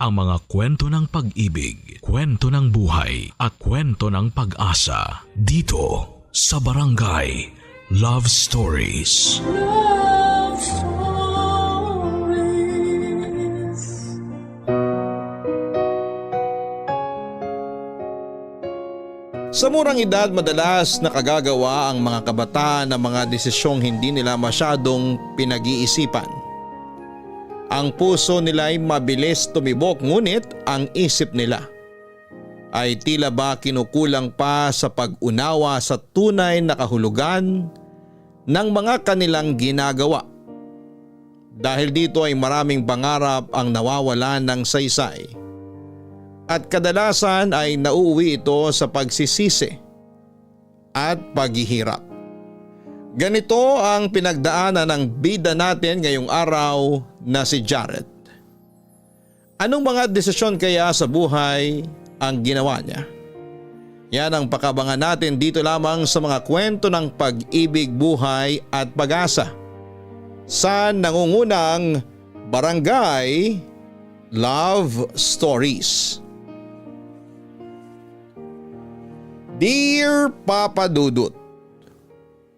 ang mga kwento ng pag-ibig, kwento ng buhay at kwento ng pag-asa dito sa Barangay Love Stories. Love Stories. Sa murang edad, madalas nakagagawa ang mga kabataan ng mga desisyong hindi nila masyadong pinag-iisipan. Ang puso nila ay mabilis tumibok, ngunit ang isip nila ay tila ba kinukulang pa sa pag-unawa sa tunay na kahulugan ng mga kanilang ginagawa. Dahil dito ay maraming pangarap ang nawawalan ng saysay. At kadalasan ay nauuwi ito sa pagsisisi at paghihirap. Ganito ang pinagdaanan ng bida natin ngayong araw na si Jared. Anong mga desisyon kaya sa buhay ang ginawa niya? Yan ang pakabangan natin dito lamang sa mga kwento ng pag-ibig, buhay at pag-asa sa nangungunang Barangay Love Stories. Dear Papa Dudut,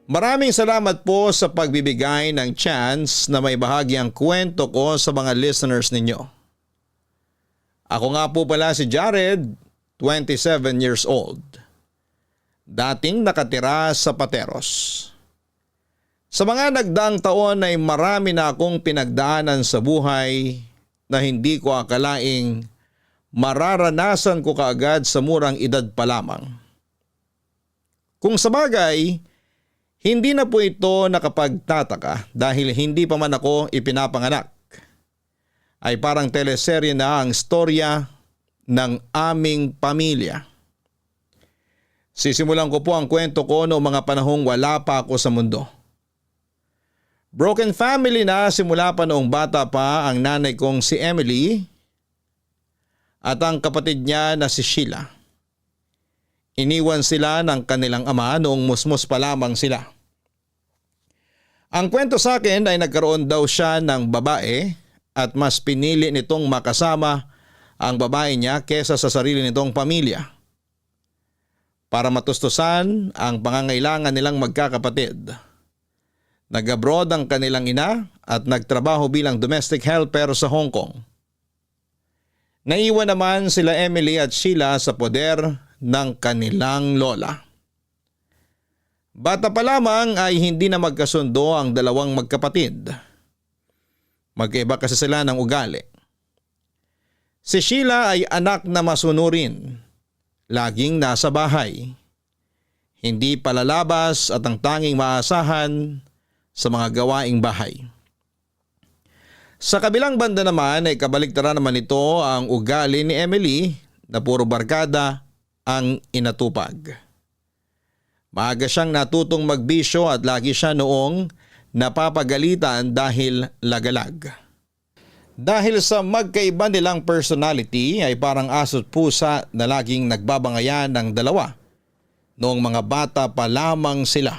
maraming salamat po sa pagbibigay ng chance na may bahagi ang kwento ko sa mga listeners ninyo. Ako nga po pala si Jared, 27 years old. Dating nakatira sa Pateros. Sa mga nagdaang taon ay marami na akong pinagdaanan sa buhay na hindi ko akalaing mararanasan ko kaagad sa murang edad pa lamang. Kung sa bagay, hindi na po ito nakapagtataka dahil hindi pa man ako ipinapanganak. Ay parang teleserye na ang storya ng aming pamilya. Sisimulan ko po ang kwento ko noong mga panahong wala pa ako sa mundo. Broken family na simula pa noong bata pa ang nanay kong si Emily at ang kapatid niya na si Sheila. Iniwan sila ng kanilang ama noong musmus pa lamang sila. Ang kwento sa akin ay nagkaroon daw siya ng babae at mas pinili nitong makasama ang babae niya kesa sa sarili nitong pamilya. Para matustusan ang pangangailangan nilang magkakapatid. Nag-abroad ang kanilang ina at nagtrabaho bilang domestic helper sa Hong Kong. Naiwan naman sila Emily at Sheila sa poder ng kanilang lola. Bata pa lamang ay hindi na magkasundo ang dalawang magkapatid. Magkaiba kasi sila ng ugali. Si Sheila ay anak na masunurin. Laging nasa bahay. Hindi palalabas at ang tanging maasahan sa mga gawaing bahay. Sa kabilang banda naman ay kabaliktaran naman ito ang ugali ni Emily na puro barkada ang inatupag. Maaga siyang natutong magbisyo at lagi siya noong napapagalitan dahil lagalag. Dahil sa magkaiba nilang personality ay parang aso't pusa na laging nagbabangayan ng dalawa noong mga bata pa lamang sila.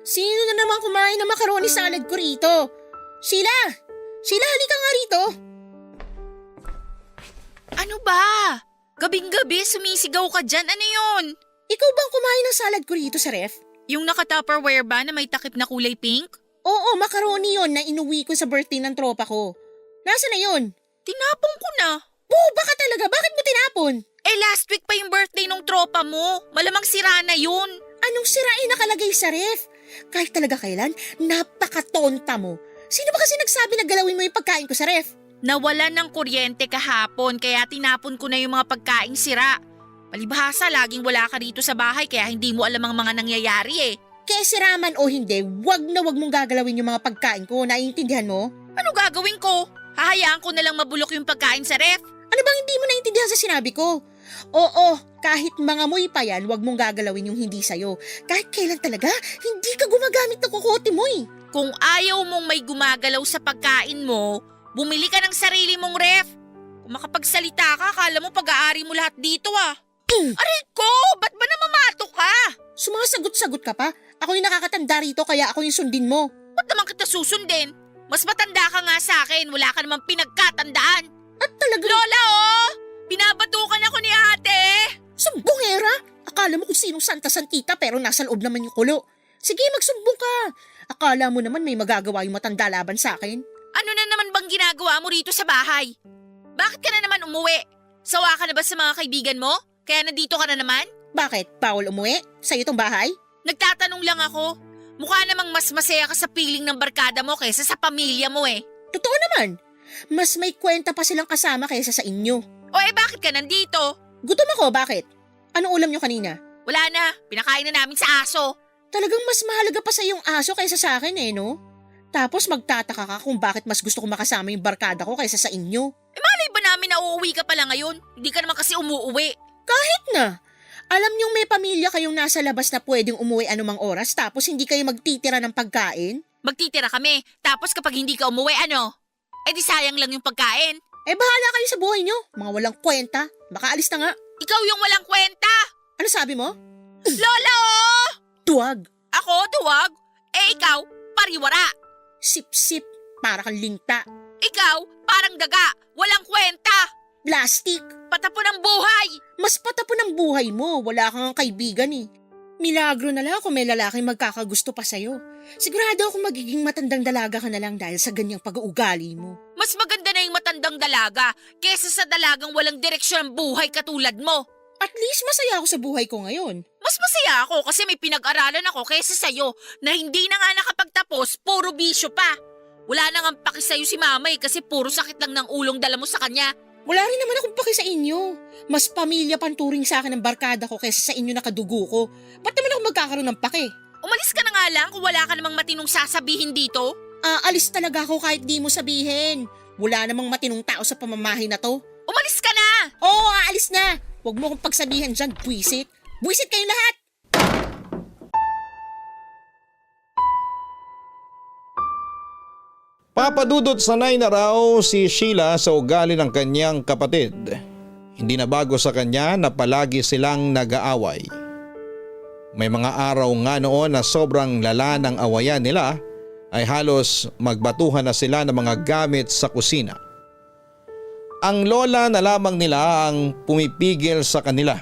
Sino na naman kumain ng macaroni salad ko rito? Sheila! Sheila, halika nga rito! Ano ba? Gabing-gabi sumisigaw ka dyan, ano yun? Ikaw bang kumain ng salad ko rito sa ref? Yung naka-tupperware ba na may takip na kulay pink? Oo, macaroni yon na inuwi ko sa birthday ng tropa ko. Nasaan na yun? Tinapon ko na. Boba ka talaga, bakit mo tinapon? Last week pa yung birthday ng tropa mo. Malamang sira na yun. Anong sirain nakalagay sa ref? Kahit talaga kailan, napakatonta mo. Sino ba kasi nagsabi na galawin mo yung pagkain ko sa ref? Nawalan ng kuryente kahapon kaya tinapon ko na yung mga pagkaing sira. Palibhasa, laging wala ka rito sa bahay kaya hindi mo alam ang mga nangyayari eh. Kaya siraman o hindi, wag na wag mong gagalawin yung mga pagkain ko, naiintindihan mo? Ano gagawin ko? Hahayaan ko na lang mabulok yung pagkain sa ref? Ano Ano bang hindi mo naintindihan sa sinabi ko? Oo, kahit mga moy pa yan, wag mong gagalawin yung hindi sa'yo. Kahit kailan talaga, hindi ka gumagamit ng kukote mo eh. Kung ayaw mong may gumagalaw sa pagkain mo, bumili ka ng sarili mong ref. Kung makapagsalita ka, akala mo pag-aari mo lahat dito ah. Aray ko, ba't ba namamato ka? Sumasagot-sagot ka pa? Ako yung nakakatanda rito kaya ako yung sundin mo. Ba't naman kita susundin? Mas matanda ka nga sa akin, wala ka namang pinagkatandaan. At talagang… Lola oh! Binabatukan ako ni ate! Sumbongera! Akala mo kung sinong Santa Santita pero nasa loob naman yung kulo. Sige, magsumbong ka. Akala mo naman may magagawa yung matanda laban sa akin. Ano na naman bang ginagawa mo rito sa bahay? Bakit ka na naman umuwi? Sawa ka na ba sa mga kaibigan mo? Kaya nandito ka na naman? Bakit? Bawal umuwi? Sa'yo tong bahay? Nagtatanong lang ako. Mukha namang mas masaya ka sa piling ng barkada mo kaysa sa pamilya mo eh. Totoo naman. Mas may kwenta pa silang kasama kaysa sa inyo. O bakit ka nandito? Gutom ako, bakit? Anong ulam nyo kanina? Wala na, pinakain na namin sa aso. Talagang mas mahalaga pa sa yung aso kaysa sa akin eh, no? Tapos magtataka ka kung bakit mas gusto kong makasama yung barkada ko kaysa sa inyo. Malay ba namin na uuwi ka pala ngayon? Hindi ka naman kasi umuuwi. Kahit na. Alam niyong may pamilya kayong nasa labas na pwedeng umuwi anumang oras tapos hindi kayo magtitira ng pagkain? Magtitira kami, tapos kapag hindi ka umuwi ano? Di sayang lang yung pagkain. Bahala kayo sa buhay niyo. Mga walang kwenta. Makaalis na nga. Ikaw yung walang kwenta. Ano sabi mo? Lola oh! Tuwag. Ako, duwag? Ikaw, pariwara. Sip-sip. Para kang linta. Ikaw, parang daga. Walang kwenta. Plastic. Patapon ang buhay. Mas patapon ang buhay mo. Wala kang kaibigan eh. Milagro na lang kung may lalaking magkakagusto pa sa'yo. Sigurado akong magiging matandang dalaga ka na lang dahil sa ganyang pag-uugali mo. Mas maganda na yung matandang dalaga kesa sa dalagang walang direksyon ang buhay katulad mo. At least masaya ako sa buhay ko ngayon. Mas masaya ako kasi may pinag-aralan ako kesa sa'yo na hindi na nga nakapagtapos, puro bisyo pa. Wala na nga paki sa'yo si mama kasi puro sakit lang ng ulong dala mo sa kanya. Wala rin naman akong paki sa inyo. Mas pamilya panturing sa akin ng barkada ko kaysa sa inyo na kadugo ko. Ba't naman ako magkakaroon ng paki? Umalis ka na nga lang kung wala ka namang matinong sasabihin dito. Aalis talaga ako kahit di mo sabihin. Wala namang matinong tao sa pamamahay na to. Umalis ka na! Oo, aalis na. Huwag mo akong pagsabihan dyan, buwisit. Buwisit kayong lahat! Papadudot sanay na raw si Sheila sa ugali ng kanyang kapatid. Hindi na bago sa kanya na palagi silang nag-aaway. May mga araw nga noon na sobrang lala ng awayan nila ay halos magbatuhan na sila ng mga gamit sa kusina. Ang lola na lamang nila ang pumipigil sa kanila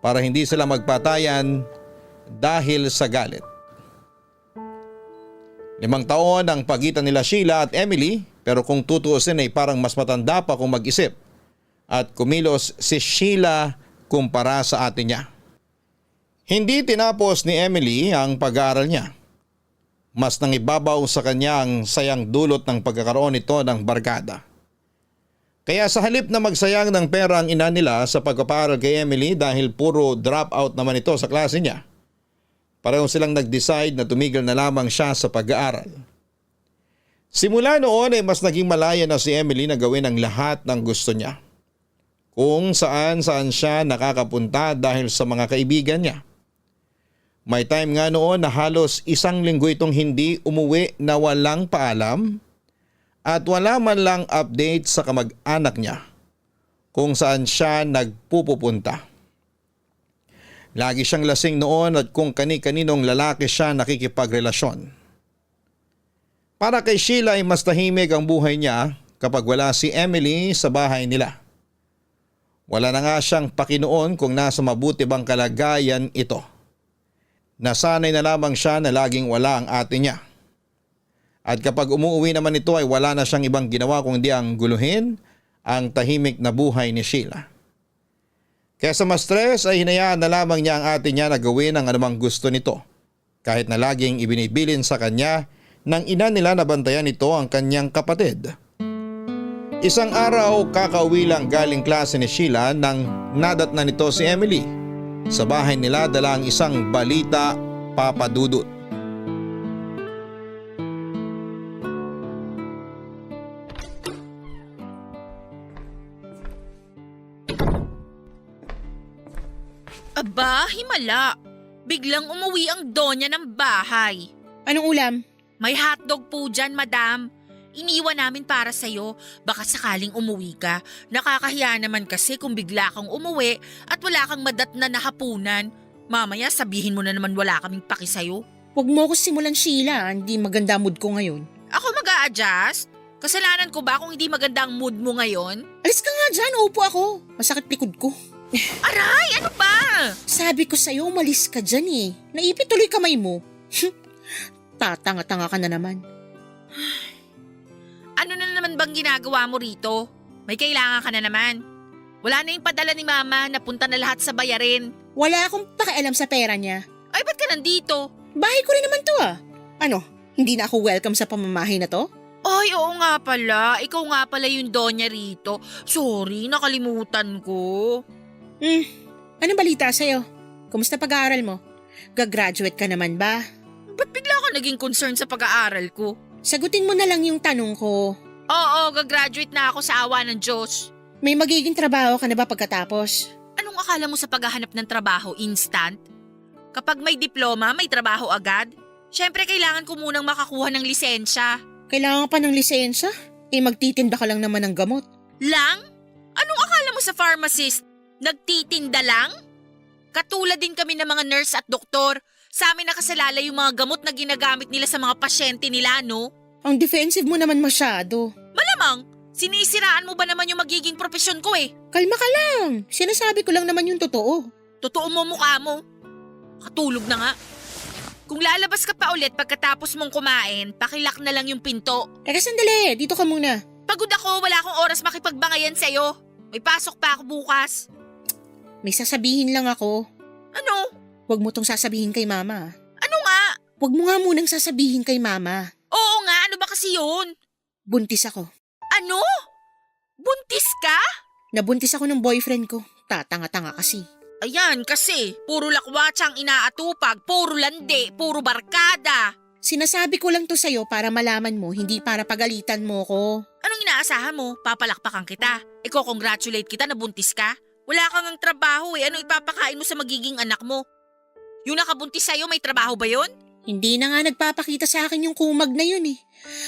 para hindi sila magpatayan dahil sa galit. 5 taon ang pagitan nila Sheila at Emily pero kung tutuusin ay parang mas matanda pa kung mag-isip at kumilos si Sheila kumpara sa ate niya. Hindi tinapos ni Emily ang pag-aaral niya. Mas nangibabaw sa kanya ang sayang dulot ng pagkakaroon nito ng barkada. Kaya sa halip na magsayang ng pera ang ina nila sa pagpapaaral kay Emily dahil puro dropout naman ito sa klase niya, pareho silang nag-decide na tumigil na lamang siya sa pag-aaral. Simula noon ay mas naging malaya na si Emily na gawin ang lahat ng gusto niya. Kung saan siya nakakapunta dahil sa mga kaibigan niya. May time nga noon na halos 1 linggo itong hindi umuwi na walang paalam at wala man lang update sa kamag-anak niya kung saan siya nagpupunta. Lagi siyang lasing noon at kung kani-kaninong lalaki siya nakikipagrelasyon. Para kay Sheila ay mas tahimik ang buhay niya kapag wala si Emily sa bahay nila. Wala na nga siyang pakinoon kung nasa mabuti bang kalagayan ito. Nasanay na lamang siya na laging wala ang ate niya. At kapag umuwi naman ito ay wala na siyang ibang ginawa kundi ang guluhin ang tahimik na buhay ni Sheila. Kaya sa mas stress ay hinayaan na lamang niya ang ate niya na gawin ang anumang gusto nito. Kahit na laging ibinibilin sa kanya ng ina nila na bantayan nito ang kanyang kapatid. Isang araw kakauwi lang galing klase ni Sheila nang nadat na nito si Emily. Sa bahay nila dala ang isang balita papadudot. Aba, himala. Biglang umuwi ang donya ng bahay. Anong ulam? May hotdog po dyan, madam. Iniwan namin para sa'yo. Baka sakaling umuwi ka. Nakakahiya naman kasi kung bigla kang umuwi at wala kang madatnan na hapunan. Mamaya sabihin mo na naman wala kaming paki sa'yo. Huwag mo ko simulan, Sheila. Hindi maganda mood ko ngayon. Ako mag-a-adjust? Kasalanan ko ba kung hindi maganda ang mood mo ngayon? Alis ka nga dyan, upo ako. Masakit likod ko. Aray, ano ba? Sabi ko sa'yo, umalis ka dyan eh. Naipit tuloy kamay mo. Tatanga-tanga ka na naman. Ano na naman bang ginagawa mo rito? May kailangan ka na naman. Wala na yung padala ni mama, napunta na lahat sa bayarin. Wala akong pakialam sa pera niya. Ay, ba't ka nandito? Bahay ko rin naman to ah. Ano, hindi na ako welcome sa pamamahay na to? Ay, oo nga pala. Ikaw nga pala yung donya rito. Sorry, nakalimutan ko. Anong balita sa'yo? Kumusta pag-aaral mo? Gagraduate ka naman ba? Ba't bigla ka naging concern sa pag-aaral ko? Sagutin mo na lang yung tanong ko. Oo, gagraduate na ako sa awa ng Diyos. May magiging trabaho ka na ba pagkatapos? Anong akala mo sa paghahanap ng trabaho, instant? Kapag may diploma, may trabaho agad? Siyempre, kailangan ko munang makakuha ng lisensya. Kailangan pa ng lisensya? Magtitinda ka lang naman ng gamot. Lang? Anong akala mo sa pharmacist? Nagtitinda lang? Katulad din kami ng mga nurse at doktor. Sa amin nakasalala yung mga gamot na ginagamit nila sa mga pasyente nila, no? Ang defensive mo naman masyado. Malamang, sinisiraan mo ba naman yung magiging profesyon ko eh? Kalma ka lang. Sinasabi ko lang naman yung totoo. Totoo mo mukha mo. Katulog na nga. Kung lalabas ka pa ulit pagkatapos mong kumain, pakilak na lang yung pinto. Teka sandali, dito ka muna. Pagod ako, wala akong oras makipagbangayan sa'yo. May pasok pa ako bukas. May sasabihin lang ako. Ano? Huwag mo tong sasabihin kay mama. Ano nga? Huwag mo nga munang sasabihin kay mama. Oo nga, ano ba kasi yun? Buntis ako. Ano? Buntis ka? Nabuntis ako ng boyfriend ko. Tatanga-tanga kasi. Ayan kasi, puro lakwatsa ang inaatupag, puro lande, puro barkada. Sinasabi ko lang to sa'yo para malaman mo, hindi para pagalitan mo ko. Anong inaasahan mo? Papalakpakan kita. Iko-congratulate kita na buntis ka? Wala kang ang trabaho eh. Ano ipapakain mo sa magiging anak mo? Yung nakabuntis sa'yo, may trabaho ba yun? Hindi na nga nagpapakita sa akin yung kumag na yun eh.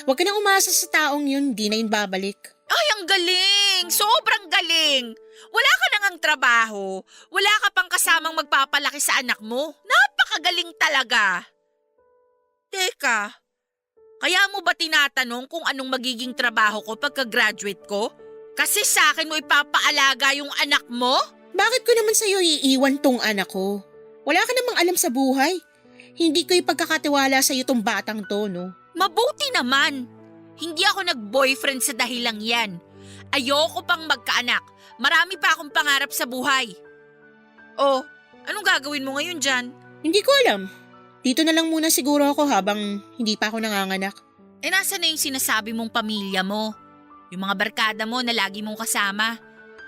Huwag ka nang umasa sa taong yun, di na yun babalik. Ay, ang galing! Sobrang galing! Wala ka nang ang trabaho. Wala ka pang kasamang magpapalaki sa anak mo. Napakagaling talaga. Teka, kaya mo ba tinatanong kung anong magiging trabaho ko pagka-graduate ko? Kasi sa akin mo ipapaalaga yung anak mo? Bakit ko naman sa'yo iiwan tong anak ko? Wala ka namang alam sa buhay. Hindi ko ipagkakatiwala sa'yo tong batang to, no? Mabuti naman. Hindi ako nag-boyfriend sa dahilang yan. Ayoko pang magkaanak. Marami pa akong pangarap sa buhay. Oh, anong gagawin mo ngayon dyan? Hindi ko alam. Dito na lang muna siguro ako habang hindi pa ako nanganganak. Eh nasa na yung sinasabi mong pamilya mo? Yung mga barkada mo na lagi mong kasama.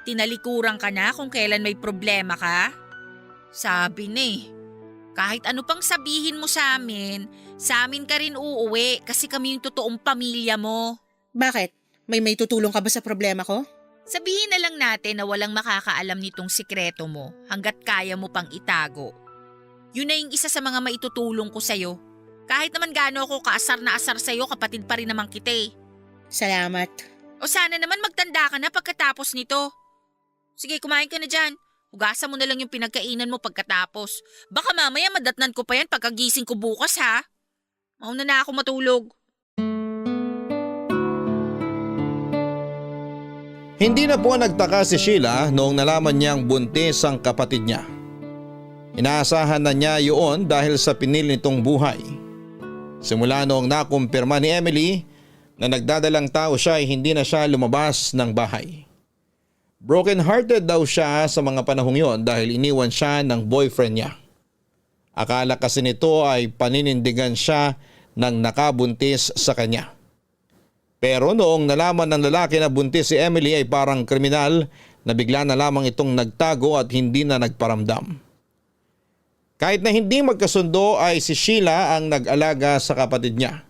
Tinalikuran ka na kung kailan may problema ka? Sabi na eh. Kahit ano pang sabihin mo sa amin ka rin uuwi kasi kami yung totoong pamilya mo. Bakit? May tutulong ka ba sa problema ko? Sabihin na lang natin na walang makakaalam nitong sikreto mo hanggat kaya mo pang itago. Yun na yung isa sa mga maitutulong ko sa'yo. Kahit naman gaano ako kaasar na asar sa'yo, kapatid pa rin naman kita eh. Salamat. O sana naman magtanda ka na pagkatapos nito. Sige, kumain ka na dyan. Hugasan mo na lang yung pinagkainan mo pagkatapos. Baka mamaya madatnan ko pa yan pagkagising ko bukas ha. Mauna na ako matulog. Hindi na po nagtaka si Sheila noong nalaman niyang buntis ang kapatid niya. Inaasahan na niya yun dahil sa pinili nitong buhay. Simula noong nakumpirma ni Emily na nagdadalang tao siya ay hindi na siya lumabas ng bahay. Broken hearted daw siya sa mga panahong yon dahil iniwan siya ng boyfriend niya. Akala kasi nito ay paninindigan siya ng nakabuntis sa kanya. Pero noong nalaman ng lalaki na buntis si Emily ay parang kriminal na bigla na lamang itong nagtago at hindi na nagparamdam. Kahit na hindi magkasundo ay si Sheila ang nag-alaga sa kapatid niya.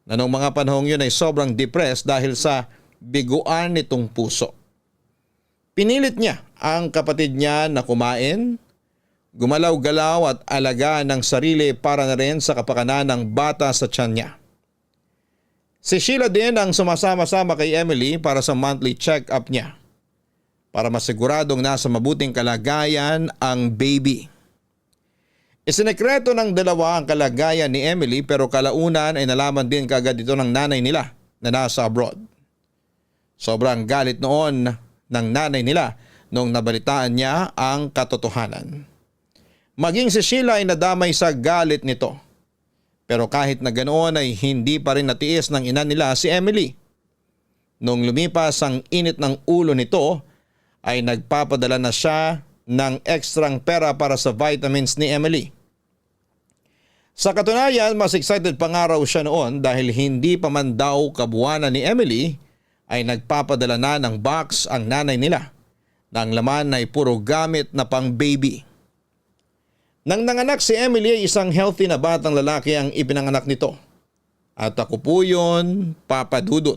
Na noong mga panahong yun ay sobrang depressed dahil sa biguan nitong puso. Pinilit niya ang kapatid niya na kumain, gumalaw-galaw at alagaan ng sarili para na rin sa kapakanan ng bata sa tiyan niya. Si Sheila din ang sumasama-sama kay Emily para sa monthly check-up niya para masiguradong nasa mabuting kalagayan ang baby. Isinekreto ng dalawa ang kalagayan ni Emily pero kalaunan ay nalaman din kaagad ito ng nanay nila na nasa abroad. Sobrang galit noon ng nanay nila nung nabalitaan niya ang katotohanan. Maging si Sheila ay nadamay sa galit nito. Pero kahit na ganoon ay hindi pa rin natiis ng ina nila si Emily. Nung lumipas ang init ng ulo nito ay nagpapadala na siya ng ekstrang pera para sa vitamins ni Emily. Sa katunayan, mas excited pa nga raw siya noon dahil hindi pa man daw kabuwanan ni Emily ay nagpapadala na ng box ang nanay nila na ang laman ay puro gamit na pang baby. Nang nanganak si Emily ay isang healthy na batang lalaki ang ipinanganak nito. At ako po yun, Papa Dudut.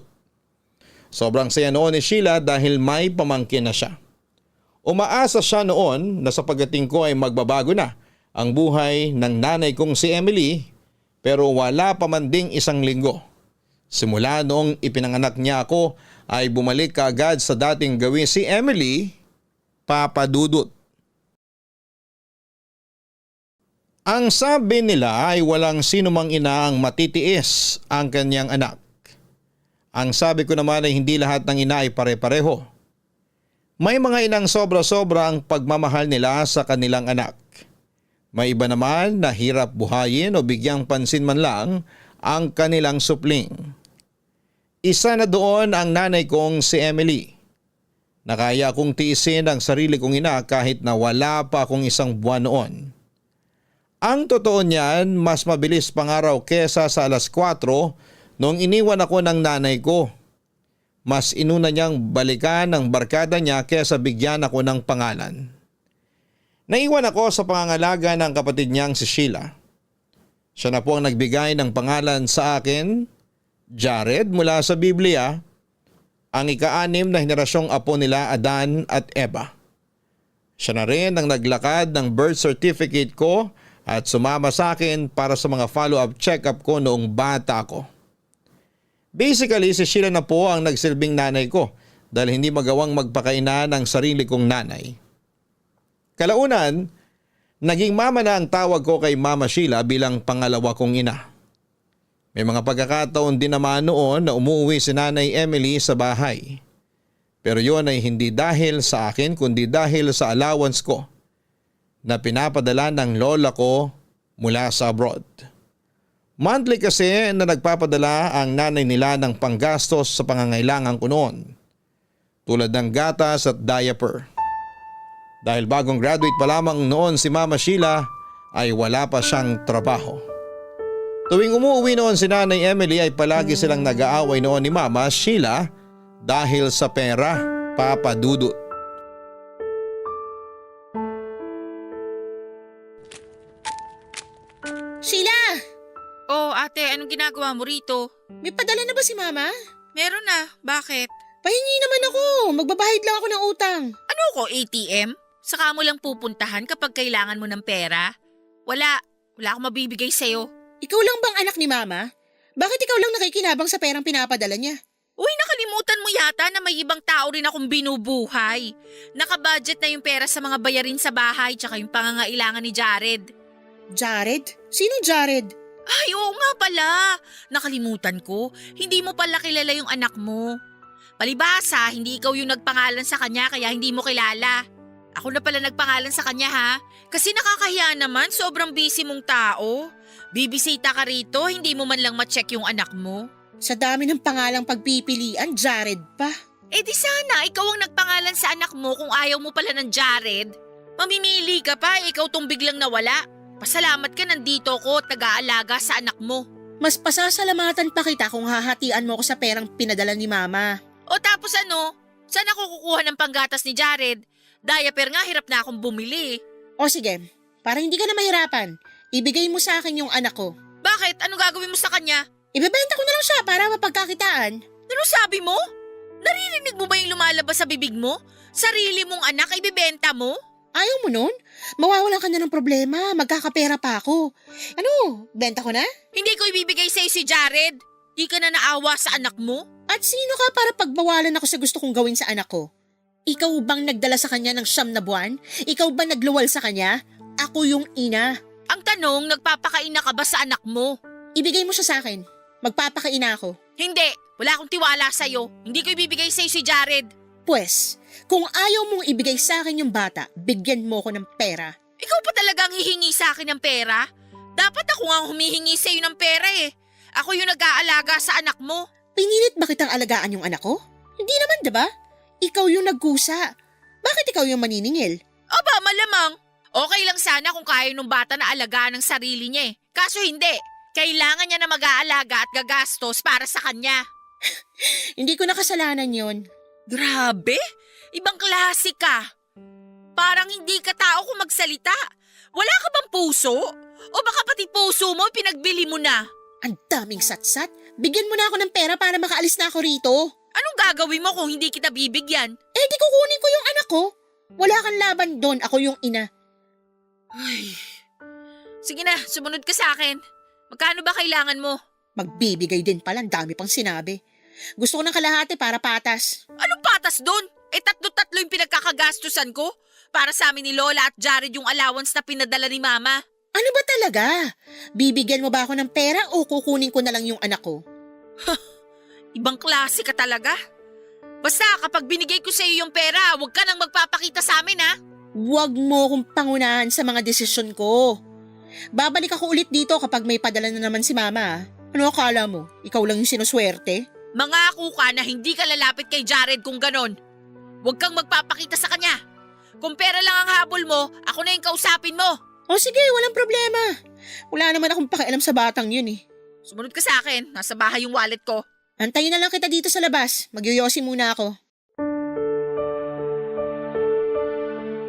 Sobrang saya noon ni Sheila dahil may pamangkin na siya. Umaasa siya noon na sa pagdating ko ay magbabago na ang buhay ng nanay kong si Emily pero wala pa man ding isang linggo. Simula noong ipinanganak niya ako ay bumalik kaagad sa dating gawin si Emily, Papa Dudut. Ang sabi nila ay walang sino mang ina ang matitiis ang kanyang anak. Ang sabi ko naman ay hindi lahat ng ina ay pare-pareho. May mga inang sobra-sobra ang pagmamahal nila sa kanilang anak. May iba naman na hirap buhayin o bigyang pansin man lang ang kanilang supling. Isa na doon ang nanay kong si Emily. Nakaya kong tiisin ang sarili kong ina kahit na wala pa akong isang buwan noon. Ang totoo niyan, mas mabilis pang araw kesa sa 4:00 nung iniwan ako ng nanay ko. Mas inuna niyang balikan ang barkada niya kesa bigyan ako ng pangalan. Naiwan ako sa pangangalaga ng kapatid niyang si Sheila. Siya na po ang nagbigay ng pangalan sa akin, Jared mula sa Biblia, ang ika-6 na henerasyong apo nila Adan at Eva. Siya na rin ang naglakad ng birth certificate ko at sumama sa akin para sa mga follow-up check-up ko noong bata ko. Basically, si Sheila na po ang nagsilbing nanay ko dahil hindi magawang magpakaina ng sarili kong nanay. Kalaunan, naging mama na ang tawag ko kay Mama Sheila bilang pangalawa kong ina. May mga pagkakataon din naman noon na umuwi si Nanay Emily sa bahay. Pero yun ay hindi dahil sa akin kundi dahil sa allowance ko na pinapadala ng lola ko mula sa abroad. Monthly kasi na nagpapadala ang nanay nila ng panggastos sa pangangailangan ko noon, tulad ng gatas at diaper. Dahil bagong graduate pa lamang noon si Mama Sheila ay wala pa siyang trabaho. Tuwing umuwi noon si Nanay Emily ay palagi silang nag-aaway noon ni Mama Sheila dahil sa pera, Papa Dudut. Sheila! Oh, ate, anong ginagawa mo rito? May padala na ba si Mama? Meron na. Bakit? Pahingi naman ako. Magbabahid lang ako ng utang. Ano ko, ATM? Saka mo lang pupuntahan kapag kailangan mo ng pera? Wala akong mabibigay sa'yo. Ikaw lang bang anak ni Mama? Bakit ikaw lang nakikinabang sa perang pinapadala niya? Uy, nakalimutan mo yata na may ibang tao rin akong binubuhay. Nakabudget na yung pera sa mga bayarin sa bahay tsaka yung pangangailangan ni Jared. Jared? Sinong Jared? Ay, oo nga pala. Nakalimutan ko. Hindi mo pala kilala yung anak mo. Palibhasa, hindi ikaw yung nagpangalan sa kanya kaya hindi mo kilala. Ako na pala nagpangalan sa kanya ha. Kasi nakakahiya naman, sobrang busy mong tao. Bibisita ka rito, hindi mo man lang ma-check yung anak mo. Sa dami ng pangalang pagpipilian, Jared pa. Eh di sana, ikaw ang nagpangalan sa anak mo kung ayaw mo pala ng Jared. Mamimili ka pa, ikaw tong biglang nawala. Pasalamat ka nandito ko at nag-aalaga sa anak mo. Mas pasasalamatan pa kita kung hahatian mo ko sa perang pinadala ni Mama. O tapos ano? Saan ako kukuha ng panggatas ni Jared? Diaper nga, hirap na akong bumili. O sige, para hindi ka na mahirapan, ibigay mo sa akin yung anak ko. Bakit? Anong gagawin mo sa kanya? Ibebenta ko na lang siya para mapagkakitaan. Ano sabi mo? Naririnig mo ba yung lumalabas sa bibig mo? Sarili mong anak ay bibenta mo? Ayaw mo nun? Mawawalan ka na ng problema, magkakapera pa ako. Ano, benta ko na? Hindi ko ibibigay sa'yo si Jared. Di ka na naawa sa anak mo? At sino ka para pagbawalan ako sa gusto kong gawin sa anak ko? Ikaw bang nagdala sa kanya ng 9 na buwan? Ikaw ba nagluwal sa kanya? Ako yung ina. Ang tanong, nagpapakaina ka ba sa anak mo? Ibigay mo siya sa akin. Magpapakaina ako. Hindi, wala akong tiwala sa'yo. Hindi ko ibibigay sa'yo si Jared. Pwes, kung ayaw mong ibigay sa akin yung bata, bigyan mo ko ng pera. Ikaw pa talagang hihingi sa akin ng pera? Dapat ako nga ang humihingi sa'yo ng pera eh. Ako yung nag-aalaga sa anak mo. Pinilit ba kitang alagaan yung anak ko? Hindi naman, diba? Ikaw yung nagkusa. Bakit ikaw yung maniningil? Aba, malamang. Okay lang sana kung kaya nung bata na alagaan ng sarili niya eh. Kaso hindi. Kailangan niya na mag-aalaga at gagastos para sa kanya. Hindi ko nakasalanan yon. Grabe! Ibang klase ka. Parang hindi ka tao kung magsalita. Wala ka bang puso? O baka pati puso mo pinagbili mo na? Ang daming satsat. Bigyan mo na ako ng pera para makaalis na ako rito. Anong gagawin mo kung hindi kita bibigyan? Eh di kukunin ko yung anak ko. Wala kang laban doon, ako yung ina. Ay. Sige na, sumunod ka sa akin. Magkano ba kailangan mo? Magbibigay din pala, ang dami pang sinabi. Gusto ko ng kalahati para patas. Anong patas doon? Eh tatlo-tatlo yung pinagkakagastusan ko. Para sa amin ni Lola at Jared yung allowance na pinadala ni Mama. Ano ba talaga? Bibigyan mo ba ako ng pera o kukunin ko na lang yung anak ko? Ibang klase ka talaga. Basta kapag binigay ko sa iyo yung pera, huwag ka nang magpapakita sa amin ha. Huwag mo akong pangunahan sa mga desisyon ko. Babalik ako ulit dito kapag may padala na naman si Mama. Ano akala mo? Ikaw lang yung sinuswerte? Mangako ka na hindi ka lalapit kay Jared kung ganon. Huwag kang magpapakita sa kanya. Kung pera lang ang habol mo, ako na yung kausapin mo. O sige, walang problema. Wala naman akong pakialam sa batang yun eh. Sumunod ka sa akin, nasa bahay yung wallet ko. Antayin na lang kita dito sa labas. Magyoyosi muna ako.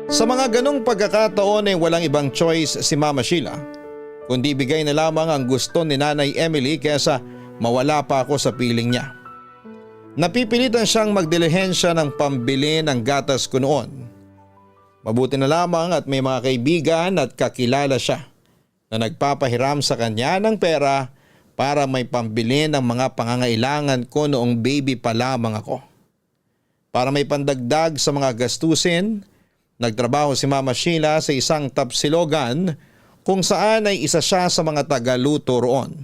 Sa mga ganong pagkakataon ay walang ibang choice si Mama Sheila, kundi bigay na lamang ang gusto ni Nanay Emily kaysa mawala pa ako sa piling niya. Napipilitan siyang magdilihensya ng pambili ng gatas ko noon. Mabuti na lamang at may mga kaibigan at kakilala siya na nagpapahiram sa kanya ng pera para may pambili ng mga pangangailangan ko noong baby pa lamang ako. Para may pandagdag sa mga gastusin, nagtrabaho si Mama Sheila sa isang tapsilogan kung saan ay isa siya sa mga tagaluto roon.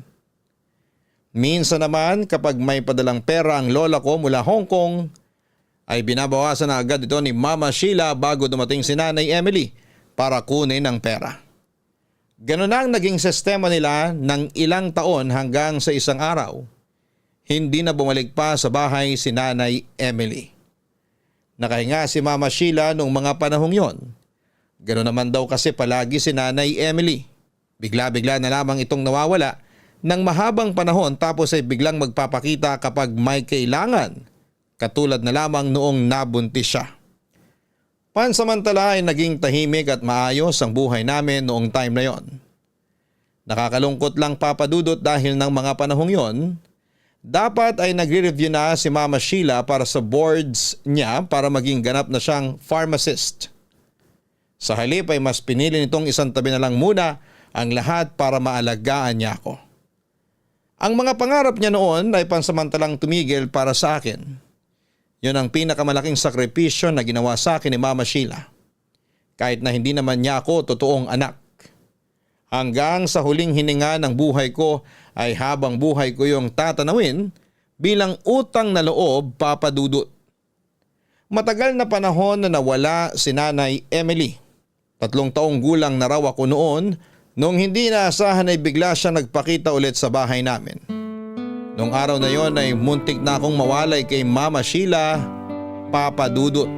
Minsan naman kapag may padalang pera ang lola ko mula Hong Kong, ay binabawasan na agad ito ni Mama Sheila bago dumating si Nanay Emily para kunin ang pera. Ganun ang naging sistema nila ng ilang taon hanggang sa isang araw. Hindi na bumalik pa sa bahay si Nanay Emily. Nakahinga si Mama Sheila noong mga panahong yon. Ganun naman daw kasi palagi si Nanay Emily. Bigla-bigla na lamang itong nawawala ng mahabang panahon tapos ay biglang magpapakita kapag may kailangan. Katulad na lamang noong nabuntis siya. Pansamantala ay naging tahimik at maayos ang buhay namin noong time na yon. Nakakalungkot lang papadudot dahil ng mga panahong yon, dapat ay nagre-review na si Mama Sheila para sa boards niya para maging ganap na siyang pharmacist. Sa halip ay mas pinili nitong isang tabi na lang muna ang lahat para maalagaan niya ako. Ang mga pangarap niya noon ay pansamantalang tumigil para sa akin. Yun ang pinakamalaking sakripisyo na ginawa sa akin ni Mama Sheila. Kahit na hindi naman niya ako totoong anak. Hanggang sa huling hininga ng buhay ko ay habang buhay ko yung tatanawin bilang utang na loob papadudot. Matagal na panahon na nawala si Nanay Emily. 3 taong gulang na raw ako noon nung hindi naasahan ay bigla siya nagpakita ulit sa bahay namin. Nung araw na yon ay muntik na akong mawalay kay Mama Sheila, Papa Dudut.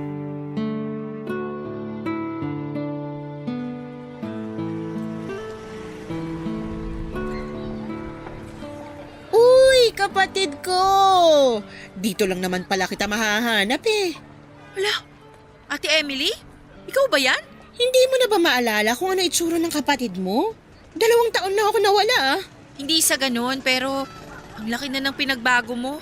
Uy, kapatid ko! Dito lang naman pala kita mahahanap eh. Wala, Ate Emily? Ikaw ba yan? Hindi mo na ba maalala kung ano itsura ng kapatid mo? 2 taon na ako nawala ah. Hindi sa ganun, pero ang laki na ng pinagbago mo.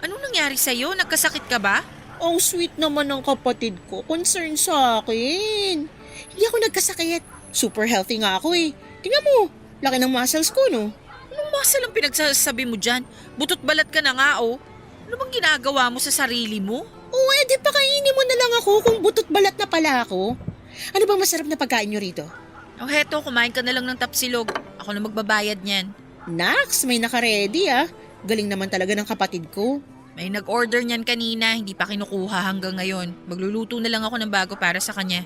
Anong nangyari sa'yo? Nagkasakit ka ba? Ang sweet naman ng kapatid ko, concern sa akin. Hindi ako nagkasakit. Super healthy nga ako eh. Tingnan mo, laki ng muscles ko no. Anong muscle ang pinagsasabi mo dyan? Butot balat ka na nga oh. Ano bang ginagawa mo sa sarili mo? Oo di pakainin mo na lang ako kung butot balat na pala ako. Ano bang masarap na pagkain nyo rito? Oh heto, kumain ka na lang ng tapsilog. Ako na magbabayad niyan. Nax, may naka-ready ah. Galing naman talaga ng kapatid ko. May nag-order niyan kanina, hindi pa kinukuha hanggang ngayon. Magluluto na lang ako ng bago para sa kanya.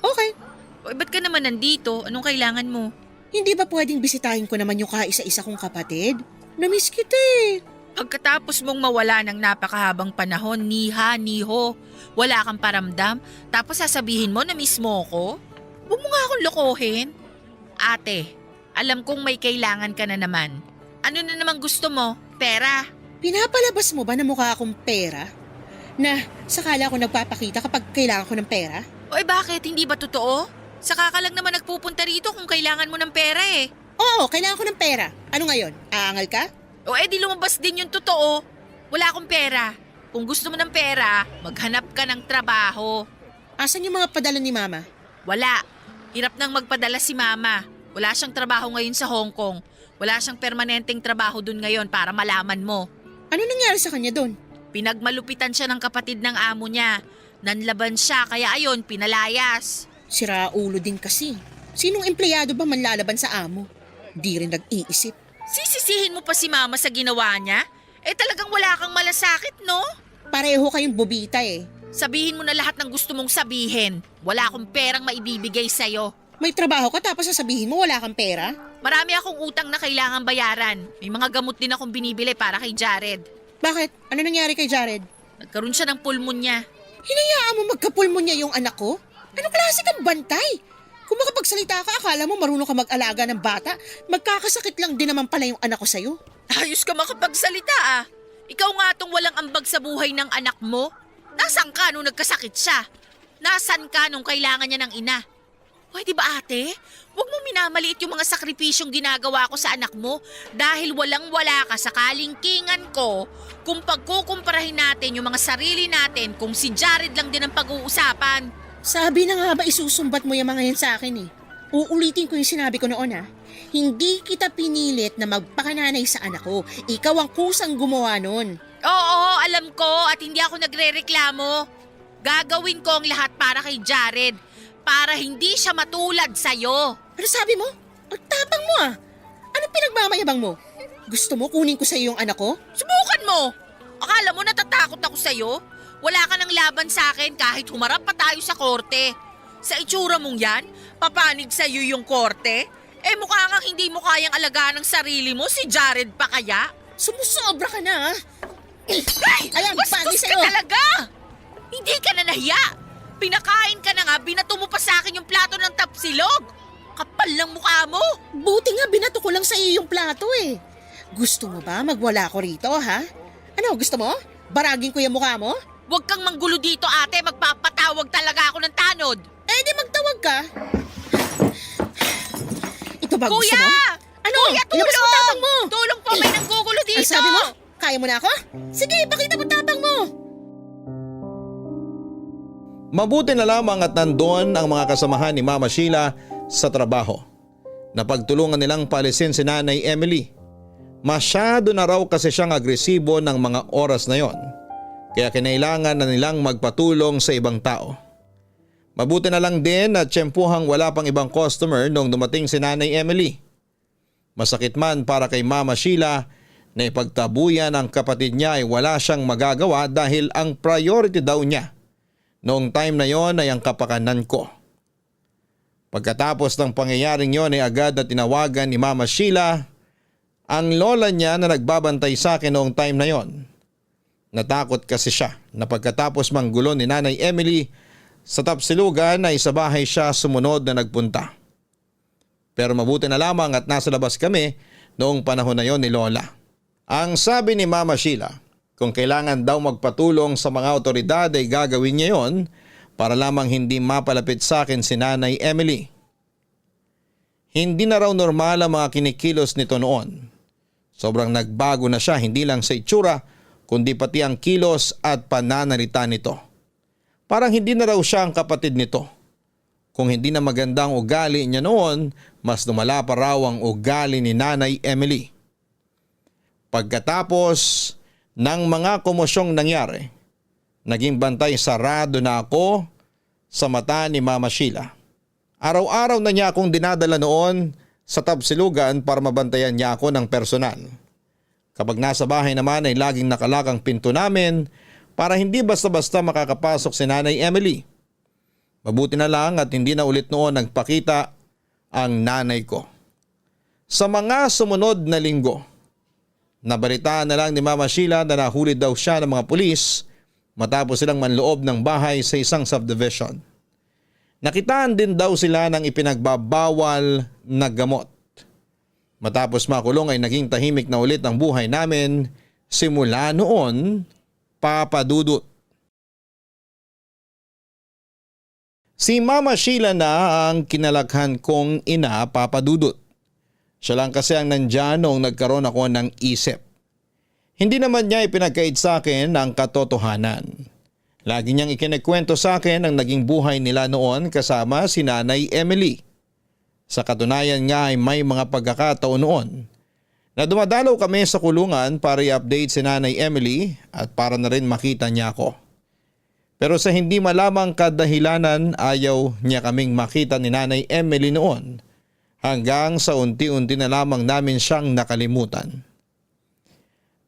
Okay, O ba't ka naman nandito? Anong kailangan mo? hindi ba pwedeng bisitahin ko naman yung kaisa-isa kong kapatid? Namiss kita eh. Pagkatapos mong mawala ng napakahabang panahon, niho, wala kang paramdam, tapos sasabihin mo na miss mo ko? Huwag mo nga akong lokohin. Ate, alam kong may kailangan ka na naman. Ano na naman gusto mo? Pera? Pinapalabas mo ba na mukha akong pera? Na sakala ko nagpapakita kapag kailangan ko ng pera? O bakit? Hindi ba totoo? Saka ka lang naman nagpupunta rito kung kailangan mo ng pera eh. Oo, kailangan ko ng pera. Ano ngayon? Aangal ka? O di lumabas din yung totoo. Wala akong pera. Kung gusto mo ng pera, maghanap ka ng trabaho. Asan yung mga padala ni Mama? Wala. Hirap nang magpadala si Mama. Wala siyang trabaho ngayon sa Hong Kong. Wala siyang permanenteng trabaho dun ngayon para malaman mo. Ano nangyari sa kanya doon? Pinagmalupitan siya ng kapatid ng amo niya. Nanlaban siya kaya ayon pinalayas. Sira ulo din kasi. Sinong empleyado ba manlalaban sa amo? Di rin nag-iisip. Sisisihin mo pa si Mama sa ginawa niya? Talagang wala kang malasakit, no? Pareho kayong bobita eh. Sabihin mo na lahat ng gusto mong sabihin. Wala akong perang maibibigay sa'yo. May trabaho ka tapos sasabihin mo wala kang pera? Marami akong utang na kailangan bayaran. May mga gamot din akong binibili para kay Jared. Bakit? Ano nangyari kay Jared? Nagkaroon siya ng pulmonya. Hinayaan mo magkapulmonya yung anak ko? Anong klase kang bantay? Kung makapagsalita ka, akala mo marunong ka mag-alaga ng bata? Magkakasakit lang din naman pala yung anak ko sa'yo. Ayos ka makapagsalita ah. Ikaw nga tong walang ambag sa buhay ng anak mo. Nasaan ka nung nagkasakit siya? Nasaan ka nung kailangan niya ng ina? Pwede ba ate? Huwag mo minamaliit yung mga sakripisyong ginagawa ko sa anak mo dahil walang-wala ka sa kalingkingan ko kung pagkukumparahin natin yung mga sarili natin kung si Jared lang din ang pag-uusapan. Sabi na nga ba isusumbat mo yung mga yan sa akin eh. Uulitin ko yung sinabi ko noon ha. Hindi kita pinilit na magpakananay sa anak ko. Ikaw ang kusang gumawa nun. Oo, alam ko at hindi ako nagrereklamo. Gagawin ko ang lahat para kay Jared para hindi siya matulad sa'yo. Ano sabi mo? Ang tapang mo ah. Anong pinagmamayabang mo? Gusto mo kunin ko sa iyo yung anak ko? Subukan mo! Akala mo natatakot ako sa'yo? Wala ka ng laban sa akin kahit humarap pa tayo sa korte. Sa itsura mong yan, papanig sa'yo yung korte? Mukha kang hindi mo kayang alagaan ng sarili mo, si Jared pa kaya? Sumusobra ka na ah. Ay! Ayan, Bastos pagi ka sa'yo. talaga! Hindi ka na nahiya! Pinakain ka na nga, binato mo pa sa akin yung plato ng tapsilog! Kapal ng mukha mo! Buti nga binato ko lang sa iyo yung plato eh. Gusto mo ba magwala ko rito ha? Ano gusto mo? Baragin ko yung mukha mo? Huwag kang manggulo dito ate, magpapatawag talaga ako ng tanod! Di magtawag ka. Ito ba gusto Kuya! mo? Ano? Kuya, Ilabas mo tulong! tapang mo! Tulong po, may nanggugulo dito! Ang sabi mo? Kaya mo na ako? Sige, pakita mo tapang mo! Mabuti na lamang at nandoon ang mga kasamahan ni Mama Sheila sa trabaho. Napagtulungan nilang paalisin si Nanay Emily. Masyado na raw kasi siyang agresibo ng mga oras na yon. Kaya kinailangan na nilang magpatulong sa ibang tao. Mabuti na lang din at tiyempuhang wala pang ibang customer nung dumating si Nanay Emily. Masakit man para kay Mama Sheila na ipagtabuyan ang kapatid niya ay wala siyang magagawa dahil ang priority daw niya noong time na yon ay ang kapakanan ko. Pagkatapos ng pangyayaring yon ay agad na tinawagan ni Mama Sheila ang lola niya na nagbabantay sa akin noong time na yon. Natakot kasi siya na pagkatapos manggulo ni Nanay Emily sa tapsilugan ay sa bahay siya sumunod na nagpunta. Pero mabuti na lamang at nasa labas kami noong panahon na yon ni Lola. Ang sabi ni Mama Sheila, kung kailangan daw magpatulong sa mga otoridad ay gagawin niya yon para lamang hindi mapalapit sa akin si Nanay Emily. Hindi na raw normal ang mga kinikilos nito noon. Sobrang nagbago na siya hindi lang sa itsura kundi pati ang kilos at pananalita nito. Parang hindi na raw siya ang kapatid nito. Kung hindi na magandang ugali niya noon, mas lumala pa raw ang ugali ni Nanay Emily. Pagkatapos ng mga komosyong nangyari, naging bantay sarado na ako sa mata ni Mama Sheila. Araw-araw na niya akong dinadala noon sa Tabsilugan para mabantayan niya ako ng personal. Kapag nasa bahay naman ay laging nakalakang pinto namin para hindi basta-basta makakapasok si Nanay Emily. Mabuti na lang at hindi na ulit noon nagpakita ang nanay ko. Sa mga sumunod na linggo, nabalitaan na lang ni Mama Sheila na nahuli daw siya ng mga pulis matapos silang manloob ng bahay sa isang subdivision. Nakitaan din daw sila ng ipinagbabawal na gamot. Matapos makulong ay naging tahimik na ulit ang buhay namin simula noon, Papa Dudut. Si Mama Sheila na ang kinalakhan kong ina, Papa Dudut. Siya lang kasi ang nandyan noong nagkaroon ako ng isip. Hindi naman niya ipinagkait sa akin ang katotohanan. Lagi niyang ikinikwento sa akin ang naging buhay nila noon kasama si Nanay Emily. Sa katunayan nga ay may mga pagkakataon noon na dumadalaw kami sa kulungan para i-update si Nanay Emily at para na rin makita niya ako. Pero sa hindi malamang kadahilanan ayaw niya kaming makita ni Nanay Emily noon hanggang sa unti-unti na lamang namin siyang nakalimutan.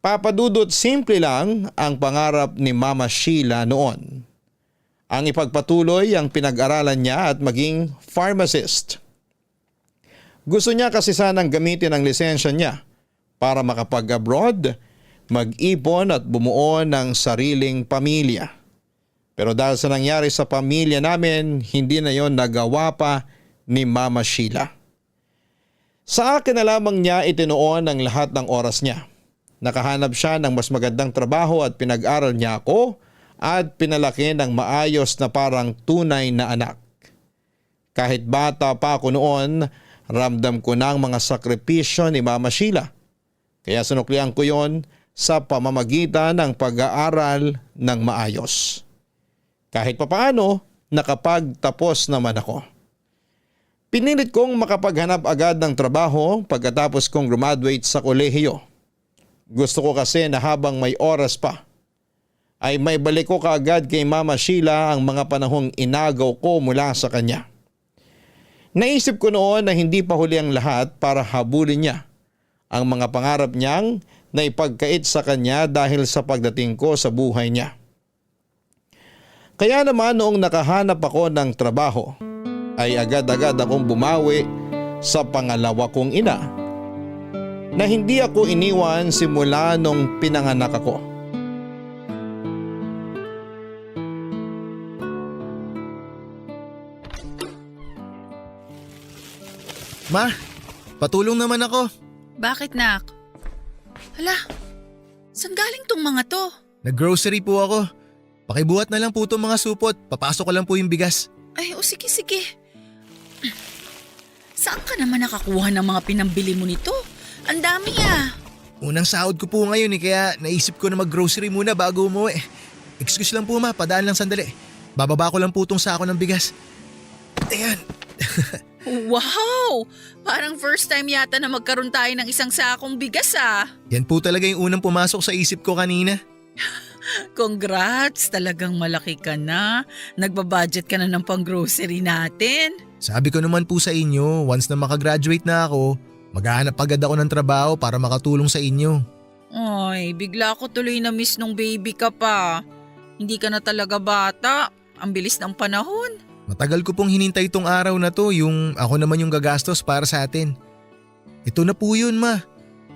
Papa Dudut, simple lang ang pangarap ni Mama Sheila noon. Ang ipagpatuloy ang pinag-aralan niya at maging pharmacist. Gusto niya kasi sanang gamitin ang lisensya niya para makapag-abroad, mag-ipon at bumuo ng sariling pamilya. Pero dahil sa nangyari sa pamilya namin, hindi na yon nagawa pa ni Mama Sheila. Sa akin na lamang niya itinuon ang lahat ng oras niya. Nakahanap siya ng mas magandang trabaho at pinag-aral niya ako at pinalaki ng maayos na parang tunay na anak. Kahit bata pa ako noon, ramdam ko na ang mga sakripisyo ni Mama Sheila. Kaya sinuklian ko yon sa pamamagitan ng pag-aaral ng maayos. Kahit papaano, nakapagtapos naman ako. Pinilit kong makapaghanap agad ng trabaho pagkatapos kong graduate sa kolehiyo. Gusto ko kasi na habang may oras pa, ay may balik ko kaagad kay Mama Sheila ang mga panahong inagaw ko mula sa kanya. Naisip ko noon na hindi pa huli ang lahat para habulin niya ang mga pangarap niyang na ipagkait sa kanya dahil sa pagdating ko sa buhay niya. Kaya naman noong nakahanap ako ng trabaho, ay agad-agad akong bumawi sa pangalawa kong ina na hindi ako iniwan simula nung pinanganak ako. Ma, patulong naman ako. Bakit, nak? Hala, saan galing tong mga to? Nag-grocery po ako. Pakibuhat na lang po itong mga supot. Papasok ko lang po yung bigas. Ay, sige. Saan ka naman nakakuha ng mga pinambili mo nito? Ang dami ah. Unang sahod ko po ngayon kaya naisip ko na mag-grocery muna bago umuwi. Excuse lang po ma, padaan lang sandali. Bababa ko lang po itong sako ng bigas. Ayan. Wow! Parang first time yata na magkaroon tayo ng isang sakong bigas ah. Yan po talaga yung unang pumasok sa isip ko kanina. Congrats! Talagang malaki ka na. Nagbabudget ka na ng pang-grocery natin. Sabi ko naman po sa inyo, once na makagraduate na ako, maghahanap agad ako ng trabaho para makatulong sa inyo. Ay, bigla ko tuloy na miss nung baby ka pa. Hindi ka na talaga bata. Ang bilis ng panahon. Matagal ko pong hinintay itong araw na to, yung ako naman yung gagastos para sa atin. Ito na po yun ma.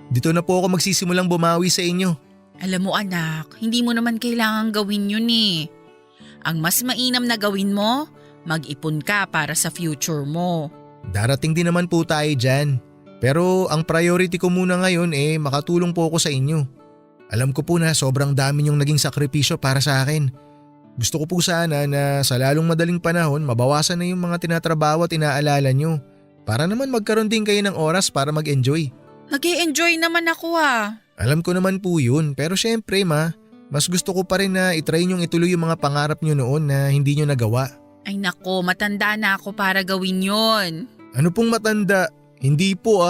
Dito na po ako magsisimulang bumawi sa inyo. Alam mo anak, hindi mo naman kailangan gawin yun eh. Ang mas mainam na gawin mo, mag-ipon ka para sa future mo. Darating din naman po tayo dyan. Pero ang priority ko muna ngayon makatulong po ako sa inyo. Alam ko po na sobrang dami niyong naging sakripisyo para sa akin. Gusto ko po sana na sa lalong madaling panahon mabawasan na yung mga tinatrabaho at inaalala niyo. Para naman magkaroon din kayo ng oras para mag-enjoy. Nag-e-enjoy naman ako ah. Alam ko naman po yun pero syempre ma, mas gusto ko pa rin na itry niyong ituloy yung mga pangarap niyo noon na hindi niyo nagawa. Ay nako, matanda na ako para gawin yon. Ano pong matanda? Hindi po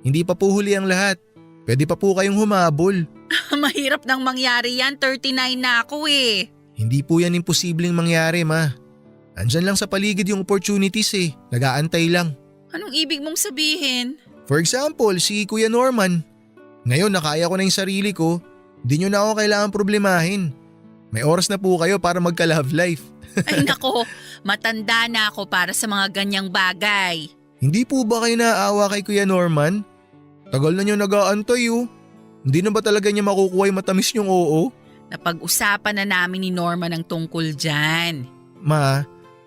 Hindi pa po huli ang lahat. Pwede pa po kayong humabol. Mahirap nang mangyari yan, 39 na ako eh. Hindi po yan imposibleng mangyari, ma. Andyan lang sa paligid yung opportunities eh. Nag-aantay lang. Anong ibig mong sabihin? For example, si Kuya Norman. Ngayon nakaya ko na yung sarili ko. Hindi nyo na ako kailangan problemahin. May oras na po kayo para magka-love life. Ay nako, matanda na ako para sa mga ganyang bagay. Hindi po ba kayo naaawa kay Kuya Norman? Tagal na nyo nag-aantay oh. Hindi na ba talaga niya makukuha yung matamis niyong oo? Napag-usapan na namin ni Norman ang tungkol dyan. Ma,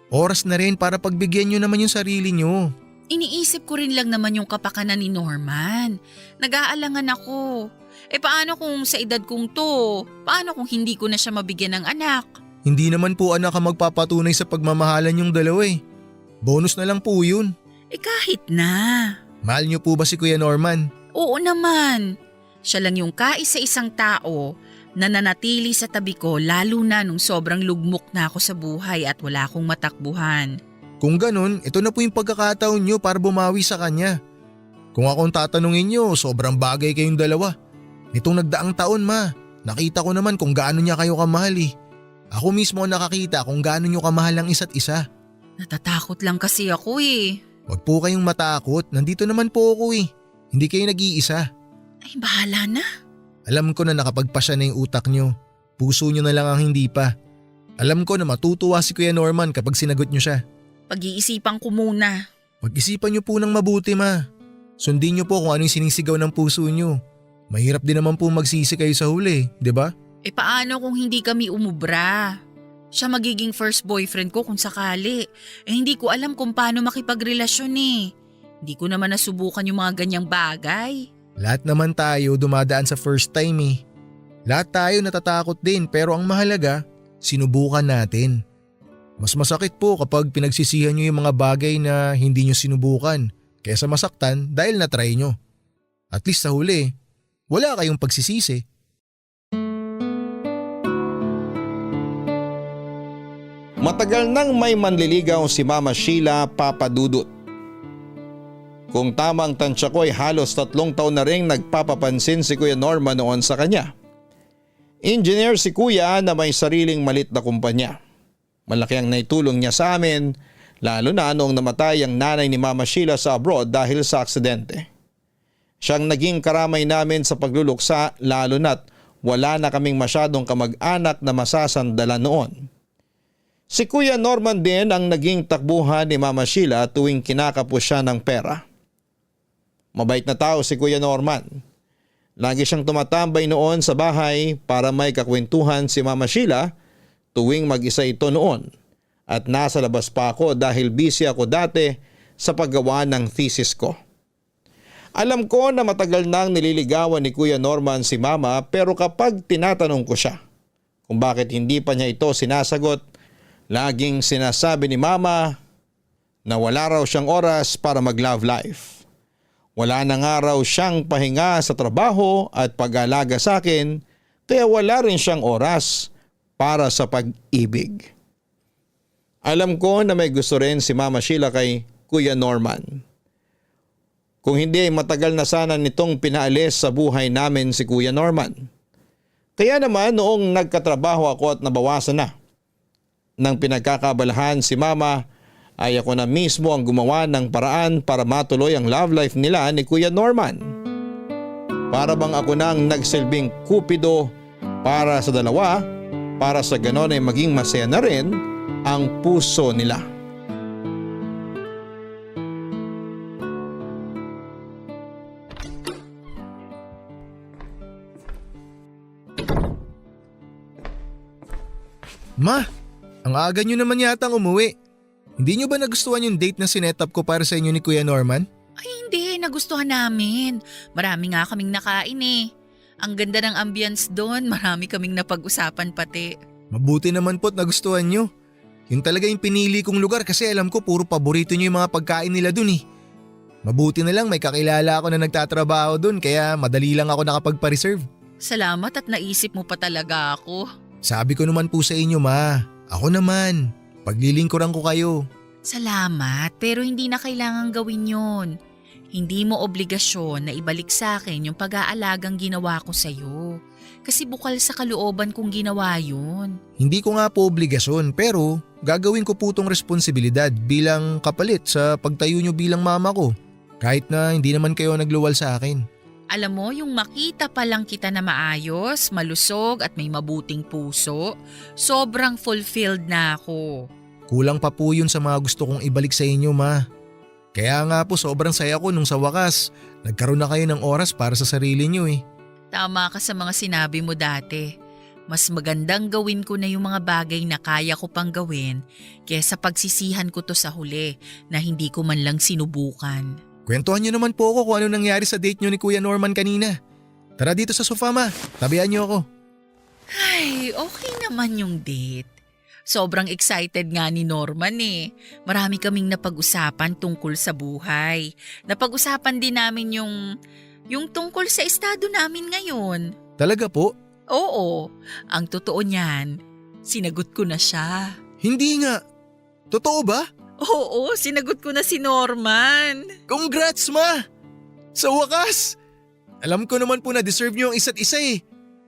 oras na rin para pagbigyan nyo naman yung sarili nyo. Iniisip ko rin lang naman yung kapakanan ni Norman. Nag-aalangan ako. Paano kung sa edad kong to? Paano kung hindi ko na siya mabigyan ng anak? Hindi naman po anak ang magpapatunay sa pagmamahalan yung dalawa eh. Bonus na lang po yun. Kahit na. Mahal nyo po ba si Kuya Norman? Oo naman. Siya lang yung kaisa-isang tao na nanatili sa tabi ko lalo na nung sobrang lugmok na ako sa buhay at wala akong matakbuhan. Kung ganun, ito na po yung pagkakataon nyo para bumawi sa kanya. Kung akong tatanungin nyo, sobrang bagay kayong dalawa. Nitong nagdaang taon ma, nakita ko naman kung gaano niya kayo kamahal eh. Ako mismo ang nakakita kung gaano nyo kamahal ang isa't isa. Natatakot lang kasi ako eh. Huwag po kayong matakot, nandito naman po ako eh. Hindi kayo nag-iisa. Ay bahala na. Alam ko na nakapagpasya na yung utak nyo. Puso nyo na lang ang hindi pa. Alam ko na matutuwa si Kuya Norman kapag sinagot nyo siya. Pag-iisipan ko muna. Pag-isipan nyo po ng mabuti ma. Sundin nyo po kung ano yung sinisigaw ng puso nyo. Mahirap din naman po magsisi kayo sa huli, di ba? Paano kung hindi kami umubra? Siya magiging first boyfriend ko kung sakali. Hindi ko alam kung paano makipagrelasyon eh. Hindi ko naman nasubukan yung mga ganyang bagay. Lahat naman tayo dumadaan sa first time eh. Lahat tayo natatakot din pero ang mahalaga, sinubukan natin. Mas masakit po kapag pinagsisihan nyo yung mga bagay na hindi nyo sinubukan kaysa masaktan dahil na-try nyo. At least sa huli, wala kayong pagsisisi. Matagal nang may manliligaw si Mama Sheila Papadudut. Kung tama ang tansya ko ay halos 3 taon na rin nagpapapansin si Kuya Norman noon sa kanya. Engineer si Kuya na may sariling malit na kumpanya. Malaki ang naitulong niya sa amin lalo na noong namatay ang nanay ni Mama Sheila sa abroad dahil sa aksidente. Siyang naging karamay namin sa pagluluksa lalo na't wala na kaming masyadong kamag-anak na masasandalan noon. Si Kuya Norman din ang naging takbuhan ni Mama Sheila tuwing kinakapos siya ng pera. Mabait na tao si Kuya Norman. Lagi siyang tumatambay noon sa bahay para may kakwentuhan si Mama Sheila tuwing mag-isa ito noon. At nasa labas pa ako dahil busy ako dati sa paggawa ng thesis ko. Alam ko na matagal nang nililigawan ni Kuya Norman si Mama pero kapag tinatanong ko siya kung bakit hindi pa niya ito sinasagot, laging sinasabi ni Mama na wala raw siyang oras para mag-love life. Wala na nga raw siyang pahinga sa trabaho at pag-alaga sa akin kaya wala rin siyang oras para sa pag-ibig. Alam ko na may gusto rin si Mama Sheila kay Kuya Norman. Kung hindi matagal na sana nitong pinaalis sa buhay namin si Kuya Norman. Kaya naman noong nagkatrabaho ako at nabawasan na ng pinagkakabalahan si Mama ay ako na mismo ang gumawa ng paraan para matuloy ang love life nila ni Kuya Norman. Para bang ako na ang nagsilbing kupido para sa dalawa para sa ganon ay maging masaya na rin ang puso nila. Ma, ang aga nyo naman yatang umuwi. Hindi nyo ba nagustuhan yung date na sinetup ko para sa inyo ni Kuya Norman? Ay hindi, nagustuhan namin. Marami nga kaming nakain eh. Ang ganda ng ambience doon, marami kaming napag-usapan pati. Mabuti naman po't nagustuhan nyo. Yung talaga yung pinili kong lugar kasi alam ko puro paborito nyo yung mga pagkain nila dun eh. Mabuti na lang may kakilala ako na nagtatrabaho dun kaya madali lang ako nakapagpa-reserve. Salamat at naisip mo pa talaga ako. Sabi ko naman po sa inyo ma, ako naman. Paglilingkuran ko kayo. Salamat, pero hindi na kailangang gawin yon. Hindi mo obligasyon na ibalik sa akin yung pag-aalagang ginawa ko sa'yo. Kasi bukal sa kalooban kong ginawa yun. Hindi ko nga po obligasyon pero gagawin ko po tong responsibilidad bilang kapalit sa pagtayo nyo bilang mama ko. Kahit na hindi naman kayo nagluwal sa akin. Alam mo, yung makita pa lang kita na maayos, malusog at may mabuting puso, sobrang fulfilled na ako. Kulang pa po yun sa mga gusto kong ibalik sa inyo, ma. Kaya nga po sobrang saya ko nung sa wakas, nagkaroon na kayo ng oras para sa sarili nyo eh. Tama ka sa mga sinabi mo dati. Mas magandang gawin ko na yung mga bagay na kaya ko pang gawin kaysa pagsisihan ko to sa huli na hindi ko man lang sinubukan. Kwentuhan nyo naman po ako kung ano nangyari sa date nyo ni Kuya Norman kanina. Tara dito sa sofa, ma. Tabihan nyo ako. Ay, okay naman yung date. Sobrang excited nga ni Norman eh. Marami kaming napag-usapan tungkol sa buhay. Napag-usapan din namin yung tungkol sa estado namin ngayon. Talaga po? Oo, ang totoo niyan, sinagot ko na siya. Hindi nga. Totoo ba? Oo, sinagot ko na si Norman. Congrats, ma! Sa wakas! Alam ko naman po na deserve nyo ang isa't isa eh.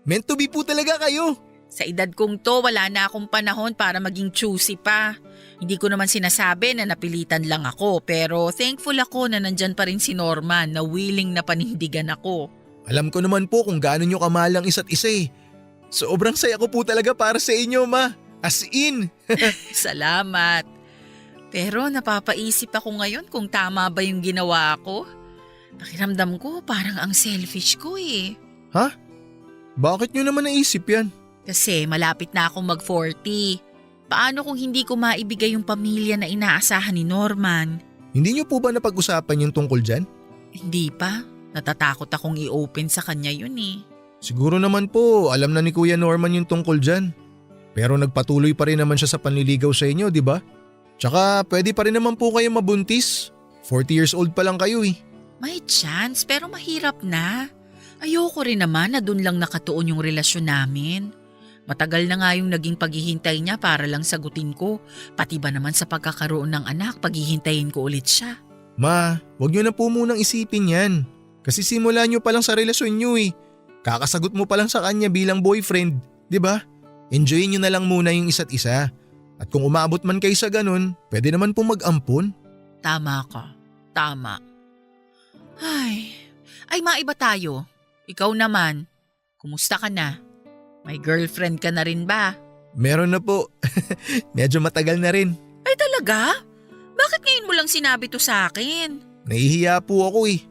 Meant to be po talaga kayo. Sa edad kong to, wala na akong panahon para maging choosy pa. Hindi ko naman sinasabi na napilitan lang ako, pero thankful ako na nandyan pa rin si Norman na willing na panindigan ako. Alam ko naman po kung gaano nyo kamahal ang isa't isa eh. Sobrang saya ko po talaga para sa inyo, ma. As in. Salamat. Pero napapaisip ako ngayon kung tama ba yung ginawa ko. Pakiramdam ko parang ang selfish ko eh. Ha? Bakit nyo naman naisip yan? Kasi malapit na akong mag-40. Paano kung hindi ko maibigay yung pamilya na inaasahan ni Norman? Hindi nyo po ba napag-usapan yung tungkol dyan? Hindi pa. Natatakot akong i-open sa kanya yun eh. Siguro naman po, alam na ni Kuya Norman yung tungkol dyan. Pero nagpatuloy pa rin naman siya sa panliligaw sa inyo, di ba? Tsaka pwede pa rin naman po kayo mabuntis. 40 years old pa lang kayo eh. May chance pero mahirap na. Ayoko rin naman na dun lang nakatuon yung relasyon namin. Matagal na nga yung naging paghihintay niya para lang sagutin ko. Pati ba naman sa pagkakaroon ng anak, paghihintayin ko ulit siya. Ma, wag nyo na po munang isipin yan. Kasi simula nyo pa lang sa relasyon nyo eh. Kakasagot mo pa lang sa kanya bilang boyfriend, di ba? Enjoyin nyo na lang muna yung isa't isa. At kung umabot man kayo sa ganun, pwede naman po mag-ampon. Tama ka. Tama. Ay maiba tayo. Ikaw naman, kumusta ka na? May girlfriend ka na rin ba? Meron na po. Medyo matagal na rin. Ay talaga? Bakit ngayon mo lang sinabi to sa akin? Nahihiya po ako eh.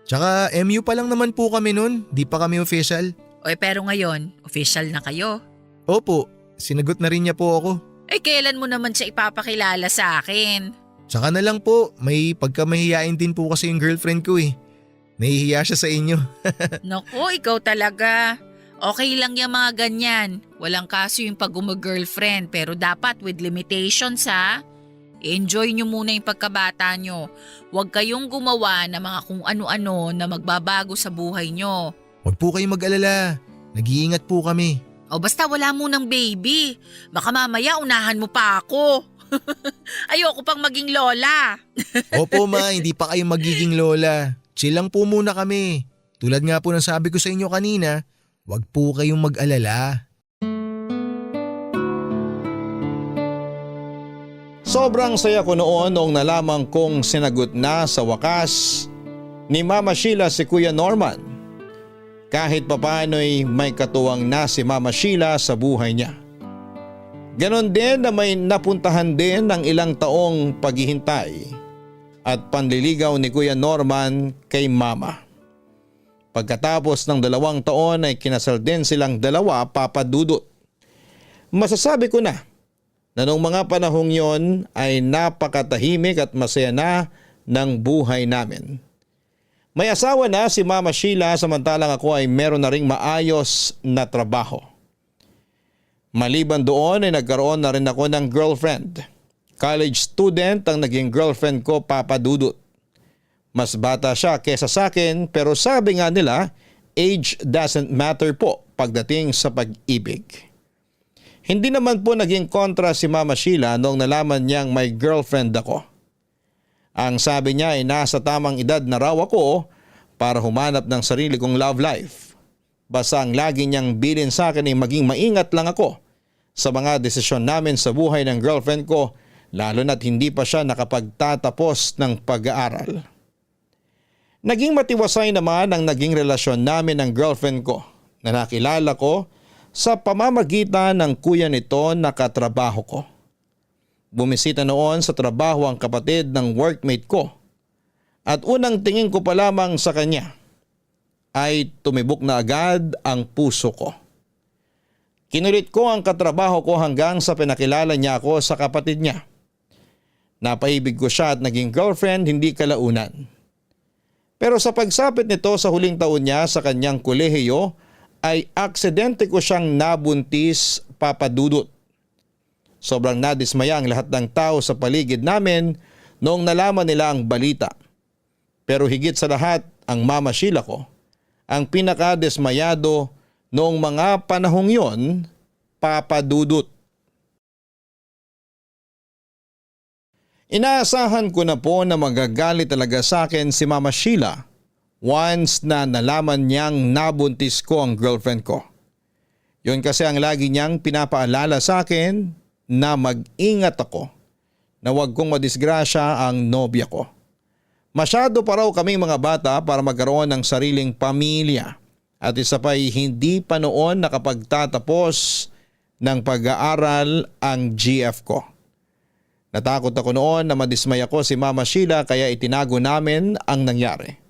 Tsaka MU pa lang naman po kami nun, di pa kami official. Pero ngayon, official na kayo. Opo, sinagot na rin niya po ako. Kailan mo naman siya ipapakilala sa akin? Tsaka na lang po, may pagkamahiyain din po kasi yung girlfriend ko eh. Nahihiya siya sa inyo. Naku, ikaw talaga. Okay lang yung mga ganyan. Walang kaso yung pag-girlfriend pero dapat with limitations ha. Enjoy nyo muna yung pagkabata nyo. Huwag kayong gumawa ng mga kung ano-ano na magbabago sa buhay nyo. Huwag po kayong mag-alala. Nag-iingat po kami. O basta wala munang baby. Baka mamaya unahan mo pa ako. Ayoko pang maging lola. Opo ma, hindi pa kayo magiging lola. Chill lang po muna kami. Tulad nga po ng sabi ko sa inyo kanina, huwag po kayong mag-alala. Sobrang saya ko noong nalaman kong sinagot na sa wakas ni Mama Sheila si Kuya Norman. Kahit papano'y may katuwang na si Mama Sheila sa buhay niya. Ganon din na may napuntahan din ng ilang taong paghihintay at panliligaw ni Kuya Norman kay Mama. Pagkatapos ng 2 taon ay kinasal din silang dalawa, Papa Dudut. Masasabi ko na noong mga panahong yon ay napakatahimik at masaya na ng buhay namin. May asawa na si Mama Sheila samantalang ako ay meron na ring maayos na trabaho. Maliban doon ay nagkaroon na rin ako ng girlfriend. College student ang naging girlfriend ko, Papa Dudut. Mas bata siya kesa sa akin pero sabi nga nila, age doesn't matter po pagdating sa pag-ibig. Hindi naman po naging kontra si Mama Sheila noong nalaman niyang may girlfriend ako. Ang sabi niya ay nasa tamang edad na raw ako para humanap ng sarili kong love life. Basta ang lagi niyang bilin sa akin ay maging maingat lang ako sa mga desisyon namin sa buhay ng girlfriend ko, lalo na't hindi pa siya nakapagtatapos ng pag-aaral. Naging matiwasay naman ang naging relasyon namin ng girlfriend ko na nakilala ko sa pamamagitan ng kuya nito na katrabaho ko. Bumisita noon sa trabaho ang kapatid ng workmate ko at unang tingin ko pa lamang sa kanya ay tumibok na agad ang puso ko. Kinulit ko ang katrabaho ko hanggang sa pinakilala niya ako sa kapatid niya. Napaibig ko siya at naging girlfriend hindi kalaunan. Pero sa pagsapit nito sa huling taon niya sa kanyang kolehiyo ay aksidente ko siyang nabuntis, Papa Dudut. Sobrang nadismaya ang lahat ng tao sa paligid namin noong nalaman nila ang balita. Pero higit sa lahat ang Mama Sheila ko, ang pinakadismayado noong mga panahong yon, Papa Dudut. Inaasahan ko na po na magagalit talaga sa akin si Mama Sheila once na nalaman niyang nabuntis ko ang girlfriend ko. Yun kasi ang lagi niyang pinapaalala sa akin na mag-ingat ako na huwag kong madisgrasya ang nobya ko. Masyado pa raw kaming mga bata para magkaroon ng sariling pamilya at isa pa'y hindi pa noon nakapagtatapos ng pag-aaral ang GF ko. Natakot ako noon na madismay ako si Mama Sheila kaya itinago namin ang nangyari.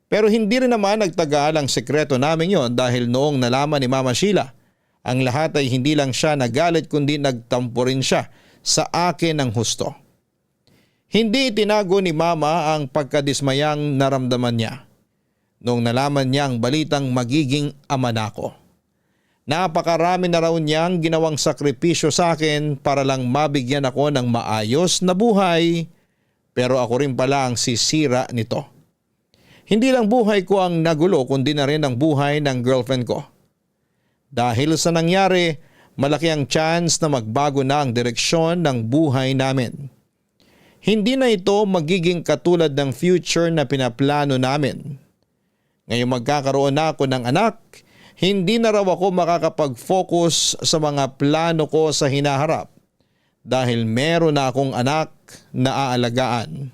Pero hindi rin naman nagtagal ang sekreto namin yon dahil noong nalaman ni Mama Sheila, ang lahat ay hindi lang siya nagalit kundi nagtampo rin siya sa akin ng husto. Hindi itinago ni Mama ang pagkadismayang naramdaman niya noong nalaman niya ang balitang magiging ama na ako. Napakarami na raw niyang ginawang sakripisyo sa akin para lang mabigyan ako ng maayos na buhay, pero ako rin pala ang sisira nito. Hindi lang buhay ko ang nagulo kundi na rin ang buhay ng girlfriend ko. Dahil sa nangyari, malaki ang chance na magbago na ang direksyon ng buhay namin. Hindi na ito magiging katulad ng future na pinaplano namin. Ngayong magkakaroon na ako ng anak, hindi na raw ako makakapag-focus sa mga plano ko sa hinaharap dahil meron na akong anak na aalagaan.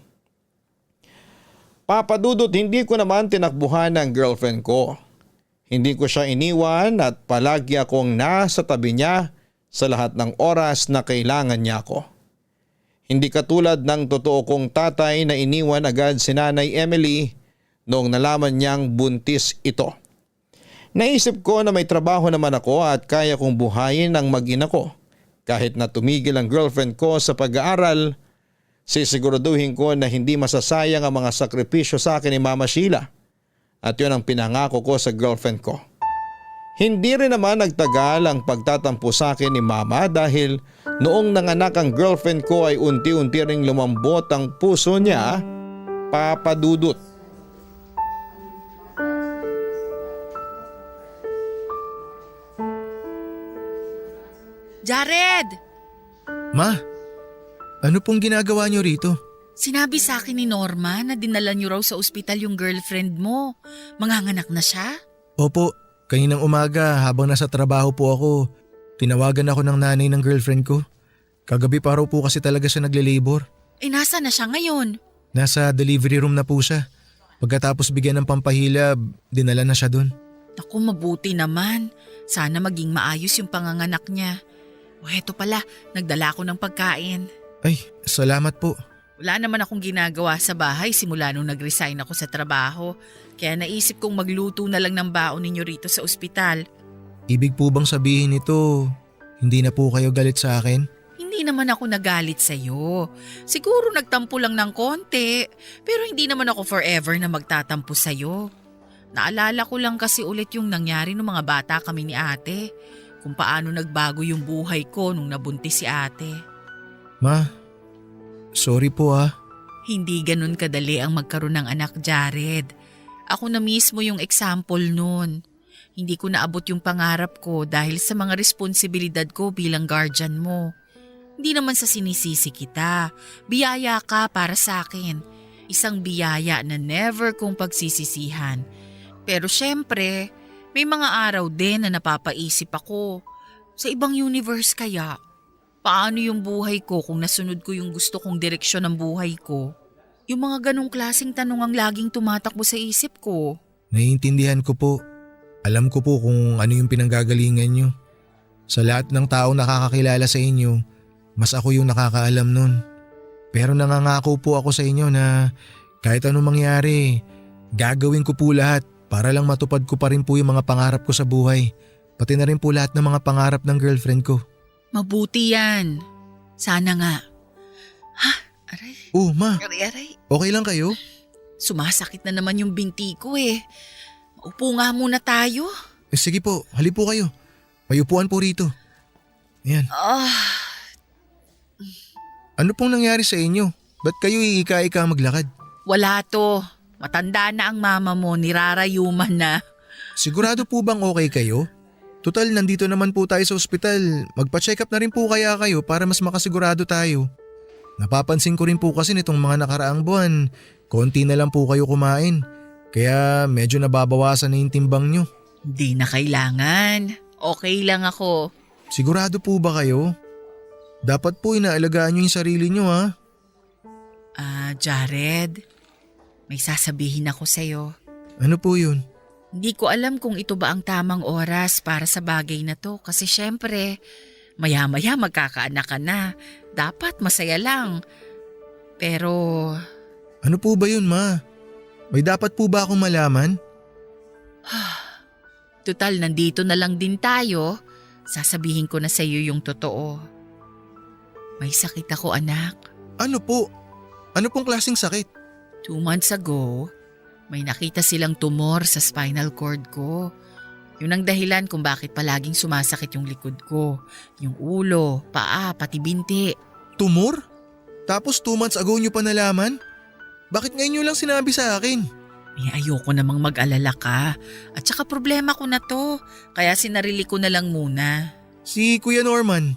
Papa Dudut, hindi ko naman tinakbuhan ng girlfriend ko. Hindi ko siya iniwan at palagi akong nasa tabi niya sa lahat ng oras na kailangan niya ako. Hindi katulad ng totoo kong tatay na iniwan agad si Nanay Emily noong nalaman niyang buntis ito. Naisip ko na may trabaho naman ako at kaya kong buhayin ang mag-ina ko. Kahit na tumigil ang girlfriend ko sa pag-aaral, sisiguraduhin ko na hindi masasayang ang mga sakripisyo sa akin ni Mama Sheila. At yun ang pinangako ko sa girlfriend ko. Hindi rin naman nagtagal ang pagtatampo sa akin ni Mama dahil noong nanganak ang girlfriend ko ay unti-unti ring lumambot ang puso niya, Papa Dudut. Jared! Ma, ano pong ginagawa niyo rito? Sinabi sa akin ni Norma na dinala niyo raw sa ospital yung girlfriend mo. Manganganak na siya? Opo, kaninang umaga habang nasa trabaho po ako, tinawagan ako ng nanay ng girlfriend ko. Kagabi pa raw po kasi talaga siya nagle-labor. Nasa na siya ngayon? Nasa delivery room na po siya. Pagkatapos bigyan ng pampahilab, dinala na siya doon. Naku, mabuti naman. Sana maging maayos yung panganganak niya. O heto pala, nagdala ako ng pagkain. Ay, salamat po. Wala naman akong ginagawa sa bahay simula nung nag-resign ako sa trabaho. Kaya naisip kong magluto na lang ng baon ninyo rito sa ospital. Ibig po bang sabihin nito, hindi na po kayo galit sa akin? Hindi naman ako nagalit sa'yo. Siguro nagtampo lang ng konti. Pero hindi naman ako forever na magtatampo sa'yo. Naalala ko lang kasi ulit yung nangyari nung mga bata kami ni ate. Kung paano nagbago yung buhay ko nung nabuntis si ate. Ma, sorry po ah. Hindi ganun kadali ang magkaroon ng anak, Jared. Ako na mismo yung example nun. Hindi ko naabot yung pangarap ko dahil sa mga responsibilidad ko bilang guardian mo. Hindi naman sa sinisisi kita. Biyaya ka para sa akin. Isang biyaya na never kong pagsisisihan. Pero syempre, may mga araw din na napapaisip ako. Sa ibang universe kaya, paano yung buhay ko kung nasunod ko yung gusto kong direksyon ng buhay ko? Yung mga ganong klaseng tanong ang laging tumatakbo sa isip ko. Naiintindihan ko po. Alam ko po kung ano yung pinanggagalingan nyo. Sa lahat ng taong nakakakilala sa inyo, mas ako yung nakakaalam nun. Pero nangangako po ako sa inyo na kahit anong mangyari, gagawin ko po lahat para lang matupad ko pa rin po yung mga pangarap ko sa buhay. Pati na rin po lahat ng mga pangarap ng girlfriend ko. Mabuti yan. Sana nga. Ha? Aray. Oh, ma. Aray. Okay lang kayo? Sumasakit na naman yung binti ko eh. Maupo nga muna tayo. Sige po, halip po kayo. May upuan po rito. Ayan. Ano pong nangyari sa inyo? Ba't kayo iika-ika maglakad? Wala to. Matanda na ang mama mo, nirarayuman na. Sigurado po bang okay kayo? Total, nandito naman po tayo sa ospital. Magpa-check up na rin po kaya kayo para mas makasigurado tayo. Napapansin ko rin po kasi nitong mga nakaraang buwan, konti na lang po kayo kumain. Kaya medyo nababawasan na yung timbang nyo. Hindi na kailangan. Okay lang ako. Sigurado po ba kayo? Dapat po inaalagaan nyo yung sarili nyo ha. Jared, may sasabihin ako sa'yo. Ano po yun? Hindi ko alam kung ito ba ang tamang oras para sa bagay na to kasi syempre, maya-maya magkakaanak ka na. Dapat masaya lang. Pero... Ano po ba yun, ma? May dapat po ba akong malaman? Tutal, nandito na lang din tayo. Sasabihin ko na sa iyo yung totoo. May sakit ako, anak. Ano po? Ano pong klaseng sakit? 2 months ago, may nakita silang tumor sa spinal cord ko. Yun ang dahilan kung bakit palaging sumasakit yung likod ko. Yung ulo, paa, pati binti. Tumor? Tapos 2 months ago nyo pa nalaman? Bakit ngayon nyo lang sinabi sa akin? Ayoko namang mag-alala ka. At saka problema ko na to. Kaya sinarili ko na lang muna. Si Kuya Norman,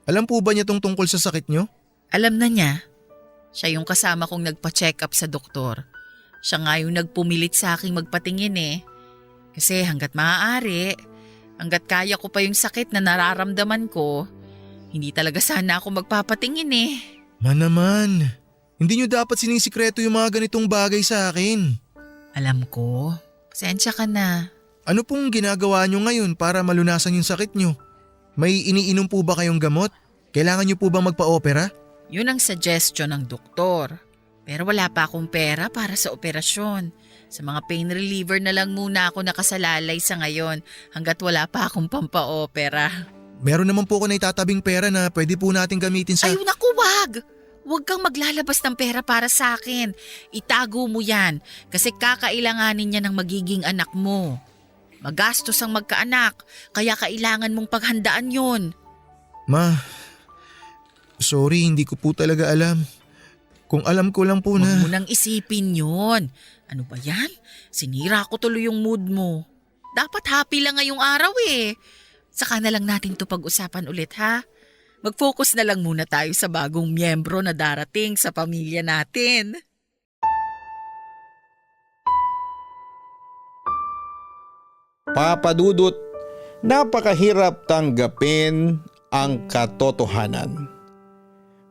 alam po ba niya tungkol sa sakit nyo? Alam na niya. Siya yung kasama kong nagpa-check up sa doktor. Siya nga yung nagpumilit sa aking magpatingin eh. Kasi hanggat maaari, hanggat kaya ko pa yung sakit na nararamdaman ko, hindi talaga sana ako magpapatingin eh. Naman, hindi nyo dapat sinisikreto yung mga ganitong bagay sa akin. Alam ko, pasensya ka na. Ano pong ginagawa nyo ngayon para malunasan yung sakit nyo? May iniinom po ba kayong gamot? Kailangan nyo po ba magpa-opera? Yun ang suggestion ng doktor. Pero wala pa akong pera para sa operasyon. Sa mga pain reliever na lang muna ako nakasalalay sa ngayon hanggat wala pa akong pampa-opera. Meron naman po ako na itatabing pera na pwede po natin gamitin sa… Ay naku, wag! Huwag kang maglalabas ng pera para sa akin. Itago mo yan kasi kakailanganin niya ng magiging anak mo. Magastos ang magkaanak kaya kailangan mong paghandaan yun. Ma, sorry, hindi ko po talaga alam. Kung alam ko lang po na… Huwag mo nang isipin yun. Ano ba yan? Sinira ko tuloy yung mood mo. Dapat happy lang ngayong araw eh. Saka na lang natin to pag-usapan ulit ha. Mag-focus na lang muna tayo sa bagong miyembro na darating sa pamilya natin. Papadudot, napakahirap tanggapin ang katotohanan.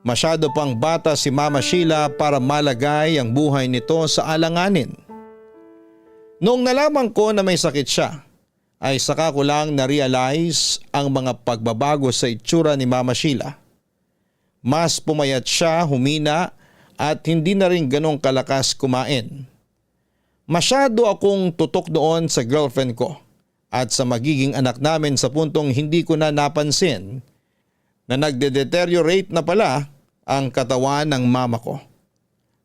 Masyado pang bata si Mama Sheila para malagay ang buhay nito sa alanganin. Noong nalaman ko na may sakit siya, ay saka ko lang na-realize ang mga pagbabago sa itsura ni Mama Sheila. Mas pumayat siya, humina at hindi na rin ganong kalakas kumain. Masyado akong tutok doon sa girlfriend ko at sa magiging anak namin sa puntong hindi ko na napansin na nagde-deteriorate na pala ang katawan ng mama ko.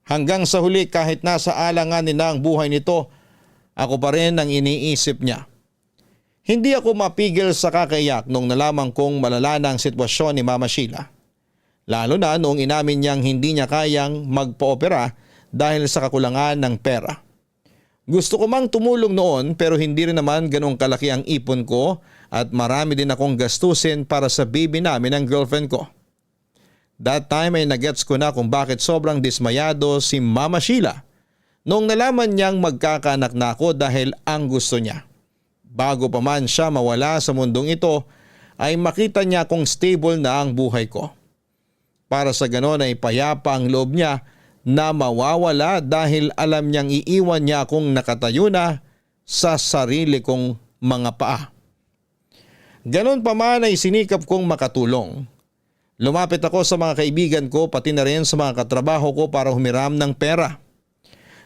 Hanggang sa huli kahit nasa alanganin na ang buhay nito, ako pa rin ang iniisip niya. Hindi ako mapigil sa kakaiyak nung nalaman kong malala na ang sitwasyon ni Mama Sheila. Lalo na noong inamin niyang hindi niya kayang magpa-opera dahil sa kakulangan ng pera. Gusto ko mang tumulong noon pero hindi rin naman ganong kalaki ang ipon ko at marami din akong gastusin para sa baby namin ng girlfriend ko. That time ay nagets ko na kung bakit sobrang dismayado si Mama Sheila noong nalaman niyang magkakaanak na ako dahil ang gusto niya. Bago pa man siya mawala sa mundong ito ay makita niya kung stable na ang buhay ko. Para sa ganon ay payapa ang loob niya na mawawala dahil alam niyang iiwan niya akong nakatayo na sa sarili kong mga paa. Ganon pa man ay sinikap kong makatulong. Lumapit ako sa mga kaibigan ko pati na rin sa mga katrabaho ko para humiram ng pera.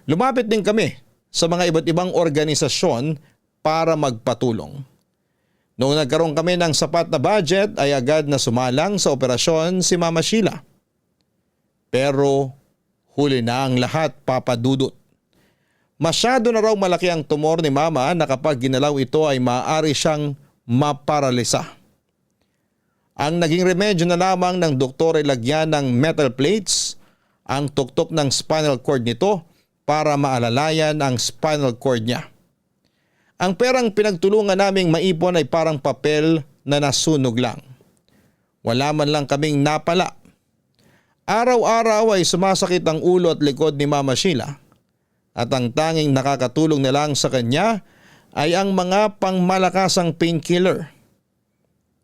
Lumapit din kami sa mga iba't ibang organisasyon para magpatulong. Noong nagkaroon kami ng sapat na budget ay agad na sumalang sa operasyon si Mama Sheila. Pero huli na ang lahat, Papa Dudut. Masyado na raw malaki ang tumor ni Mama na kapag ginalaw ito ay maaari siyang maparalisa. Ang naging remedyo na lamang ng doktor ay lagyan ng metal plates ang tuktok ng spinal cord nito para maalalayan ang spinal cord niya. Ang perang pinagtulungan naming maipon ay parang papel na nasunog lang. Wala man lang kaming napala. Araw-araw ay sumasakit ang ulo at likod ni Mama Sheila at ang tanging nakakatulong na lang sa kanya ay ang mga pangmalakasang painkiller.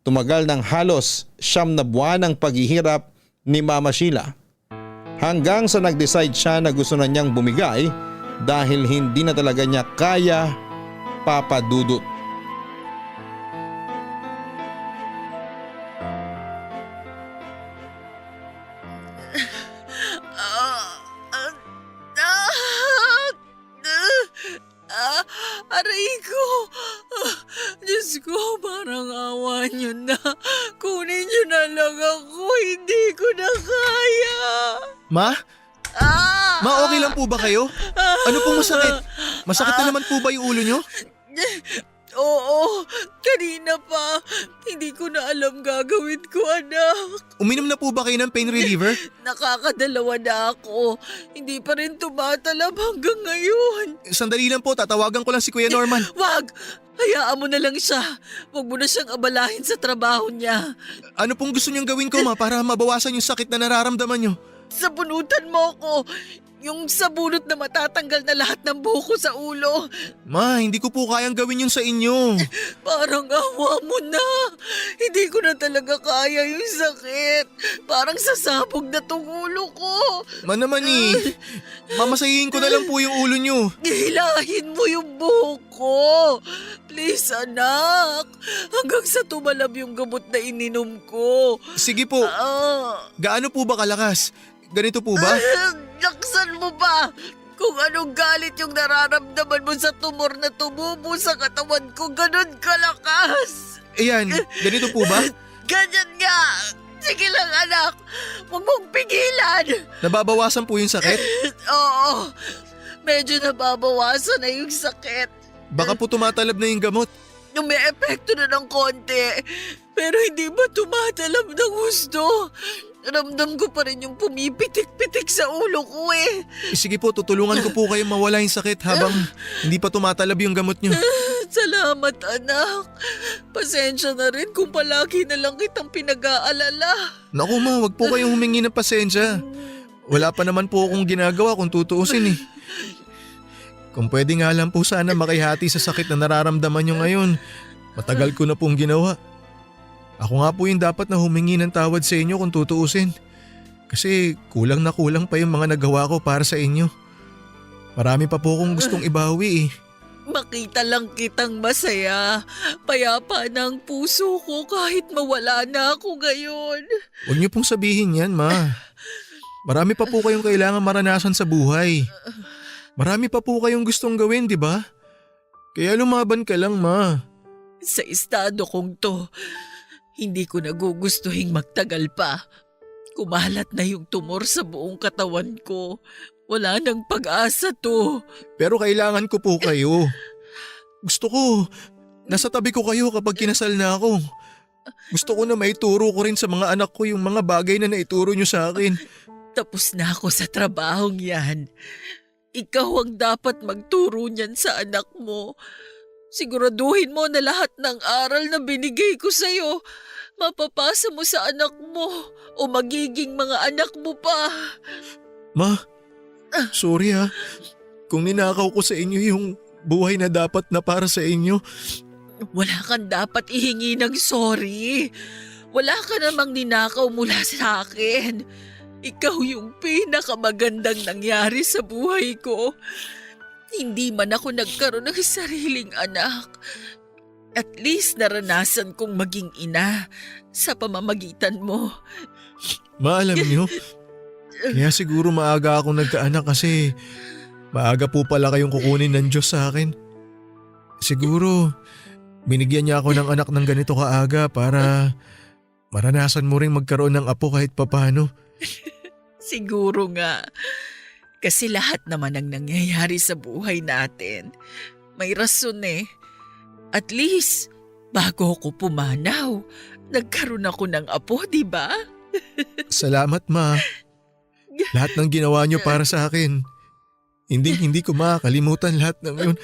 Tumagal ng halos 9 na buwan ang paghihirap ni Mama Sheila hanggang sa nag-decide siya na gusto na niyang bumigay dahil hindi na talaga niya kaya, Papa Dudut. Aray ko! Diyos ko, parang awa niyo na. Kunin niyo na lang ako. Hindi ko na kaya. Ma? Ma, okay lang po ba kayo? Ano pong masakit? Masakit na naman po ba yung ulo nyo? Oo, kanina pa. Hindi ko na alam gagawin ko, anak. Uminom na po ba kayo ng pain reliever? Nakakadalawa na ako. Hindi pa rin tumatalab hanggang ngayon. Sandali lang po, tatawagan ko lang si Kuya Norman. Wag! Hayaan mo na lang siya. Huwag mo na siyang abalahin sa trabaho niya. Ano pong gusto niyong gawin ko, ma, para mabawasan yung sakit na nararamdaman nyo? Sabunutan mo ko. Yung sabunot na matatanggal na lahat ng buko sa ulo. Ma, hindi ko po kayang gawin yun sa inyo. Parang awa mo na. Hindi ko na talaga kaya yung sakit. Parang sasabog na tong ulo ko. Ma naman eh. Mamasahihin ko na lang po yung ulo nyo. Hilahin mo yung buko. Please, anak. Hanggang sa tumalab yung gamot na ininom ko. Sige po, gaano po ba kalakas? Ganito po ba? Laksan mo ba? Kung anong galit yung nararamdaman mo sa tumor na tumubo sa katawan ko, ganun kalakas. Ayan, ganito po ba? Ganyan nga. Sige lang, anak. Huwag mong pigilan. Nababawasan po yung sakit? Oo. Medyo nababawasan na yung sakit. Baka po tumatalab na yung gamot. Yung may epekto na ng konti. Pero hindi ba tumatalab ng gusto? Ramdam ko pa rin yung pumipitik-pitik sa ulo ko eh. Sige po, tutulungan ko po kayo mawala yung sakit habang hindi pa tumatalab yung gamot nyo. Salamat, anak. Pasensya na rin kung palagi na lang kitang pinag-aalala. Naku ma, wag po kayong humingi ng pasensya. Wala pa naman po akong ginagawa kung tutuusin eh. Kung pwede nga lang po sana makihati sa sakit na nararamdaman nyo ngayon. Matagal ko na pong ginawa. Ako nga po yung dapat na humingi ng tawad sa inyo kung tutuusin. Kasi kulang na kulang pa yung mga nagawa ko para sa inyo. Marami pa po akong gustong ibawi eh. Makita lang kitang masaya. Payapa na ang puso ko kahit mawala na ako ngayon. Huwag niyo pong sabihin yan, ma. Marami pa po kayong kailangan maranasan sa buhay. Marami pa po kayong gustong gawin, di ba? Kaya lumaban ka lang, ma. Sa estado kong to, hindi ko nagugustuhing magtagal pa. Kumalat na yung tumor sa buong katawan ko. Wala nang pag-asa to. Pero kailangan ko po kayo. Gusto ko, nasa tabi ko kayo kapag kinasal na ako. Gusto ko na maituro ko rin sa mga anak ko yung mga bagay na naituro nyo sa akin. Tapos na ako sa trabahong yan. Ikaw ang dapat magturo niyan sa anak mo. Siguraduhin mo na lahat ng aral na binigay ko sa'yo, mapapasa mo sa anak mo o magiging mga anak mo pa. Ma, sorry ha. Kung ninakaw ko sa inyo yung buhay na dapat na para sa inyo. Wala kang dapat ihingi ng sorry. Wala ka namang ninakaw mula sa akin. Ikaw yung pinakamagandang nangyari sa buhay ko. Hindi man ako nagkaroon ng sariling anak. At least naranasan kong maging ina sa pamamagitan mo. Ma, alam niyo, kaya siguro maaga akong nagkaanak kasi maaga po pala kayong kukunin ng Diyos sa akin. Siguro, binigyan niya ako ng anak ng ganito kaaga para maranasan mo ring magkaroon ng apo kahit papano. Siguro nga. Kasi lahat naman ang nangyayari sa buhay natin. May rason eh. At least, bago ako pumanaw, nagkaroon ako ng apo, di ba? Salamat, Ma. Lahat ng ginawa niyo para sa akin. Hindi ko makakalimutan lahat ng yun.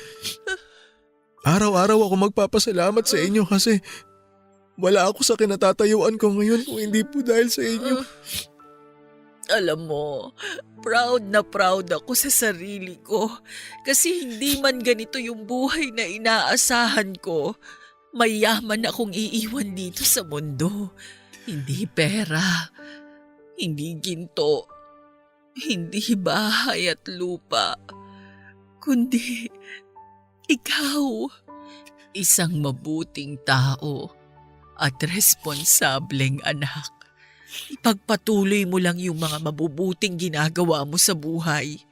Araw-araw ako magpapasalamat sa inyo kasi wala ako sa kinatatayuan ko ngayon kung hindi po dahil sa inyo. Alam mo, proud na proud ako sa sarili ko kasi hindi man ganito yung buhay na inaasahan ko. Mayaman akong iiwan dito sa mundo. Hindi pera, hindi ginto, hindi bahay at lupa, kundi ikaw, isang mabuting tao at responsableng anak. Ipagpatuloy mo lang yung mga mabubuting ginagawa mo sa buhay.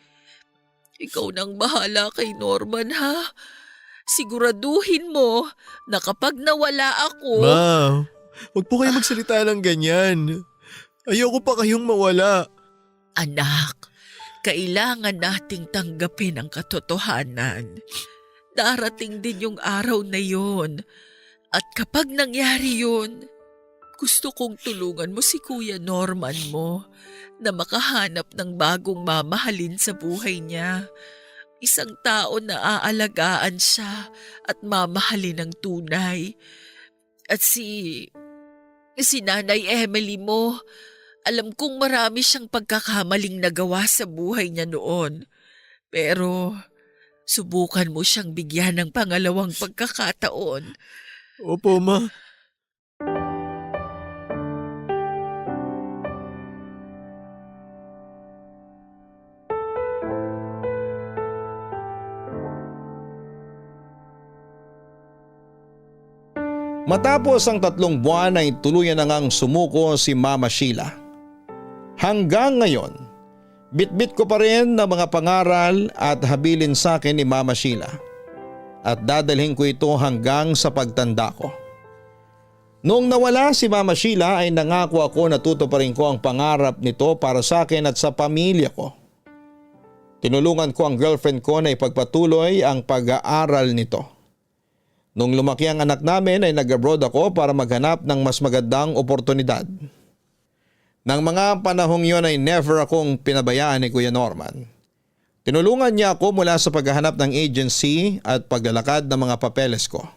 Ikaw nang bahala kay Norman, ha? Siguraduhin mo na kapag nawala ako… Ma, huwag po kayo magsalita ng ganyan. Ayoko pa kayong mawala. Anak, kailangan nating tanggapin ang katotohanan. Darating din yung araw na yon. At kapag nangyari yun, gusto kong tulungan mo si Kuya Norman mo na makahanap ng bagong mamahalin sa buhay niya. Isang tao na aalagaan siya at mamahalin ng tunay. At si Nanay Emily mo, alam kong marami siyang pagkakamaling nagawa sa buhay niya noon. Pero subukan mo siyang bigyan ng pangalawang pagkakataon. Opo, Ma. Matapos ang 3 buwan ay tuluyan na ngang sumuko si Mama Sheila. Hanggang ngayon, bitbit ko pa rin na mga pangaral at habilin sa akin ni Mama Sheila. At dadalhin ko ito hanggang sa pagtanda ko. Noong nawala si Mama Sheila ay nangako ako na tutuparin ko ang pangarap nito para sa akin at sa pamilya ko. Tinulungan ko ang girlfriend ko na ipagpatuloy ang pag-aaral nito. Nung lumaki ang anak namin ay nag-abroad ako para maghanap ng mas magandang oportunidad. Nang mga panahong yon ay never akong pinabayaan ni Kuya Norman. Tinulungan niya ako mula sa paghahanap ng agency at paglalakad ng mga papeles ko.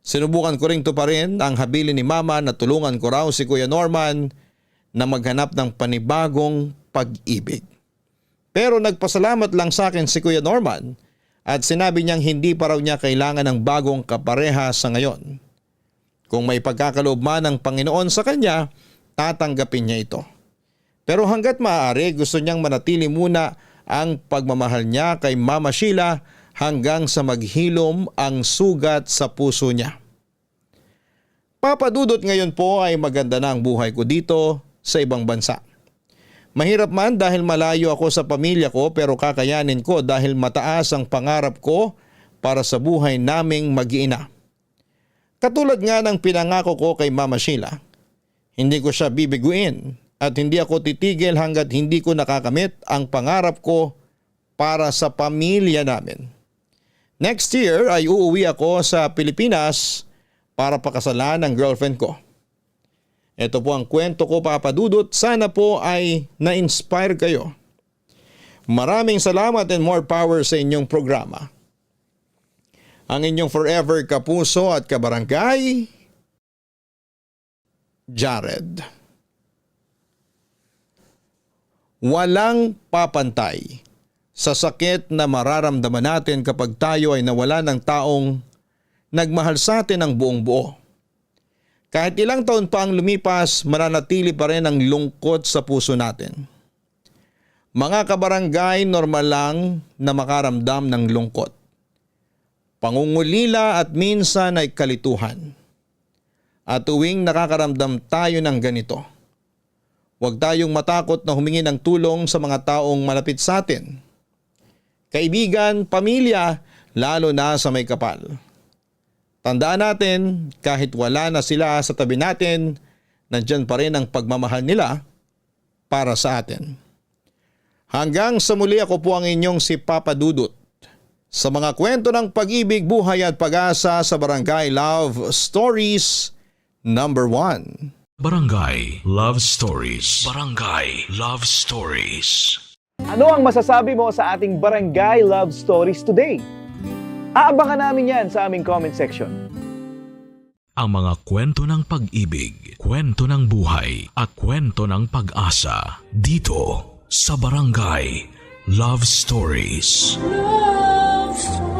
Sinubukan ko ring tuparin ang habilin ni Mama na tulungan ko raw si Kuya Norman na maghanap ng panibagong pag-ibig. Pero nagpasalamat lang sa akin si Kuya Norman at sinabi niyang hindi pa raw niya kailangan ng bagong kapareha sa ngayon. Kung may pagkakaloob man ng Panginoon sa kanya, tatanggapin niya ito. Pero hanggat maaari gusto niyang manatili muna ang pagmamahal niya kay Mama Sheila hanggang sa maghilom ang sugat sa puso niya. Papadudot ngayon po ay maganda na ang buhay ko dito sa ibang bansa. Mahirap man dahil malayo ako sa pamilya ko pero kakayanin ko dahil mataas ang pangarap ko para sa buhay naming mag-iina. Katulad nga ng pinangako ko kay Mama Sheila, hindi ko siya bibiguin at hindi ako titigil hanggat hindi ko nakakamit ang pangarap ko para sa pamilya namin. Next year ay uuwi ako sa Pilipinas para pakasalan ng girlfriend ko. Ito po ang kwento ko, Papa Dudut. Sana po ay na-inspire kayo. Maraming salamat and more power sa inyong programa. Ang inyong forever kapuso at kabarangay, Jared. Walang papantay sa sakit na mararamdaman natin kapag tayo ay nawala ng taong nagmahal sa atin ng buong buo. Kahit ilang taon pa ang lumipas, mananatili pa rin ang lungkot sa puso natin. Mga kabarangay, normal lang na makaramdam ng lungkot, pangungulila at minsan ay kalituhan. At tuwing nakakaramdam tayo ng ganito, huwag tayong matakot na humingi ng tulong sa mga taong malapit sa atin. Kaibigan, pamilya, lalo na sa may kapal. Tandaan natin, kahit wala na sila sa tabi natin, nandyan pa rin ang pagmamahal nila para sa atin. Hanggang sa muli, ako po ang inyong si Papa Dudut sa mga kwento ng pag-ibig, buhay at pag-asa sa Barangay Love Stories number 1. Barangay Love Stories. Barangay Love Stories. Ano ang masasabi mo sa ating Barangay Love Stories today? Aabangan namin yan sa aming comment section. Ang mga kwento ng pag-ibig, kwento ng buhay at kwento ng pag-asa dito sa Barangay Love Stories. Love Stories.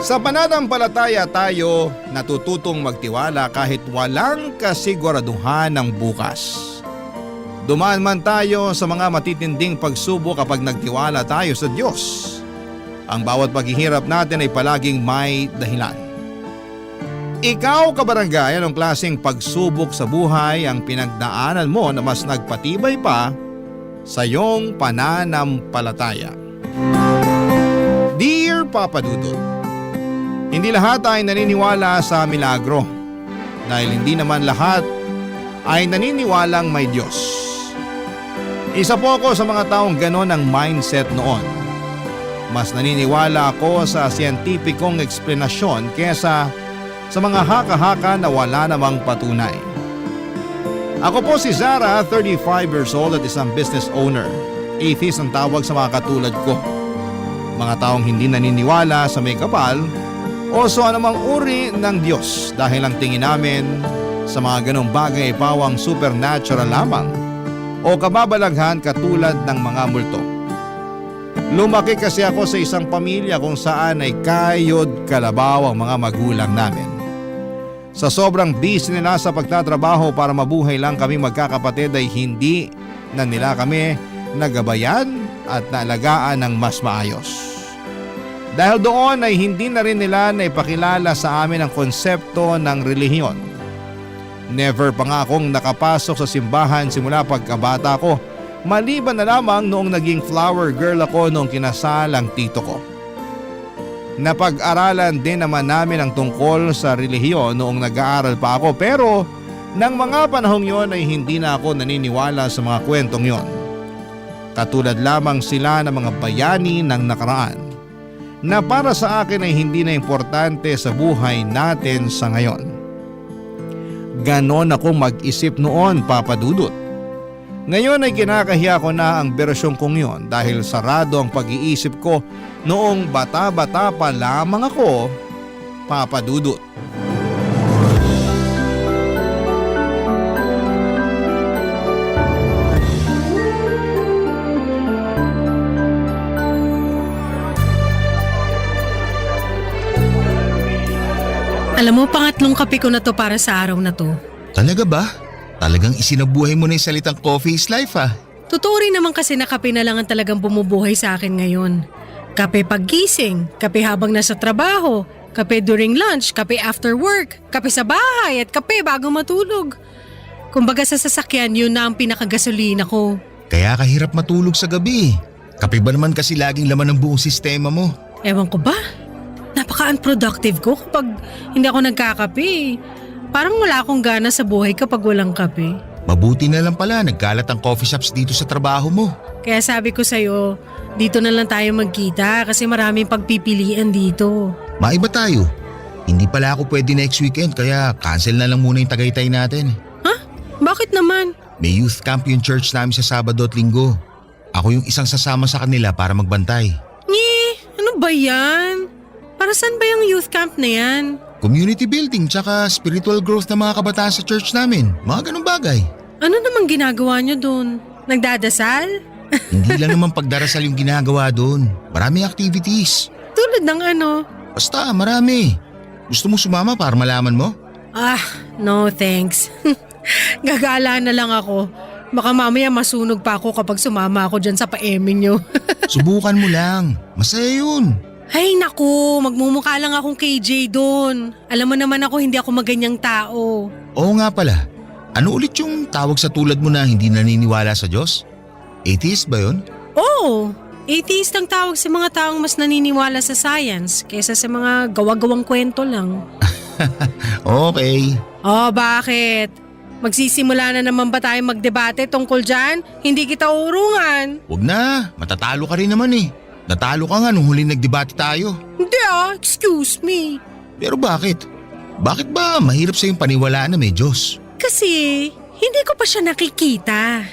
Sa pananampalataya tayo natututong magtiwala kahit walang kasiguraduhan ng bukas. Dumaan man tayo sa mga matitinding pagsubok kapag nagtiwala tayo sa Diyos. Ang bawat paghihirap natin ay palaging may dahilan. Ikaw, kabarangay, anong klaseng pagsubok sa buhay ang pinagdaanan mo na mas nagpatibay pa sa iyong pananampalataya? Dear Papa Dudut, hindi lahat ay naniniwala sa milagro dahil hindi naman lahat ay naniniwalang may Diyos. Isa po ako sa mga taong ganon ang mindset noon. Mas naniniwala ako sa siyentipikong eksplanasyon kesa sa mga haka-haka na wala namang patunay. Ako po si Zara, 35 years old at isang business owner. Atheist ang tawag sa mga katulad ko. Mga taong hindi naniniwala sa may kapal o sa anumang uri ng Diyos dahil ang tingin namin sa mga ganong bagay ay pawang supernatural lamang o kababalaghan katulad ng mga multo. Lumaki kasi ako sa isang pamilya kung saan ay kayod kalabaw ang mga magulang namin. Sa sobrang busy nila sa pagtatrabaho para mabuhay lang kami magkakapatid ay hindi na nila kami nagabayan at naalagaan ng mas maayos. Dahil doon ay hindi na rin nila naipakilala sa amin ang konsepto ng relihiyon. Never pa nga akong nakapasok sa simbahan simula pagkabata ko, maliban na lamang noong naging flower girl ako noong kinasal ang tito ko. Napag-aralan din naman namin ang tungkol sa relihiyon noong nag-aaral pa ako pero nang mga panahong yon ay hindi na ako naniniwala sa mga kwentong yon. Katulad lamang sila ng mga bayani ng nakaraan na para sa akin ay hindi na importante sa buhay natin sa ngayon. Ganon ako mag-isip noon, Papa Dudut. Ngayon ay kinakahiya ko na ang bersyon kong yon dahil sarado ang pag-iisip ko noong bata-bata pa lamang ako, Papa Dudut. Alam mo, pangatlong kape ko na to para sa araw na to. Talaga ba? Talagang isinabuhay mo na yung salitang coffee is life ah. Totoo rin naman kasi na kape na lang ang talagang bumubuhay sa akin ngayon. Kape paggising, kape habang nasa trabaho, kape during lunch, kape after work, kape sa bahay at kape bago matulog. Kumbaga sa sasakyan, yun na ang pinakagasolina ko. Kaya kahirap matulog sa gabi. Kape ba naman kasi laging laman ng buong sistema mo? Ewan ko ba? Napaka-unproductive ko kapag hindi ako nagkakape. Parang wala akong gana sa buhay kapag walang kape. Mabuti na lang pala nagkalat ang coffee shops dito sa trabaho mo. Kaya sabi ko sa'yo, dito na lang tayo magkita kasi maraming pagpipilian dito. Maiba tayo. Hindi pala ako pwede next weekend kaya cancel na lang muna yung Tagaytay natin. Ha? Bakit? Bakit naman? May youth camp yung church namin sa Sabado at Linggo. Ako yung isang sasama sa kanila para magbantay. Ano ba yan? Para saan ba yung youth camp na yan? Community building tsaka spiritual growth ng mga kabataan sa church namin. Mga ganong bagay. Ano namang ginagawa nyo dun? Nagdadasal? Hindi lang naman pagdarasal yung ginagawa doon. Maraming activities. Tulad ng ano? Basta marami. Gusto mo sumama para malaman mo? No thanks. Gagala na lang ako. Baka mamaya masunog pa ako kapag sumama ako dyan sa paeme nyo. Subukan mo lang. Masaya yun. Ay naku, magmumukha lang akong KJ doon. Alam mo naman ako hindi ako maganyang tao. Oo nga pala. Ano ulit yung tawag sa tulad mo na hindi naniniwala sa Diyos? Atheist ba yun? Oo, atheist ang tawag sa mga taong mas naniniwala sa science kaysa sa mga gawa-gawang kwento lang. Okay. Oh, bakit? Magsisimula na naman ba tayo magdebate tungkol dyan? Hindi kita uurungan. Wag na. Matatalo ka rin naman eh. Natalo ka nga nung huling nagdebate tayo. Hindi excuse me. Pero bakit? Bakit ba mahirap sa'yong paniwalaan na may Diyos? Kasi hindi ko pa siya nakikita.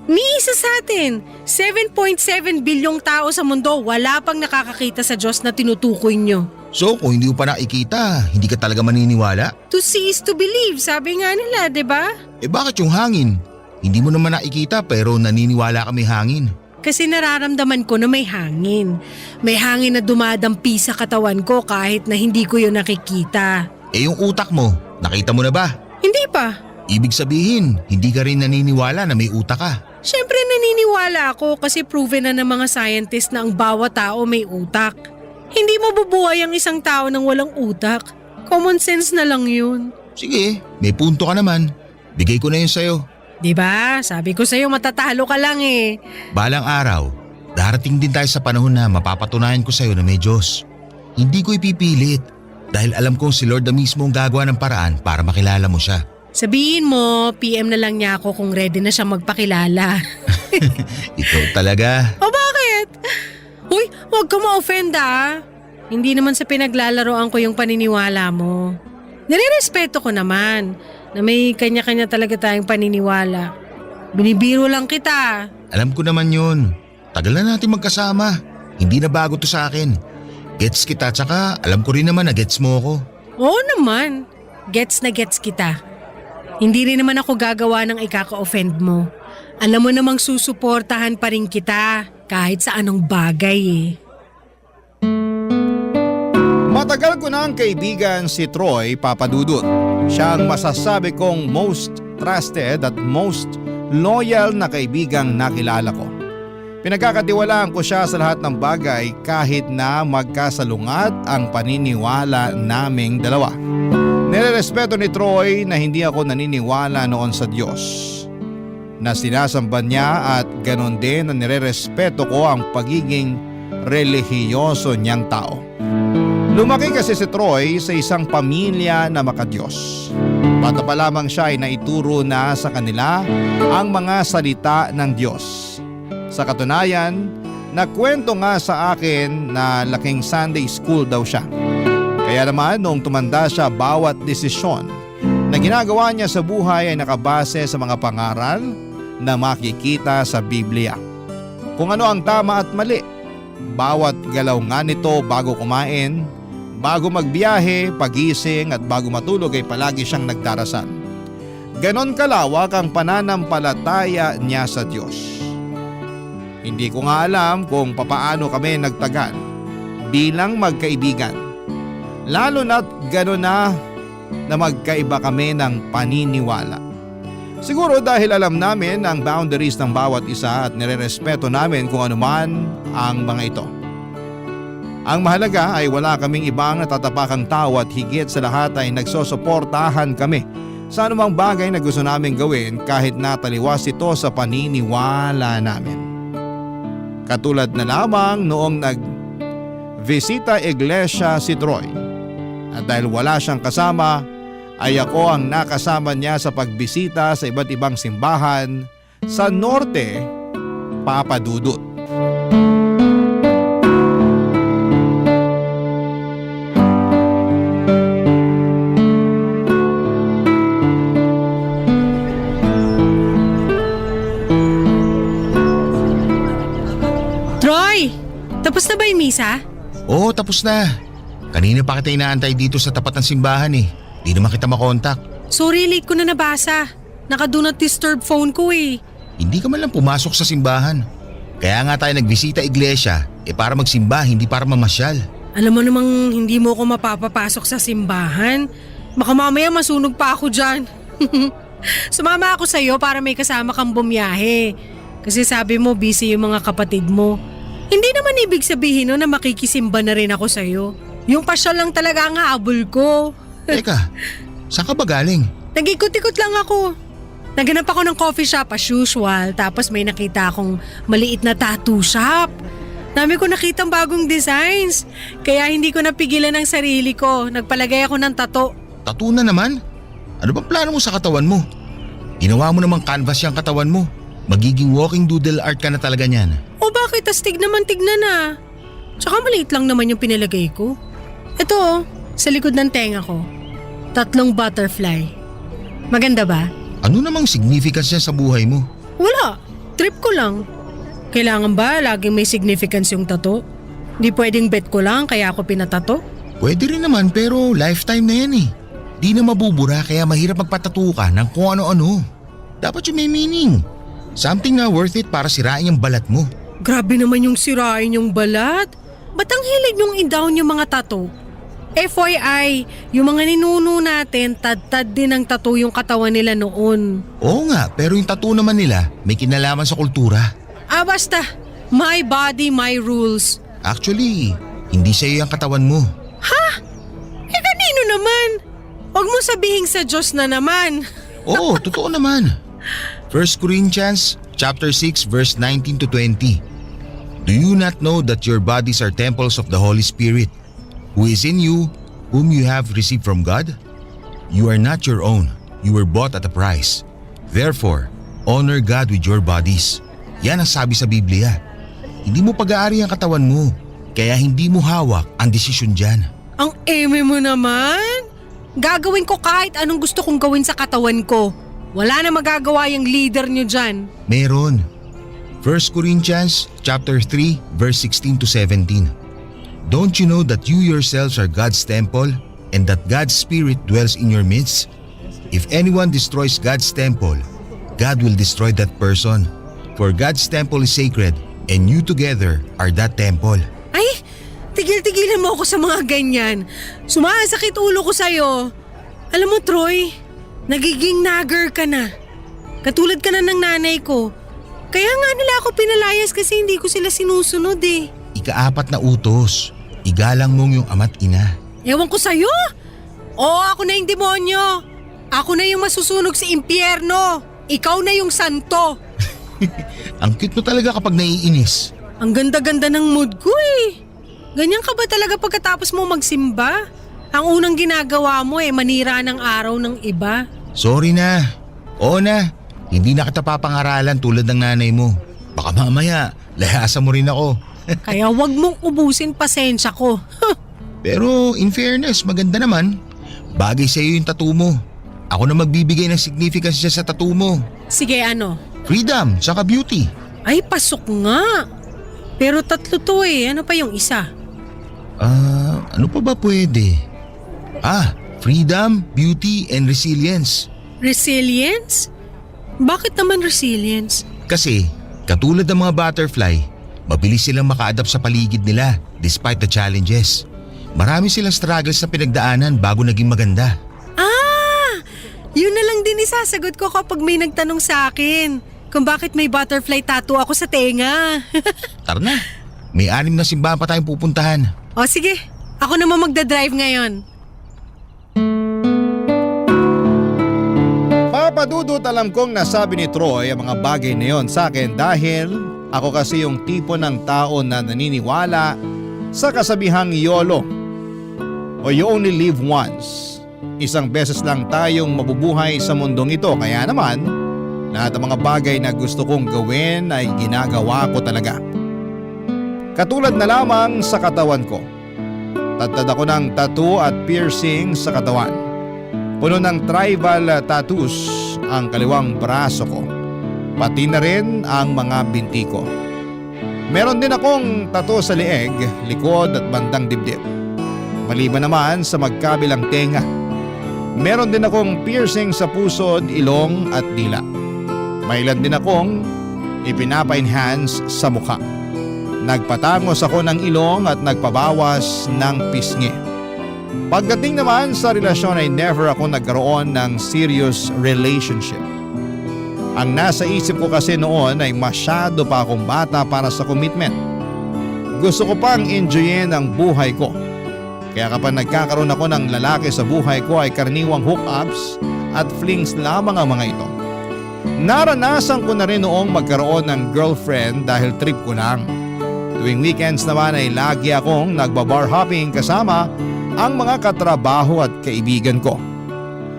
Ni isa sa atin, 7.7 bilyong tao sa mundo, wala pang nakakakita sa Diyos na tinutukoy nyo. So kung hindi mo pa nakikita, hindi ka talaga maniniwala? To see is to believe, sabi nga nila, 'di ba? Eh bakit yung hangin? Hindi mo naman nakikita pero naniniwala ka may hangin. Kasi nararamdaman ko na may hangin. May hangin na dumadampi sa katawan ko kahit na hindi ko yun nakikita. Eh yung utak mo, nakita mo na ba? Hindi pa. Ibig sabihin, hindi ka rin naniniwala na may utak ka. Siyempre naniniwala ako kasi proven na ng mga scientist na ang bawat tao may utak. Hindi mabubuhay ang isang tao nang walang utak. Common sense na lang yun. Sige, may punto ka naman. Bigay ko na yun sa'yo. Diba? Sabi ko sa'yo matatalo ka lang eh. Balang araw, darating din tayo sa panahon na mapapatunayan ko sa'yo na may Diyos. Hindi ko ipipilit dahil alam kong si Lord na mismo ang gagawa ng paraan para makilala mo siya. Sabihin mo, PM na lang niya ako kung ready na siya magpakilala. Ikaw talaga. O bakit? Uy, huwag ka ma-offend ah. Hindi naman sa pinaglalaroan ko yung paniniwala mo. Nirerespeto ko naman na may kanya-kanya talaga tayong paniniwala. Binibiro lang kita. Alam ko naman yun. Tagal na natin magkasama. Hindi na bago to sa akin. Gets kita tsaka alam ko rin naman na gets mo ako. Oo naman. Gets na gets kita. Hindi rin naman ako gagawa ng ikaka-offend mo. Alam mo namang susuportahan pa rin kita kahit sa anong bagay eh. Matagal ko na ang kaibigan si Troy Papadudut. Siya ang masasabi kong most trusted at most loyal na kaibigang nakilala ko. Pinagkakatiwalaan ko siya sa lahat ng bagay kahit na magkasalungat ang paniniwala naming dalawa. Nirerespeto ni Troy na hindi ako naniniwala noon sa Diyos. Na sinasamba niya at ganon din na nirerespeto ko ang pagiging relihiyoso niyang tao. Lumaki kasi si Troy sa isang pamilya na makadiyos. Bata pa lamang siya ay naituro na sa kanila ang mga salita ng Diyos. Sa katunayan, nagkwento nga sa akin na laking Sunday school daw siya. Kaya naman noong tumanda siya, bawat desisyon na ginagawa niya sa buhay ay nakabase sa mga pangaral na makikita sa Biblia. Kung ano ang tama at mali, bawat galaw nga nito bago kumain, bago magbiyahe, pagising at bago matulog ay palagi siyang nagdarasal. Ganon kalawak ang pananampalataya niya sa Diyos. Hindi ko nga alam kung papaano kami nagtagal bilang magkaibigan. Lalo na't gano'n na magkaiba kami ng paniniwala. Siguro dahil alam namin ang boundaries ng bawat isa at nirerespeto namin kung ano man ang mga ito. Ang mahalaga ay wala kaming ibang natatapakang tao at higit sa lahat ay nagsosuportahan kami sa anumang bagay na gusto namin gawin kahit nataliwas ito sa paniniwala namin. Katulad na lamang noong nag-visita iglesia si Troy. At dahil wala siyang kasama, ay ako ang nakasama niya sa pagbisita sa iba't ibang simbahan sa Norte, Papadudut. Tapos na ba yung misa? Oo, tapos na. Kanina pa kita inaantay dito sa tapat ng simbahan eh. Di naman kita makontak. Sorry, late ko na nabasa. Naka-do not disturb phone ko eh. Hindi ka man lang pumasok sa simbahan. Kaya nga tayo nagbisita iglesia, para magsimba, hindi para mamasyal. Alam mo namang hindi mo ako mapapapasok sa simbahan. Baka mamaya masunog pa ako dyan. Sumama ako sa'yo para may kasama kang bumiyahe. Kasi sabi mo busy yung mga kapatid mo. Hindi naman ibig sabihin no na makikisimba na rin ako sa'yo. Yung pasyal lang talaga ang habol ko. Teka, saan ka ba galing? Nag-ikot-ikot lang ako. Naganap ako ng coffee shop as usual, tapos may nakita akong maliit na tattoo shop. Dami ko nakitang bagong designs, kaya hindi ko napigilan ang sarili ko. Nagpalagay ako ng tattoo. Tattoo na naman? Ano bang plano mo sa katawan mo? Ginawa mo namang canvas yung katawan mo. Magiging walking doodle art ka na talaga niyan. O bakit? Astig naman tignan na. Tsaka maliit lang naman yung pinalagay ko. Ito sa likod ng tenga ko. 3 butterfly. Maganda ba? Ano namang significance niya sa buhay mo? Wala. Trip ko lang. Kailangan ba laging may significance yung tattoo? Di pwedeng bet ko lang kaya ako pinatato? Pwede rin naman pero lifetime na yan eh. Di na mabubura kaya mahirap magpatattoo ka ng kung ano-ano. Dapat yung may meaning. Something na worth it para sirain yung balat mo. Grabe naman yung sirain yung balat. Ba't ang hilig yung i-down yung mga tattoo? FYI, yung mga ninuno natin, tad-tad din ang tattoo yung katawan nila noon. Oo nga, pero yung tattoo naman nila may kinalaman sa kultura. Basta. My body, my rules. Actually, hindi sa'yo yung katawan mo. Ha? Kanino naman? Huwag mo sabihing sa Diyos na naman. Oo, totoo naman. 1 Corinthians chapter 6 verse 19 to 20. Do you not know that your bodies are temples of the Holy Spirit, who is in you, whom you have received from God? You are not your own. You were bought at a price. Therefore, honor God with your bodies. Yan ang sabi sa Biblia. Hindi mo pag-aari ang katawan mo, kaya hindi mo hawak ang desisyon dyan. Ang eme mo naman. Gagawin ko kahit anong gusto kong gawin sa katawan ko. Wala na magagawa yung leader nyo dyan. Meron. 1 Corinthians chapter 3 verse 16 to 17. Don't you know that you yourselves are God's temple and that God's Spirit dwells in your midst? If anyone destroys God's temple, God will destroy that person. For God's temple is sacred and you together are that temple. Ay, tigil-tigilan mo ako sa mga ganyan. Sumasakit ulo ko sa'yo. Alam mo Troy, nagiging nagger ka na. Katulad ka na ng nanay ko. Kaya nga nila ako pinalayas kasi hindi ko sila sinusunod eh. Ika-4 na utos. Igalang mong yung ama't ina. Ewan ko sa'yo. Oo, ako na yung demonyo. Ako na yung masusunog sa impyerno. Ikaw na yung santo. Ang cute mo talaga kapag naiinis. Ang ganda-ganda ng mood ko eh. Ganyan ka ba talaga pagkatapos mo magsimba? Ang unang ginagawa mo manira ng araw ng iba. Sorry na. Oo na. Hindi na kita papangaralan tulad ng nanay mo. Baka mamaya, layasan mo rin ako. Kaya wag mong ubusin pasensya ko. Pero in fairness, maganda naman. Bagay sa'yo yung tattoo mo. Ako na magbibigay ng significance siya sa tattoo mo. Sige ano? Freedom, saka beauty. Ay pasok nga. Pero 3 to eh. Ano pa yung isa? Ano pa ba pwede? Freedom, beauty, and resilience. Resilience? Bakit naman resilience? Kasi, katulad ng mga butterfly, mabilis silang maka-adapt sa paligid nila despite the challenges. Marami silang struggles na pinagdaanan bago naging maganda. Yun na lang din isasagot ko kapag may nagtanong sa akin kung bakit may butterfly tattoo ako sa tenga. Tara na, may 6 na simbahan pa tayong pupuntahan. O sige, ako naman magdadrive ngayon. Papadudot alam kong nasabi ni Troy ang mga bagay na yon sa akin dahil ako kasi yung tipo ng tao na naniniwala sa kasabihang YOLO o you only live once. Isang beses lang tayong mabubuhay sa mundong ito kaya naman lahat ng mga bagay na gusto kong gawin ay ginagawa ko talaga. Katulad na lamang sa katawan ko. Tatad ako ng tattoo at piercing sa katawan. Puno ng tribal tattoos ang kaliwang braso ko. Pati na rin ang mga binti ko. Meron din akong tattoo sa leeg, likod at bandang dibdib. Maliban naman sa magkabilang tenga. Meron din akong piercing sa pusod, ilong at dila. May ilan din akong ipinapa-enhance sa mukha. Nagpatangos ako ng ilong at nagpabawas ng pisngi. Pagdating naman sa relasyon ay never ako nagkaroon ng serious relationship. Ang nasa isip ko kasi noon ay masyado pa akong bata para sa commitment. Gusto ko pang enjoyin ang buhay ko. Kaya kapag nagkakaroon ako ng lalaki sa buhay ko ay karaniwang hookups at flings lamang ang mga ito. Naranasan ko na rin noong magkaroon ng girlfriend dahil trip ko lang. Tuwing weekends naman ay lagi akong nagbabar hopping kasama ang mga katrabaho at kaibigan ko.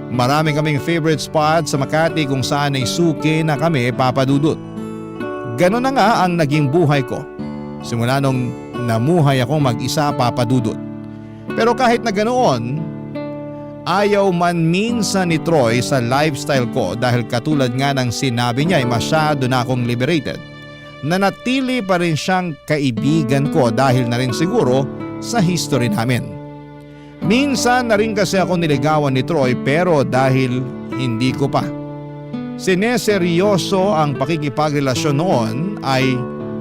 Marami kaming favorite spot sa Makati kung saan ay suki na kami papadudot. Ganon na nga ang naging buhay ko. Simula nung namuhay akong mag-isa papadudot. Pero kahit na ganoon, ayaw man minsan ni Troy sa lifestyle ko dahil katulad nga ng sinabi niya ay masyado na akong liberated. Nanatili pa rin siyang kaibigan ko dahil na rin siguro sa history namin. Minsan na rin kasi ako niligawan ni Troy pero dahil hindi ko pa sineseryoso ang pakikipagrelasyon noon ay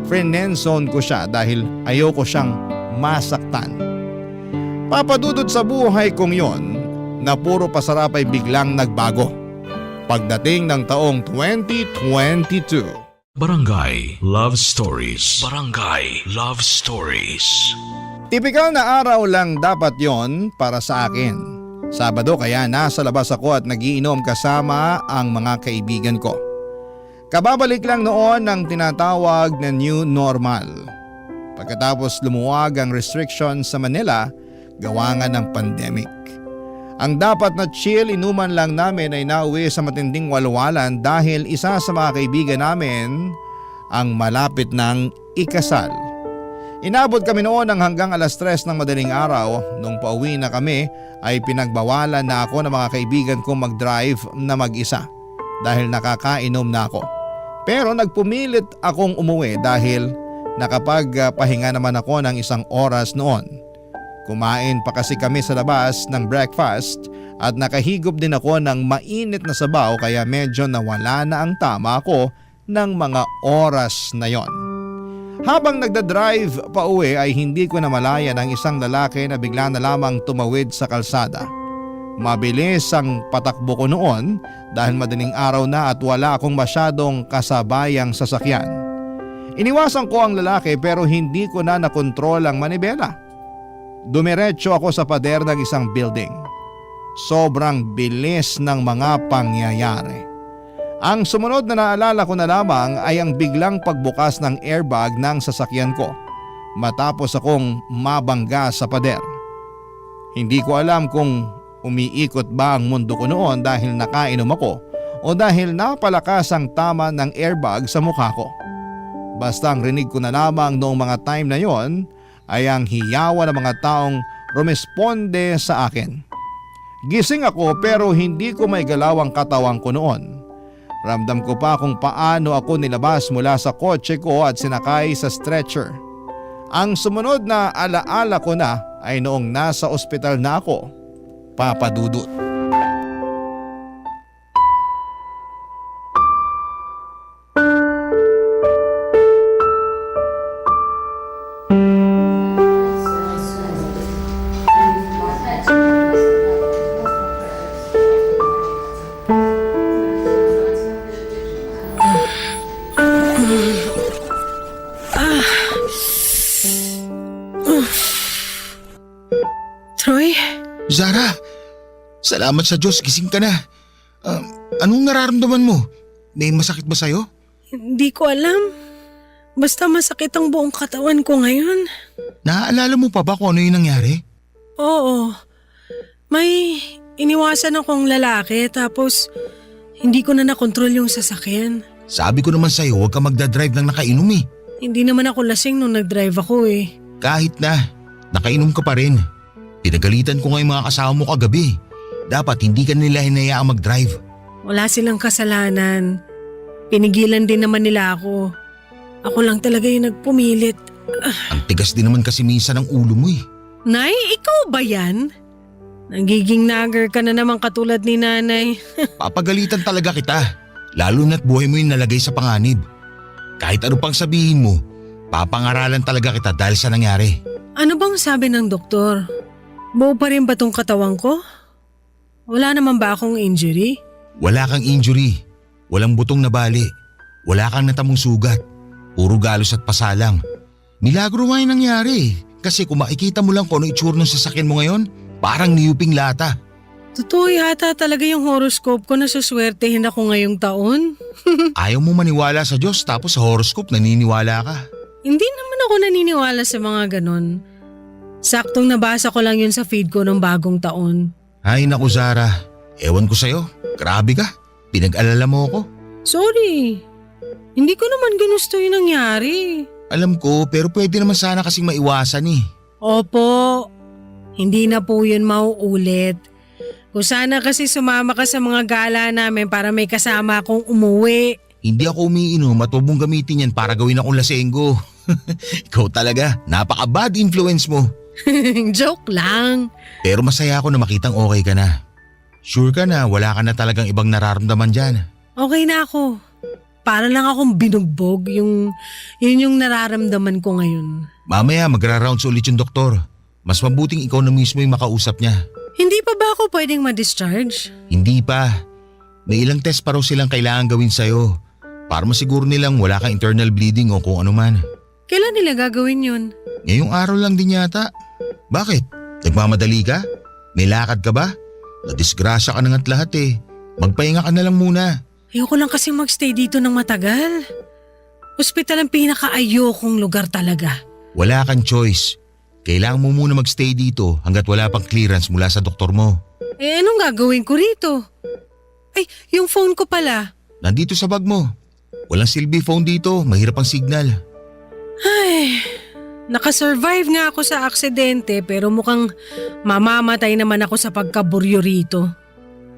friendzone ko siya dahil ayoko siyang masaktan. Papadudod sa buhay kong yon na puro pasarap ay biglang nagbago. Pagdating ng taong 2022. Barangay Love Stories. Barangay Love Stories. Tipikal na araw lang dapat yon para sa akin. Sabado kaya nasa labas ako at nagiinom kasama ang mga kaibigan ko. Kababalik lang noon ng tinatawag na new normal. Pagkatapos lumuwag ang restrictions sa Manila, gawa nga ng pandemic. Ang dapat na chill inuman lang namin ay nauwi sa matinding walwalan dahil isa sa mga kaibigan namin ang malapit ng ikasal. Inabot kami noon ng hanggang alas 3 ng madaling araw. Nung pauwi na kami ay pinagbawalan na ako ng mga kaibigan kong mag-drive na mag-isa dahil nakakainom na ako. Pero nagpumilit akong umuwi dahil nakapagpahinga naman ako ng 1 oras noon. Kumain pa kasi kami sa labas ng breakfast at nakahigop din ako ng mainit na sabaw kaya medyo nawala na ang tama ko ng mga oras na yon. Habang nagdadrive pa uwi ay hindi ko namalayan ang isang lalaki na bigla na lamang tumawid sa kalsada. Mabilis ang patakbo ko noon dahil madaling araw na at wala akong masyadong kasabayang sasakyan. Iniwasan ko ang lalaki pero hindi ko na nakontrol ang manibela. Dumiretso ako sa pader ng isang building. Sobrang bilis ng mga pangyayari. Ang sumunod na naalala ko na lamang ay ang biglang pagbukas ng airbag ng sasakyan ko matapos akong mabangga sa pader. Hindi ko alam kung umiikot ba ang mundo ko noon dahil nakainom ako o dahil napalakas ang tama ng airbag sa mukha ko. Basta ang rinig ko na lamang noong mga time na yon ay ang hiyawan ng mga taong rumesponde sa akin. Gising ako pero hindi ko may galaw ang katawan ko noon. Ramdam ko pa kung paano ako nilabas mula sa kotse ko at sinakay sa stretcher. Ang sumunod na alaala ko na ay noong nasa ospital na ako, papadudot. Troy? Zara, salamat sa Diyos, gising ka na. Anong nararamdaman mo? May masakit ba sa'yo? Hindi ko alam. Basta masakit ang buong katawan ko ngayon. Naaalala mo pa ba kung ano yung nangyari? Oo. May iniwasan akong lalaki tapos hindi ko na nakontrol yung sasakyan. Sabi ko naman sa'yo, huwag ka magdadrive ng nakainom eh. Hindi naman ako lasing nung nag-drive ako eh. Kahit na, nakainom ka pa rin. Pinagalitan ko nga yung mga kasama mo kagabi. Dapat hindi ka nila hinayaang mag-drive. Wala silang kasalanan. Pinigilan din naman nila ako. Ako lang talaga yung nagpumilit. Ang tigas din naman kasi minsan ng ulo mo eh. Nay, ikaw ba yan? Nagiging nagger ka na naman katulad ni nanay. Papagalitan talaga kita. Lalo na't buhay mo yung nalagay sa panganib. Kahit ano pang sabihin mo, papangaralan talaga kita dahil sa nangyari. Ano bang sabi ng doktor? Buo pa rin ba tong katawan ko? Wala naman ba akong injury? Wala kang injury. Walang butong nabali. Wala kang natamong sugat. Puro galos at pasalang. Milagro nga yung nangyari. Kasi kung makikita mo lang kung ano itsura ng sasakyan mo ngayon, parang niyuping lata. Totoo yata talaga yung horoscope ko na suswertehin ako ngayong taon. Ayaw mo maniwala sa Diyos tapos sa horoscope naniniwala ka. Hindi naman ako naniniwala sa mga ganon. Saktong nabasa ko lang yun sa feed ko ng bagong taon. Ay naku Zara, ewan ko sa'yo. Grabe ka, pinag-alala mo ako. Sorry, hindi ko naman ginusto yung nangyari. Alam ko pero pwede naman sana kasing maiwasan eh. Opo, hindi na po yun mauulit. Kung sana kasi sumama ka sa mga gala namin para may kasama akong umuwi. Hindi ako umiinom at huwag mong gamitin yan para gawin akong lasenggo. Ikaw talaga, napaka-bad influence mo. Joke lang. Pero masaya ako na makitang okay ka na. Sure ka na wala ka na talagang ibang nararamdaman dyan. Okay na ako. Para lang akong binugbog yun yung nararamdaman ko ngayon. Mamaya magra-rounds ulit yung doktor. Mas mabuting ikaw na mismo yung makausap niya. Hindi pa ba ako pwedeng ma-discharge? Hindi pa. May ilang test pa raw silang kailangan gawin sa'yo. Para masiguro nilang wala kang internal bleeding o kung ano man. Kailan nila gagawin yun? Ngayong araw lang din yata. Bakit? Nagmamadali ka? May lakad ka ba? Nadisgrasya ka na nga't lahat eh. Magpahinga ka na lang muna. Ayoko lang kasi magstay dito ng matagal. Hospital ang pinaka-ayokong lugar talaga. Wala kang choice. Kailangan mo muna magstay dito hanggat wala pang clearance mula sa doktor mo. Eh anong gagawin ko rito? Ay, yung phone ko pala. Nandito sa bag mo. Walang silbi phone dito, mahirap ang signal. Ay, nakasurvive nga ako sa aksidente pero mukhang mamamatay naman ako sa pagkaburyo rito.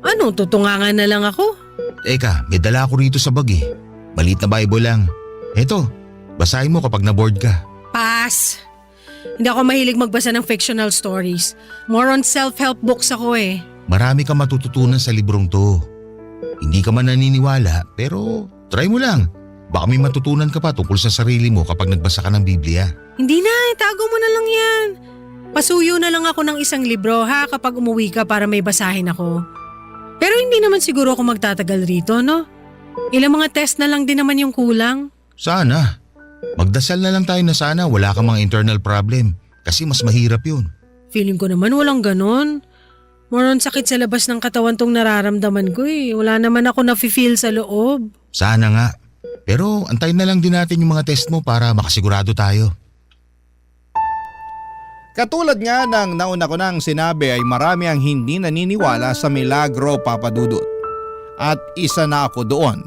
Ano, tutungangan na lang ako? Teka, may dala ako rito sa bag eh. Maliit na Bible lang. Eto, basahin mo kapag na-bored ka. Pass. Hindi ako mahilig magbasa ng fictional stories. More on self-help books ako eh. Marami kang matututunan sa librong to. Hindi ka man naniniwala pero try mo lang. Baka may matutunan ka pa tungkol sa sarili mo kapag nagbasa ka ng Biblia. Hindi na, itago mo na lang yan. Pasuyo na lang ako ng isang libro ha kapag umuwi ka para may basahin ako. Pero hindi naman siguro ako magtatagal rito, no? Ilang mga test na lang din naman yung kulang. Sana. Magdasal na lang tayo na sana wala kang mga internal problem kasi mas mahirap yun. Feeling ko naman walang ganon. More on sakit sa labas ng katawan tong nararamdaman ko eh. Wala naman ako nafe-feel sa loob. Sana nga. Pero antayin na lang din natin yung mga test mo para makasigurado tayo. Katulad nga ng nauna ko nang sinabi ay marami ang hindi naniniwala sa milagro, Papa Dudut. At isa na ako doon.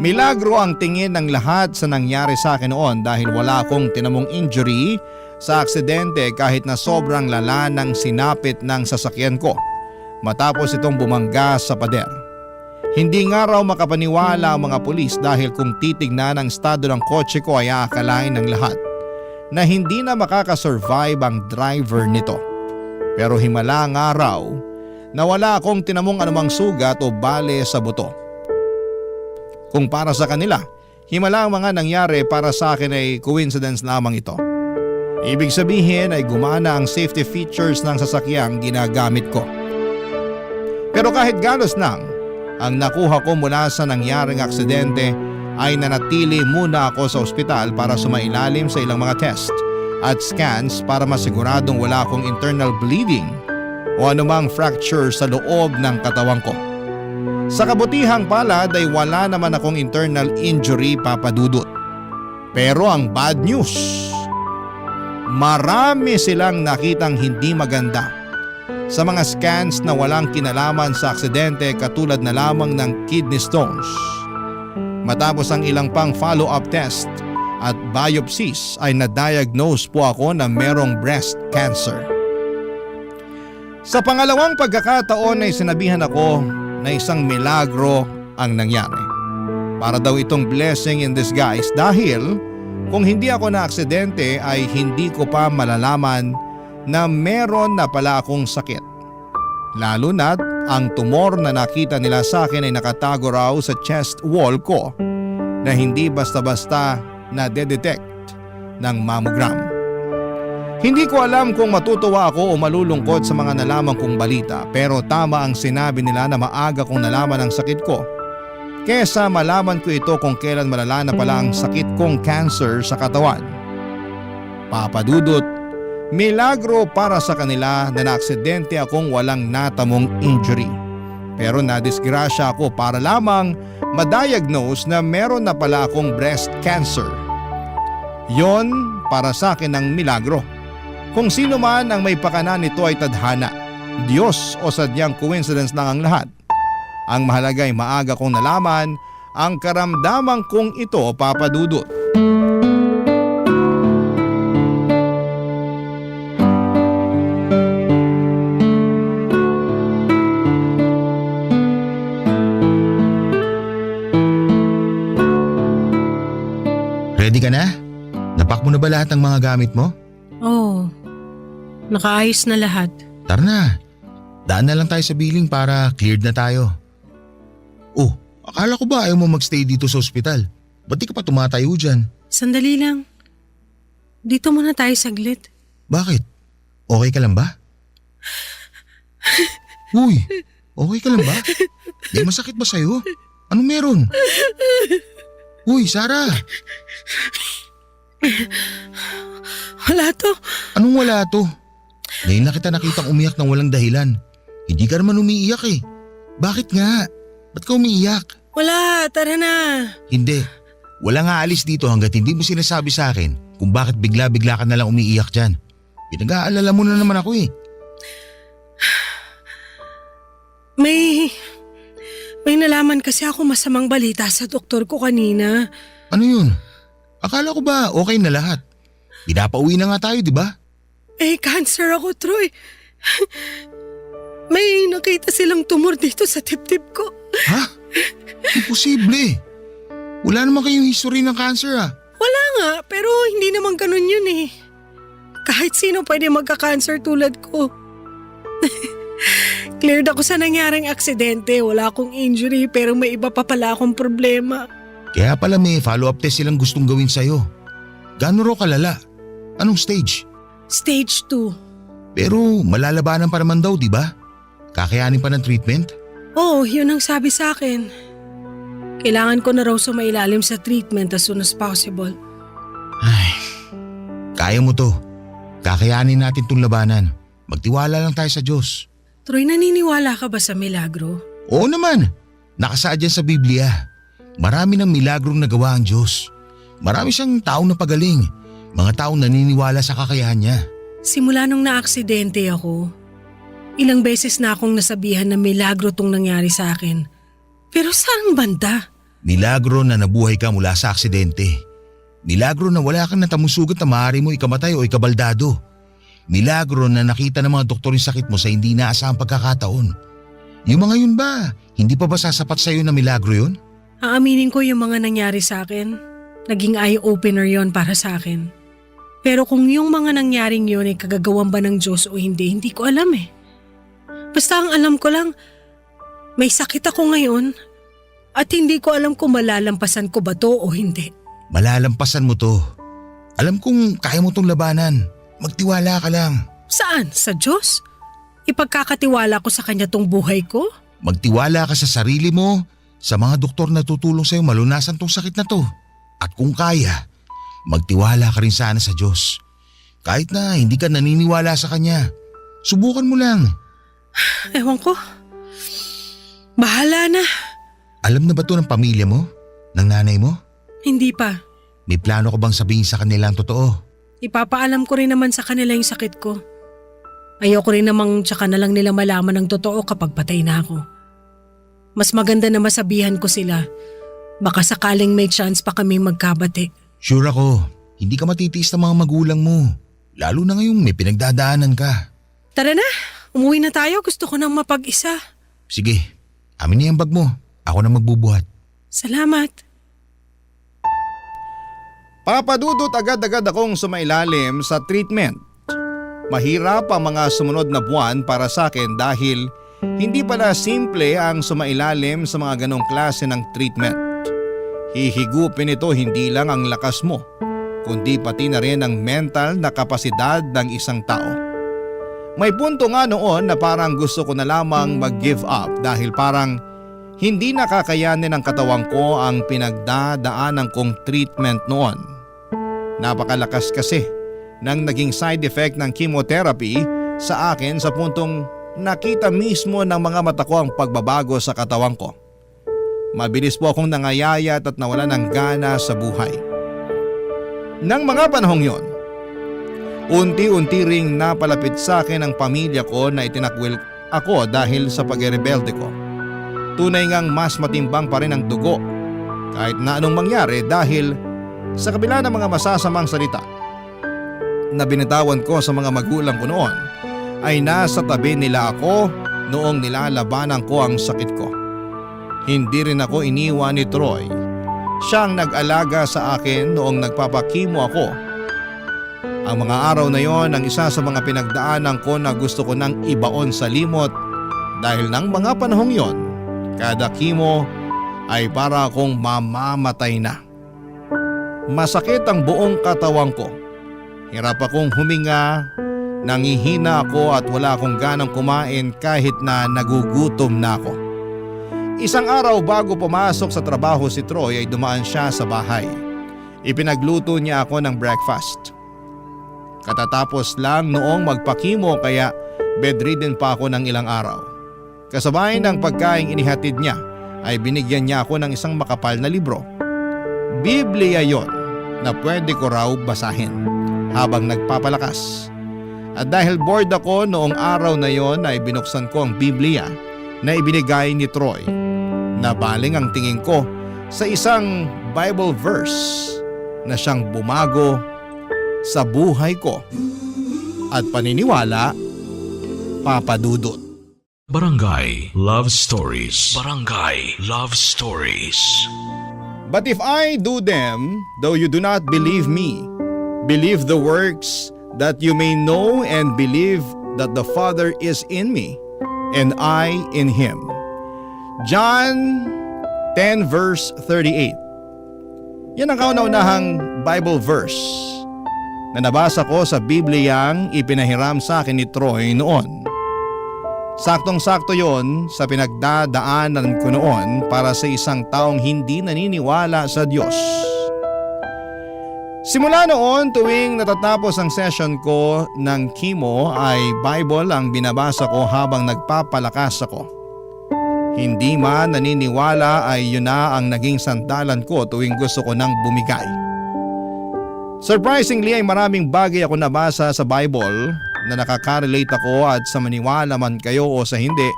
Milagro ang tingin ng lahat sa nangyari sa akin noon dahil wala akong tinamong injury sa aksidente kahit na sobrang lala ng sinapit ng sasakyan ko matapos itong bumangga sa pader. Hindi nga raw makapaniwala ang mga pulis dahil kung titignan ang estado ng kotse ko ay aakalain ng lahat na hindi na makakasurvive ang driver nito. Pero himala nga raw na wala akong tinamong anumang sugat o bale sa buto. Kung para sa kanila, himala ang mga nangyari, para sa akin ay coincidence lamang ito. Ibig sabihin ay gumana ang safety features ng sasakyang ginagamit ko. Pero kahit galos nang ang nakuha ko mula sa nangyaring aksidente ay nanatili muna ako sa ospital para sumailalim sa ilang mga test at scans para masiguradong wala akong internal bleeding o anumang fracture sa loob ng katawan ko. Sa kabutihang palad ay wala naman akong internal injury, Papa Dudut. Pero ang bad news, marami silang nakitang hindi maganda sa mga scans na walang kinalaman sa aksidente katulad na lamang ng kidney stones. Matapos ang ilang pang follow-up test at biopsies ay na-diagnose po ako na merong breast cancer. Sa pangalawang pagkakataon ay sinabihan ako na isang milagro ang nangyari. Para daw itong blessing in disguise dahil Kung hindi ako na aksidente ay hindi ko pa malalaman na meron na pala akong sakit. Lalo na't ang tumor na nakita nila sa akin ay nakatago raw sa chest wall ko na hindi basta-basta na detect ng mammogram. Hindi ko alam kung matutuwa ako o malulungkot sa mga nalaman kong balita, pero tama ang sinabi nila na maaga kong nalaman ang sakit ko kesa malaman ko ito kung kailan malala na pala ang sakit kong cancer sa katawan. Papadudot, milagro para sa kanila na naaksidente akong walang natamong injury. Pero nadisgrasya ako para lamang ma-diagnose na meron na pala akong breast cancer. Yon para sa akin ang milagro. Kung sino man ang may pakana nito ay tadhana, Diyos o sadyang coincidence lang ang lahat. Ang mahalaga ay maaga kong nalaman ang karamdaman kong ito, papadudot. Ready ka na? Napak mo na ba lahat ng mga gamit mo? Oo. Nakaayos na lahat. Tara na. Daan na lang tayo sa billing para cleared na tayo. Oh, akala ko ba ayaw mo magstay dito sa ospital? Ba't di ka pa tumatayo dyan? Sandali lang. Dito muna tayo saglit. Bakit? Okay ka lang ba? Uy, okay ka lang ba? May masakit ba sa'yo? Anong meron? Uy, Sarah! Wala to. Anong wala to? Ngayon na kita nakitang umiyak ng walang dahilan. Hindi ka naman umiiyak eh. Bakit nga? Ba't ka umiiyak? Wala, tara na. Hindi. Wala nga alis dito hanggat hindi mo sinasabi sa akin kung bakit bigla-bigla ka nalang umiiyak dyan. Pinag-aalala mo na naman ako eh. May nalaman kasi ako masamang balita sa doktor ko kanina. Ano yun? Akala ko ba okay na lahat? Pinapauwi na nga tayo, di ba? Cancer ako, Troy. May nakita silang tumor dito sa tip-tip ko. Ha? Imposible. Wala naman kayong history ng cancer ah. Wala nga, pero hindi naman ganun yun eh. Kahit sino pwede magka-cancer tulad ko. Cleared ako sa nangyaring aksidente. Wala akong injury pero may iba pa pala akong problema. Kaya pala may follow-up test silang gustong gawin sa'yo. Gano'n raw kalala? Anong stage? Stage 2. Pero malalabanan pa naman daw, di ba? Kakayanin pa ng treatment? Oo, yun ang sabi sa akin. Kailangan ko na raw sumailalim sa treatment as soon as possible. Ay, kaya mo to. Kakayanin natin tong labanan. Magtiwala lang tayo sa Diyos. Troy, naniniwala ka ba sa milagro? Oo naman. Nakasaad yan sa Biblia. Marami ng milagrong nagawa ang Diyos. Marami siyang taong napagaling. Mga taong naniniwala sa kakayahan niya. Simula nung naaksidente ako, ilang beses na akong nasabihan na milagro tong nangyari sa akin. Pero saan banda? Milagro na nabuhay ka mula sa aksidente. Milagro na wala kang natamong sugat na maaari mo ikamatay o ikabaldado. Milagro na nakita ng mga doktor yung sakit mo sa hindi naasahang pagkakataon. Yung mga yun ba, hindi pa ba sasapat sa'yo na milagro yun? Aaminin ko yung mga nangyari sa akin. Naging eye-opener yon para sa akin. Pero kung yung mga nangyaring yun ay kagagawan ba ng Diyos o hindi ko alam eh. Basta ang alam ko lang, may sakit ako ngayon at hindi ko alam kung malalampasan ko ba to o hindi. Malalampasan mo to. Alam kong kaya mo tong labanan. Magtiwala ka lang. Saan? Sa Diyos? Ipagkakatiwala ko sa Kanya tong buhay ko? Magtiwala ka sa sarili mo, sa mga doktor na tutulong sa'yo malunasan tong sakit na to. At kung kaya, magtiwala ka rin sana sa Diyos. Kahit na hindi ka naniniwala sa Kanya, subukan mo lang. Ewan ko. Bahala na. Alam na ba to ng pamilya mo? Ng nanay mo? Hindi pa. May plano ko bang sabihin sa kanila ang totoo? Ipapaalam ko rin naman sa kanila yung sakit ko. Ayoko rin namang tsaka na lang nila malaman ng totoo kapag patay na ako. Mas maganda na masabihan ko sila. Baka sakaling may chance pa kami magkabati. Sure ako, hindi ka matitiis ng mga magulang mo. Lalo na ngayong may pinagdadaanan ka. Tara na, umuwi na tayo. Gusto ko nang mapag-isa. Sige, amin niya ang bag mo. Ako na magbubuhat. Salamat. Papadudot agad-agad akong sumailalim sa treatment. Mahirap ang mga sumunod na buwan para sa akin dahil hindi pala simple ang sumailalim sa mga ganong klase ng treatment. Hihigupin ito hindi lang ang lakas mo, kundi pati na rin ang mental na kapasidad ng isang tao. May punto nga noon na parang gusto ko na lamang mag-give up dahil parang hindi nakakayanin ng katawan ko ang pinagdadaanan kong treatment noon. Napakalakas kasi ng naging side effect ng chemotherapy sa akin sa puntong nakita mismo ng mga mata ko ang pagbabago sa katawan ko. Mabilis po akong nangayayat at nawala ng gana sa buhay. Nang mga panahong yon, unti-unti ring napalapit sa akin ang pamilya ko na itinakwil ako dahil sa pagrebelde ko. Tunay ngang mas matimbang pa rin ang dugo kahit na anong mangyari dahil sa kabila ng mga masasamang salita na binitawan ko sa mga magulang ko noon ay nasa tabi nila ako noong nilalabanan ko ang sakit ko. Hindi rin ako iniwan ni Troy. Siyang nag-alaga sa akin noong nagpapakimo ako. Ang mga araw na yon ang isa sa mga pinagdaanan ko na gusto ko nang ibaon sa limot dahil ng mga panahong yon, kada kimo ay para akong mamamatay na. Masakit ang buong katawan ko. Hirap akong huminga, nangihina ako at wala akong ganang kumain kahit na nagugutom na ako. Isang araw bago pumasok sa trabaho si Troy ay dumaan siya sa bahay. Ipinagluto niya ako ng breakfast. Katatapos lang noong magpakimo kaya bedridden pa ako ng ilang araw. Kasabay ng pagkaing inihatid niya ay binigyan niya ako ng isang makapal na libro. Biblia yon na pwede ko raw basahin habang nagpapalakas. At dahil bored ako noong araw na yon ay binuksan ko ang Biblia na ibinigay ni Troy na baling ang tingin ko sa isang Bible verse na siyang bumago sa buhay ko at paniniwala, Papa Dudut. Barangay Love Stories. Barangay Love Stories. But if I do them, though you do not believe me, believe the works that you may know and believe that the Father is in me and I in him. John 10 verse 38. Yan ang kauna-unahang Bible verse na nabasa ko sa Bibliyang ipinahiram sa akin ni Troy noon. Saktong-sakto yon sa pinagdadaanan ko noon para sa isang taong hindi naniniwala sa Diyos. Simula noon tuwing natatapos ang session ko ng chemo ay Bible ang binabasa ko habang nagpapalakas ako. Hindi man naniniwala ay yun na ang naging sandalan ko tuwing gusto ko nang bumigay. Surprisingly ay maraming bagay ako nabasa sa Bible na nakaka-relate ako at sa maniwala man kayo o sa hindi,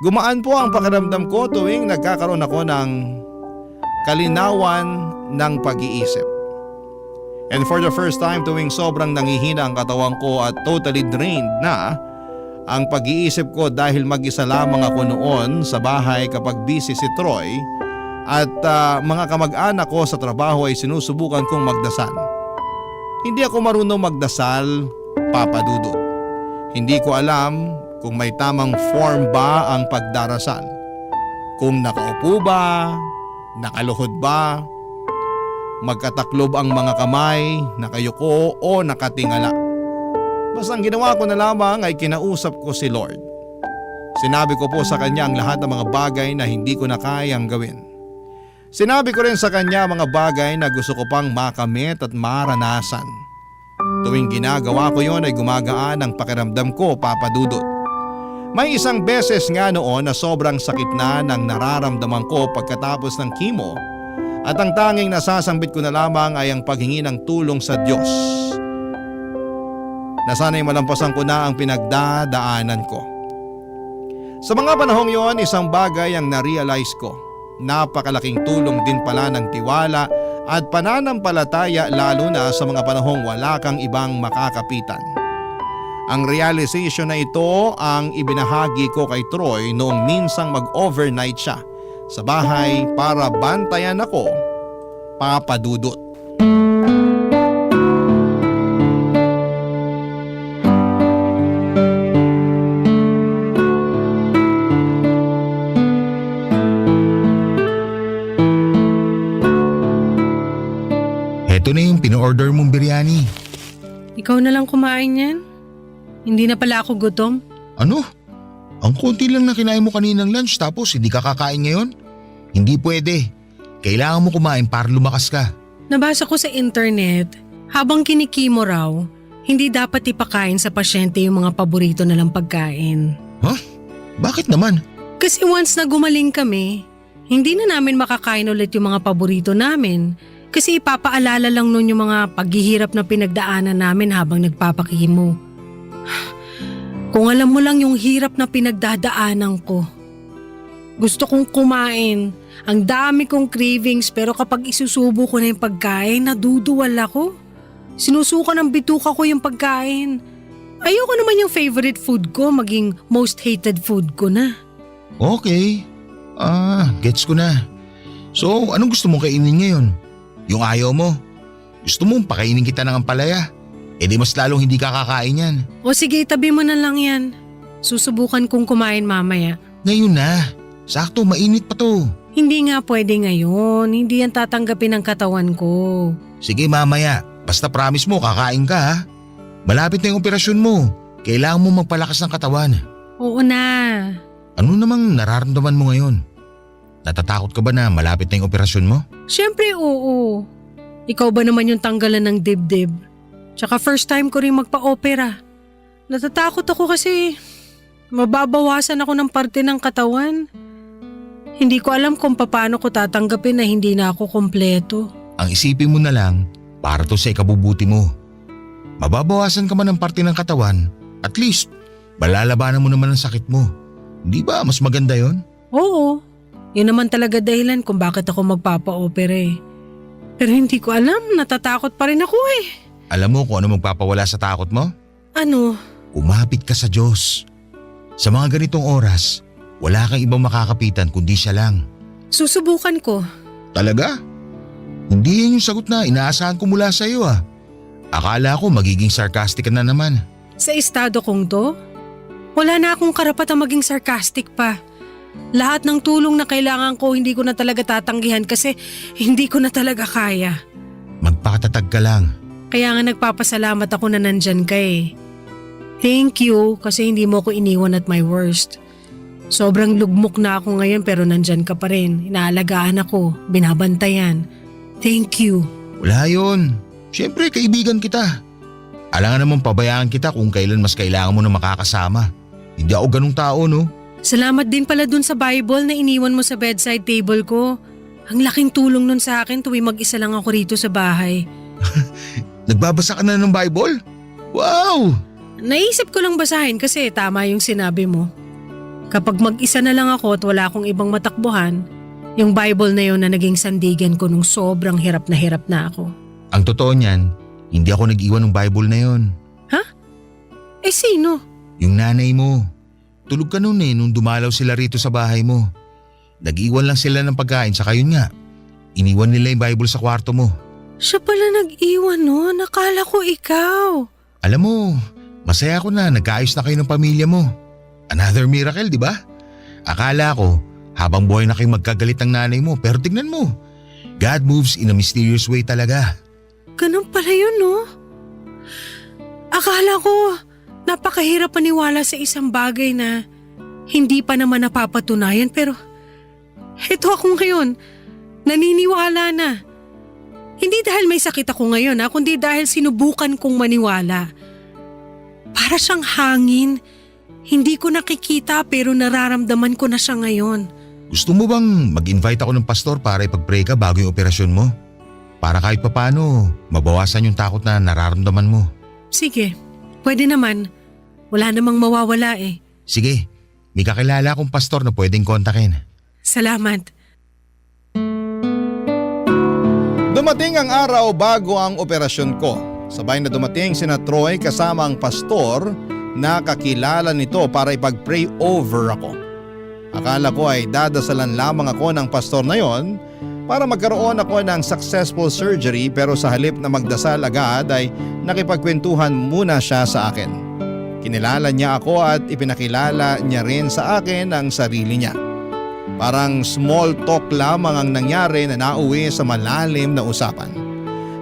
gumaan po ang pakiramdam ko tuwing nagkakaroon ako ng kalinawan ng pag-iisip. And for the first time tuwing sobrang nangihina ang katawan ko at totally drained na ang pag-iisip ko dahil mag-isa lamang ako noon sa bahay kapag busy si Troy at mga kamag-anak ko sa trabaho ay sinusubukan kong magdasal. Hindi ako marunong magdasal, Papa Dudut. Hindi ko alam kung may tamang form ba ang pagdarasal. Kung nakaupo ba, nakaluhod ba, magkataklob ang mga kamay, nakayuko o nakatingala. Basta ang ginawa ko na lamang ay kinausap ko si Lord. Sinabi ko po sa kanya ang lahat ng mga bagay na hindi ko na kayang gawin. Sinabi ko rin sa kanya mga bagay na gusto ko pang makamit at maranasan. Tuwing ginagawa ko yon ay gumagaan ang pakiramdam ko, Papa Dudut. May isang beses nga noon na sobrang sakit na ng nararamdaman ko pagkatapos ng chemo at ang tanging nasasambit ko na lamang ay ang paghingi ng tulong sa Diyos. Na sana'y malampasan ko na ang pinagdadaanan ko. Sa mga panahong yon, isang bagay ang na-realize ko. Napakalaking tulong din pala ng tiwala at pananampalataya lalo na sa mga panahong wala kang ibang makakapitan. Ang realization na ito ang ibinahagi ko kay Troy noong minsang mag-overnight siya sa bahay para bantayan ako, Papa Dudut. Eto na yung pina-order mong biryani. Ikaw na lang kumain yan? Hindi na pala ako gutom? Ano? Ang konti lang na kinain mo kaninang lunch tapos hindi ka kakain ngayon? Hindi pwede. Kailangan mo kumain para lumakas ka. Nabasa ko sa internet, habang kinikimo raw, hindi dapat ipakain sa pasyente yung mga paborito na lang pagkain. Huh? Bakit naman? Kasi once na gumaling kami, hindi na namin makakain ulit yung mga paborito namin. Kasi ipapaalala lang nun yung mga paghihirap na pinagdaanan namin habang nagpapakimo. Kung alam mo lang yung hirap na pinagdadaanan ko. Gusto kong kumain. Ang dami kong cravings pero kapag isusubo ko na yung pagkain, naduduwal ako. Sinusuka ng bituka ko yung pagkain. Ayoko naman yung favorite food ko maging most hated food ko na. Okay. Gets ko na. So, anong gusto mong kainin ngayon? Yung ayaw mo? Gusto mong pakainin kita ng ampalaya? E di mas lalong hindi ka kakain yan. O sige, tabi mo na lang yan. Susubukan kong kumain mamaya. Ngayon na. Sakto, mainit pa to. Hindi nga pwede ngayon. Hindi yan tatanggapin ng katawan ko. Sige mamaya. Basta promise mo kakain ka ha. Malapit na yung operasyon mo. Kailangan mo magpalakas ng katawan. Oo na. Ano namang nararamdaman mo ngayon? Natatakot ka ba na malapit na yung operasyon mo? Siyempre oo. Ikaw ba naman yung tanggalan ng dibdib? Tsaka first time ko rin magpa-opera. Natatakot ako kasi mababawasan ako ng parte ng katawan. Hindi ko alam kung paano ko tatanggapin na hindi na ako kompleto. Ang isipin mo na lang, para to sa ikabubuti mo. Mababawasan ka man ng parte ng katawan, at least, malalabanan mo naman ang sakit mo. Hindi ba mas maganda yon? Oo, yun naman talaga dahilan kung bakit ako magpapa-opera eh. Pero hindi ko alam, natatakot pa rin ako eh. Alam mo kung ano magpapawala sa takot mo? Ano? Kumapit ka sa Diyos. Sa mga ganitong oras, wala kang ibang makakapitan kundi siya lang. Susubukan ko. Talaga? Hindi yan yung sagot na inaasahan ko mula sa iyo ah. Akala ko magiging sarcastic ka na naman. Sa estado kong to, wala na akong karapatang maging sarcastic pa. Lahat ng tulong na kailangan ko hindi ko na talaga tatanggihan kasi hindi ko na talaga kaya. Magpakatatag ka lang. Kaya nga nagpapasalamat ako na nandyan ka eh. Thank you kasi hindi mo ko iniwan at my worst. Sobrang lugmok na ako ngayon pero nandyan ka pa rin. Inaalagaan ako, binabantayan. Thank you. Wala yun. Siyempre kaibigan kita. Alangan naman pabayaan kita kung kailan mas kailangan mo na makakasama. Hindi ako ganung tao no. Salamat din pala dun sa Bible na iniwan mo sa bedside table ko. Ang laking tulong nun sa akin tuwing mag-isa lang ako rito sa bahay. Nagbabasa ka na ng Bible? Wow! Naisip ko lang basahin kasi tama yung sinabi mo. Kapag mag-isa na lang ako at wala akong ibang matakbuhan, yung Bible na yun na naging sandigan ko nung sobrang hirap na ako. Ang totoo niyan, hindi ako nag-iwan ng Bible na yun. Ha? Eh sino? Yung nanay mo. Tulog ka noon nung dumalaw sila rito sa bahay mo. Nag-iwan lang sila ng pagkain saka yun nga. Iniwan nila yung Bible sa kwarto mo. Siya pala nag-iwan nun. Nakala ko ikaw. Alam mo, masaya ako na nagkaayos na kayo ng pamilya mo. Another miracle, di ba? Akala ko, habang buhay na kayo magkagalit ng nanay mo pero tignan mo. God moves in a mysterious way talaga. Ganun pala yun, no? Akala ko, napakahirap paniwala sa isang bagay na hindi pa naman napapatunayan pero eto ako ngayon, naniniwala na. Hindi dahil may sakit ako ngayon kundi dahil sinubukan kong maniwala. Para siyang hangin, hindi ko nakikita pero nararamdaman ko na siya ngayon. Gusto mo bang mag-invite ako ng pastor para ipag-pray ka bago yung operasyon mo? Para kahit papano, mabawasan yung takot na nararamdaman mo. Sige, pwede naman. Wala namang mawawala eh. Sige, may kakilala akong pastor na pwedeng kontakin. Salamat. Dumating ang araw bago ang operasyon ko. Sabay na dumating sina Troy kasama ang pastor na kakilala nito para ipag-pray over ako. Akala ko ay dadasalan lamang ako ng pastor na yon para magkaroon ako ng successful surgery pero sa halip na magdasal agad ay nakipagkwentuhan muna siya sa akin. Kinilala niya ako at ipinakilala niya rin sa akin ang sarili niya. Parang small talk lamang ang nangyari na nauwi sa malalim na usapan.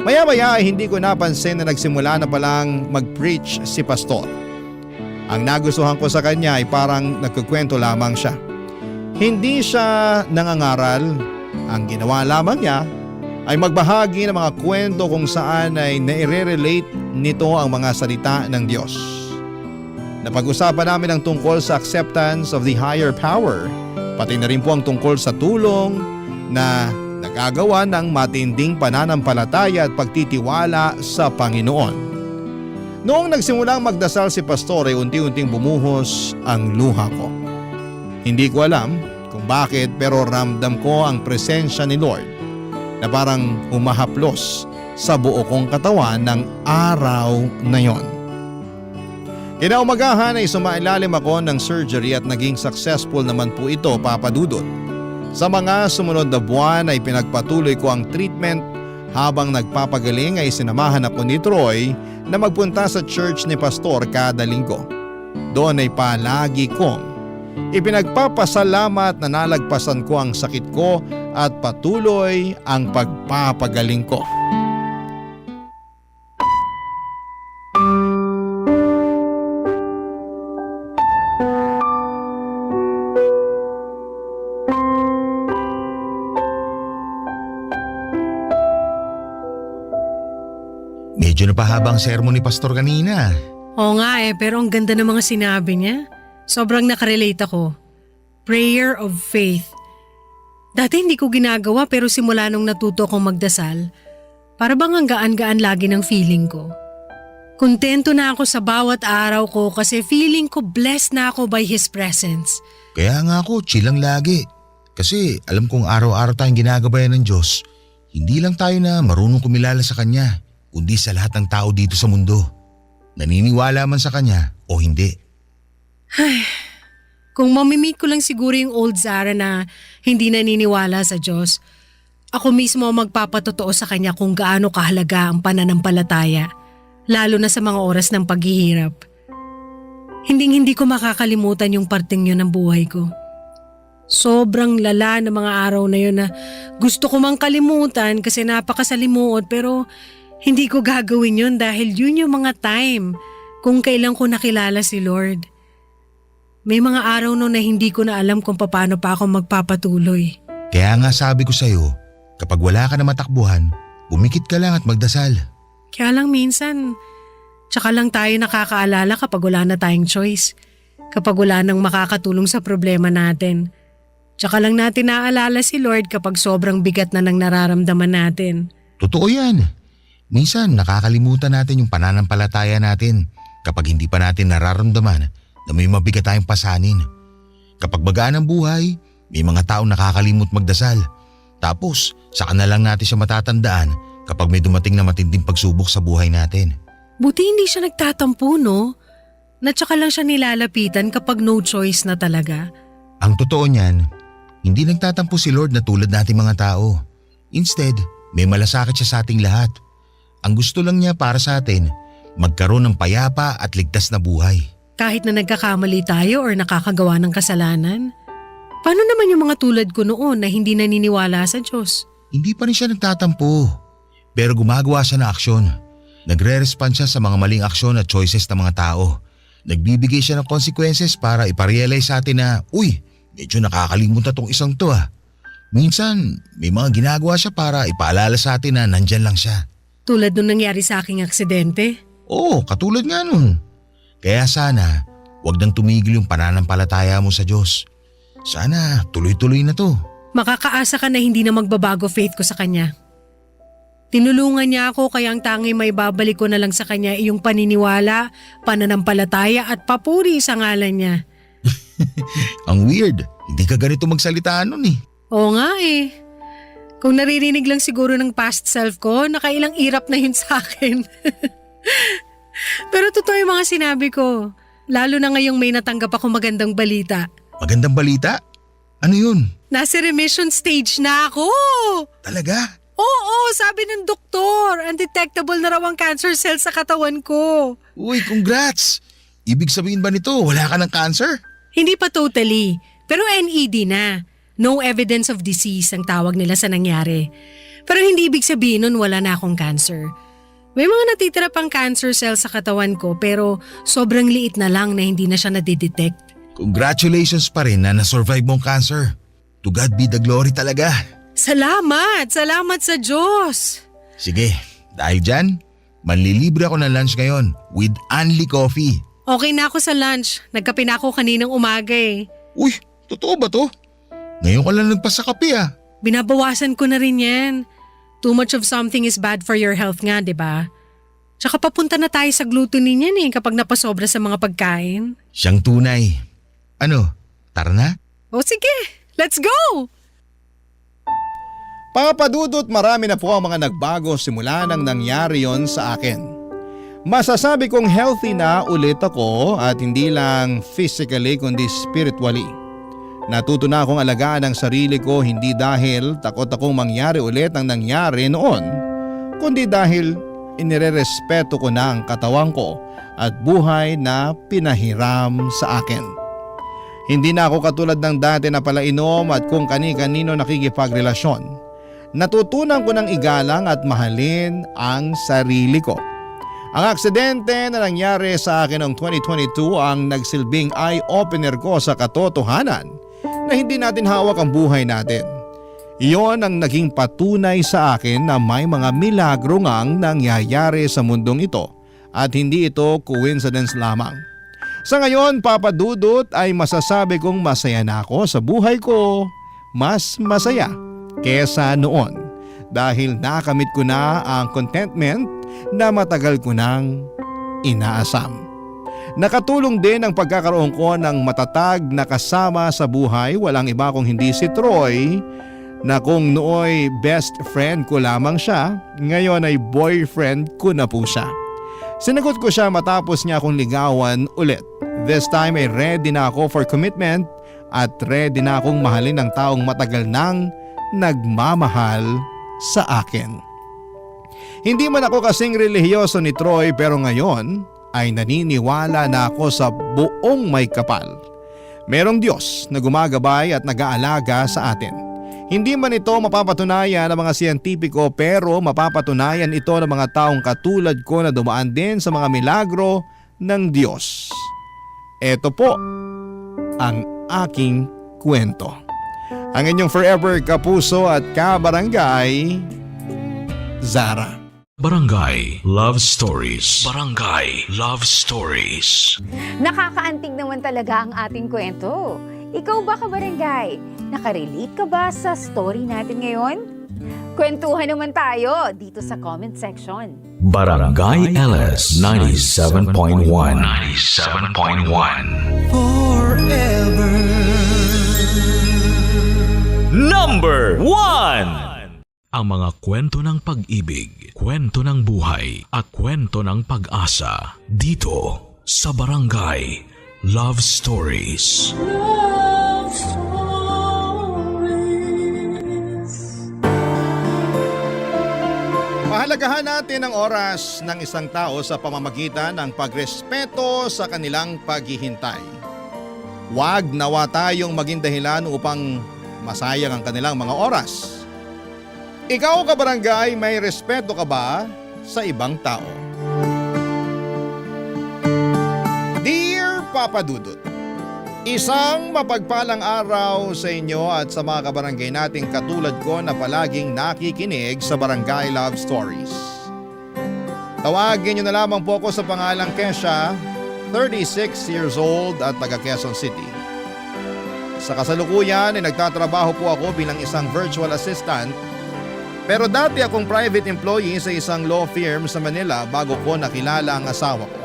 Maya-maya ay hindi ko napansin na nagsimula na palang mag-preach si pastor. Ang nagustuhan ko sa kanya ay parang nagkukwento lamang siya. Hindi siya nangangaral. Ang ginawa lamang niya ay magbahagi ng mga kwento kung saan ay naire-relate nito ang mga salita ng Diyos. Napag-usapan namin ang tungkol sa acceptance of the higher power, pati na rin po ang tungkol sa tulong na nagagawa ng matinding pananampalataya at pagtitiwala sa Panginoon. Noong nagsimulang magdasal si pastor ay unti-unting bumuhos ang luha ko. Hindi ko alam kung bakit pero ramdam ko ang presensya ni Lord na parang humahaplos sa buo kong katawan ng araw na yon. Kinaumagahan ay sumailalim ako ng surgery at naging successful naman po ito, Papa Dudut. Sa mga sumunod na buwan ay pinagpatuloy ko ang treatment. Habang nagpapagaling ay sinamahan ako ni Troy na magpunta sa church ni pastor kada linggo. Doon ay palagi kong ipinagpapasalamat na nalagpasan ko ang sakit ko at patuloy ang pagpapagaling ko. Medyo napahaba ang sermon ni pastor kanina. Oo nga pero ang ganda ng mga sinabi niya. Sobrang nakarelate ako. Prayer of faith. Dati hindi ko ginagawa pero simula nung natuto akong magdasal, para bang ang gaan-gaan lagi ng feeling ko. Kontento na ako sa bawat araw ko kasi feeling ko blessed na ako by His presence. Kaya nga ako, chill lang lagi. Kasi alam kong araw-araw tayong ginagabayan ng Diyos. Hindi lang tayo na marunong kumilala sa Kanya, kundi sa lahat ng tao dito sa mundo. Naniniwala man sa Kanya o hindi. Kung mamimik ko lang siguro yung old Zara na hindi naniniwala sa Diyos, ako mismo magpapatotoo sa Kanya kung gaano kahalaga ang pananampalataya, lalo na sa mga oras ng paghihirap. Hindi ko makakalimutan yung parting yun ng buhay ko. Sobrang lala ng mga araw na yun na gusto ko mang kalimutan kasi napakasalimuot pero hindi ko gagawin yun dahil yun yung mga time kung kailan ko nakilala si Lord. May mga araw no na hindi ko na alam kung paano pa ako magpapatuloy. Kaya nga sabi ko sa'yo, kapag wala ka na matakbuhan, bumikit ka lang at magdasal. Kaya lang minsan, tsaka lang tayo nakakaalala kapag wala na tayong choice. Kapag wala nang makakatulong sa problema natin. Tsaka lang natin naaalala si Lord kapag sobrang bigat na nang nararamdaman natin. Totoo yan. Minsan nakakalimutan natin yung pananampalataya natin kapag hindi pa natin nararamdaman na may mabigat tayong pasanin. Kapag magaan ang buhay, may mga taong nakakalimot magdasal. Tapos, saka na lang natin siya matatandaan kapag may dumating na matinding pagsubok sa buhay natin. Buti hindi siya nagtatampo, no? Na tsaka lang siya nilalapitan kapag no choice na talaga. Ang totoo niyan, hindi nagtatampo si Lord na tulad nating mga tao. Instead, may malasakit siya sa ating lahat. Ang gusto lang niya para sa atin, magkaroon ng payapa at ligtas na buhay. Kahit na nagkakamali tayo or nakakagawa ng kasalanan? Paano naman yung mga tulad ko noon na hindi naniniwala sa Diyos? Hindi pa rin siya nagtatampo. Pero gumagawa siya ng aksyon. Nagre-respond siya sa mga maling aksyon at choices ng mga tao. Nagbibigay siya ng consequences para iparealize sa atin na, uy, medyo nakakalimot na tong isang to ah. Minsan, may mga ginagawa siya para ipaalala sa atin na nandyan lang siya. Tulad nung nangyari sa aking aksidente? Oo, katulad nga nun. Kaya sana, wag nang tumigil yung pananampalataya mo sa Diyos. Sana tuloy-tuloy na to. Makakaasa ka na hindi na magbabago faith ko sa Kanya. Tinulungan niya ako kaya ang tangi may babalik ko na lang sa Kanya iyong paniniwala, pananampalataya at papuri sa ngalan niya. Ang weird, hindi ka ganito magsalita nun eh. Oo nga eh. Kung naririnig lang siguro ng past self ko, nakailang irap na yun sa akin. Pero totoo yung mga sinabi ko. Lalo na ngayong may natanggap ako magandang balita. Magandang balita? Ano yun? Nasa remission stage na ako! Talaga? Oo, sabi ng doktor. Undetectable na raw ang cancer cell sa katawan ko. Uy, congrats! Ibig sabihin ba nito, wala ka ng cancer? Hindi pa totally, pero NED na. No evidence of disease ang tawag nila sa nangyari. Pero hindi ibig sabihin nun wala na akong cancer. May mga natitira pang cancer cells sa katawan ko pero sobrang liit na lang na hindi na siya nadidetect. Congratulations pa rin na nasurvive mong cancer. To God be the glory talaga. Salamat! Salamat sa Diyos! Sige, dahil dyan, manlilibre ako ng lunch ngayon with Anli Coffee. Okay na ako sa lunch. Nagkape na ako kaninang umaga eh. Uy, totoo ba to? Ngayon ka lang nagpasakape ah. Binabawasan ko na rin yan. Too much of something is bad for your health nga, di ba? Tsaka papunta na tayo sa gluttony niyan eh kapag napasobra sa mga pagkain. Siyang tunay. Ano, tara na? O sige, let's go! Papadudot, marami na po ang mga nagbago simula nang nangyari yon sa akin. Masasabi kong healthy na ulit ako at hindi lang physically kundi spiritually. Natuto na akong alagaan ang sarili ko hindi dahil takot akong mangyari ulit ang nangyari noon, kundi dahil inirerespeto ko na ang katawan ko at buhay na pinahiram sa akin. Hindi na ako katulad ng dati na palainom at kung kani-kanino nakikipagrelasyon. Natutunan ko ng igalang at mahalin ang sarili ko. Ang aksidente na nangyari sa akin noong 2022 ang nagsilbing eye-opener ko sa katotohanan na hindi natin hawak ang buhay natin. Iyon ang naging patunay sa akin na may mga milagro ngang nangyayari sa mundong ito at hindi ito coincidence lamang. Sa ngayon, Papa Dudut, ay masasabi kong masaya na ako sa buhay ko, mas masaya kesa noon dahil nakamit ko na ang contentment na matagal ko nang inaasam. Nakatulong din ang pagkakaroon ko ng matatag na kasama sa buhay, walang iba kung hindi si Troy na kung nooy best friend ko lamang siya, ngayon ay boyfriend ko na po siya. Sinagot ko siya matapos niya akong ligawan ulit. This time ay ready na ako for commitment at ready na akong mahalin ang taong matagal nang nagmamahal sa akin. Hindi man ako kasing relihiyoso ni Troy pero ngayon ay naniniwala na ako sa buong may kapal. Merong Diyos na gumagabay at nag-aalaga sa atin. Hindi man ito mapapatunayan ng mga siyentipiko pero mapapatunayan ito ng mga taong katulad ko na dumaan din sa mga milagro ng Diyos. Ito po ang aking kwento. Ang inyong forever kapuso at kabarangay, Zara. Barangay Love Stories. Barangay Love Stories. Nakakaantig naman talaga ang ating kwento. Ikaw ba, kabarangay? Nakarelate ka ba sa story natin ngayon? Kwentuhan naman tayo dito sa comment section. Barangay LS 97.1. 97.1. Forever. Number 1. Ang mga kwento ng pag-ibig, kwento ng buhay at kwento ng pag-asa dito sa Barangay Love Stories. Love Stories. Pahalagahan natin ang oras ng isang tao sa pamamagitan ng pagrespeto sa kanilang paghihintay. Huwag nawa tayong maging dahilan upang masayang ang kanilang mga oras. Ikaw, kabarangay, may respeto ka ba sa ibang tao? Dear Papa Dudut, isang mapagpalang araw sa inyo at sa mga kabarangay nating katulad ko na palaging nakikinig sa Barangay Love Stories. Tawagin niyo na lamang po ako sa pangalang Kesha, 36 years old at taga Quezon City. Sa kasalukuyan ay nagtatrabaho po ako bilang isang virtual assistant. Pero dati akong private employee sa isang law firm sa Manila bago ko nakilala ang asawa ko.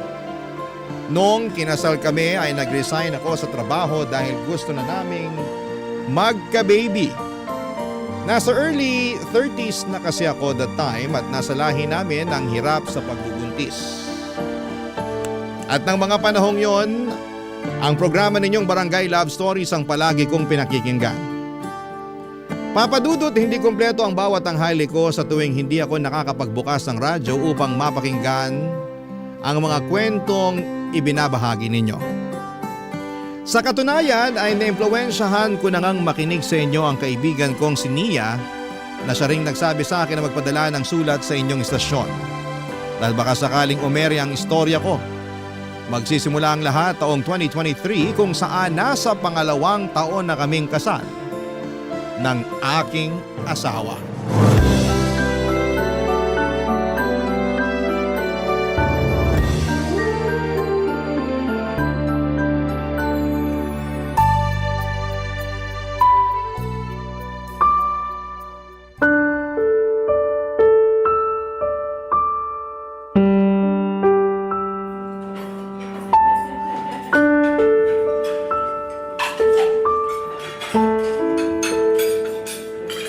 Noong kinasal kami ay nag-resign ako sa trabaho dahil gusto na naming magka-baby. Nasa early 30s na kasi ako that time at nasa lahi namin ang hirap sa pagbubuntis. At ng mga panahong yon, ang programa ninyong Barangay Love Stories ang palagi kong pinakikinggan. Papa Dudut, hindi kumpleto ang bawat tanghali ko sa tuwing hindi ako nakakapagbukas ng radyo upang mapakinggan ang mga kwentong ibinabahagi ninyo. Sa katunayan ay naimpluwensyahan ko na ngang makinig sa inyo ang kaibigan kong si Nia na siya ring nagsabi sa akin na magpadala ng sulat sa inyong istasyon. Dahil baka sakaling umere ang istorya ko. Magsisimula ang lahat taong 2023 kung saan nasa pangalawang taon na kaming kasal ng aking asawa.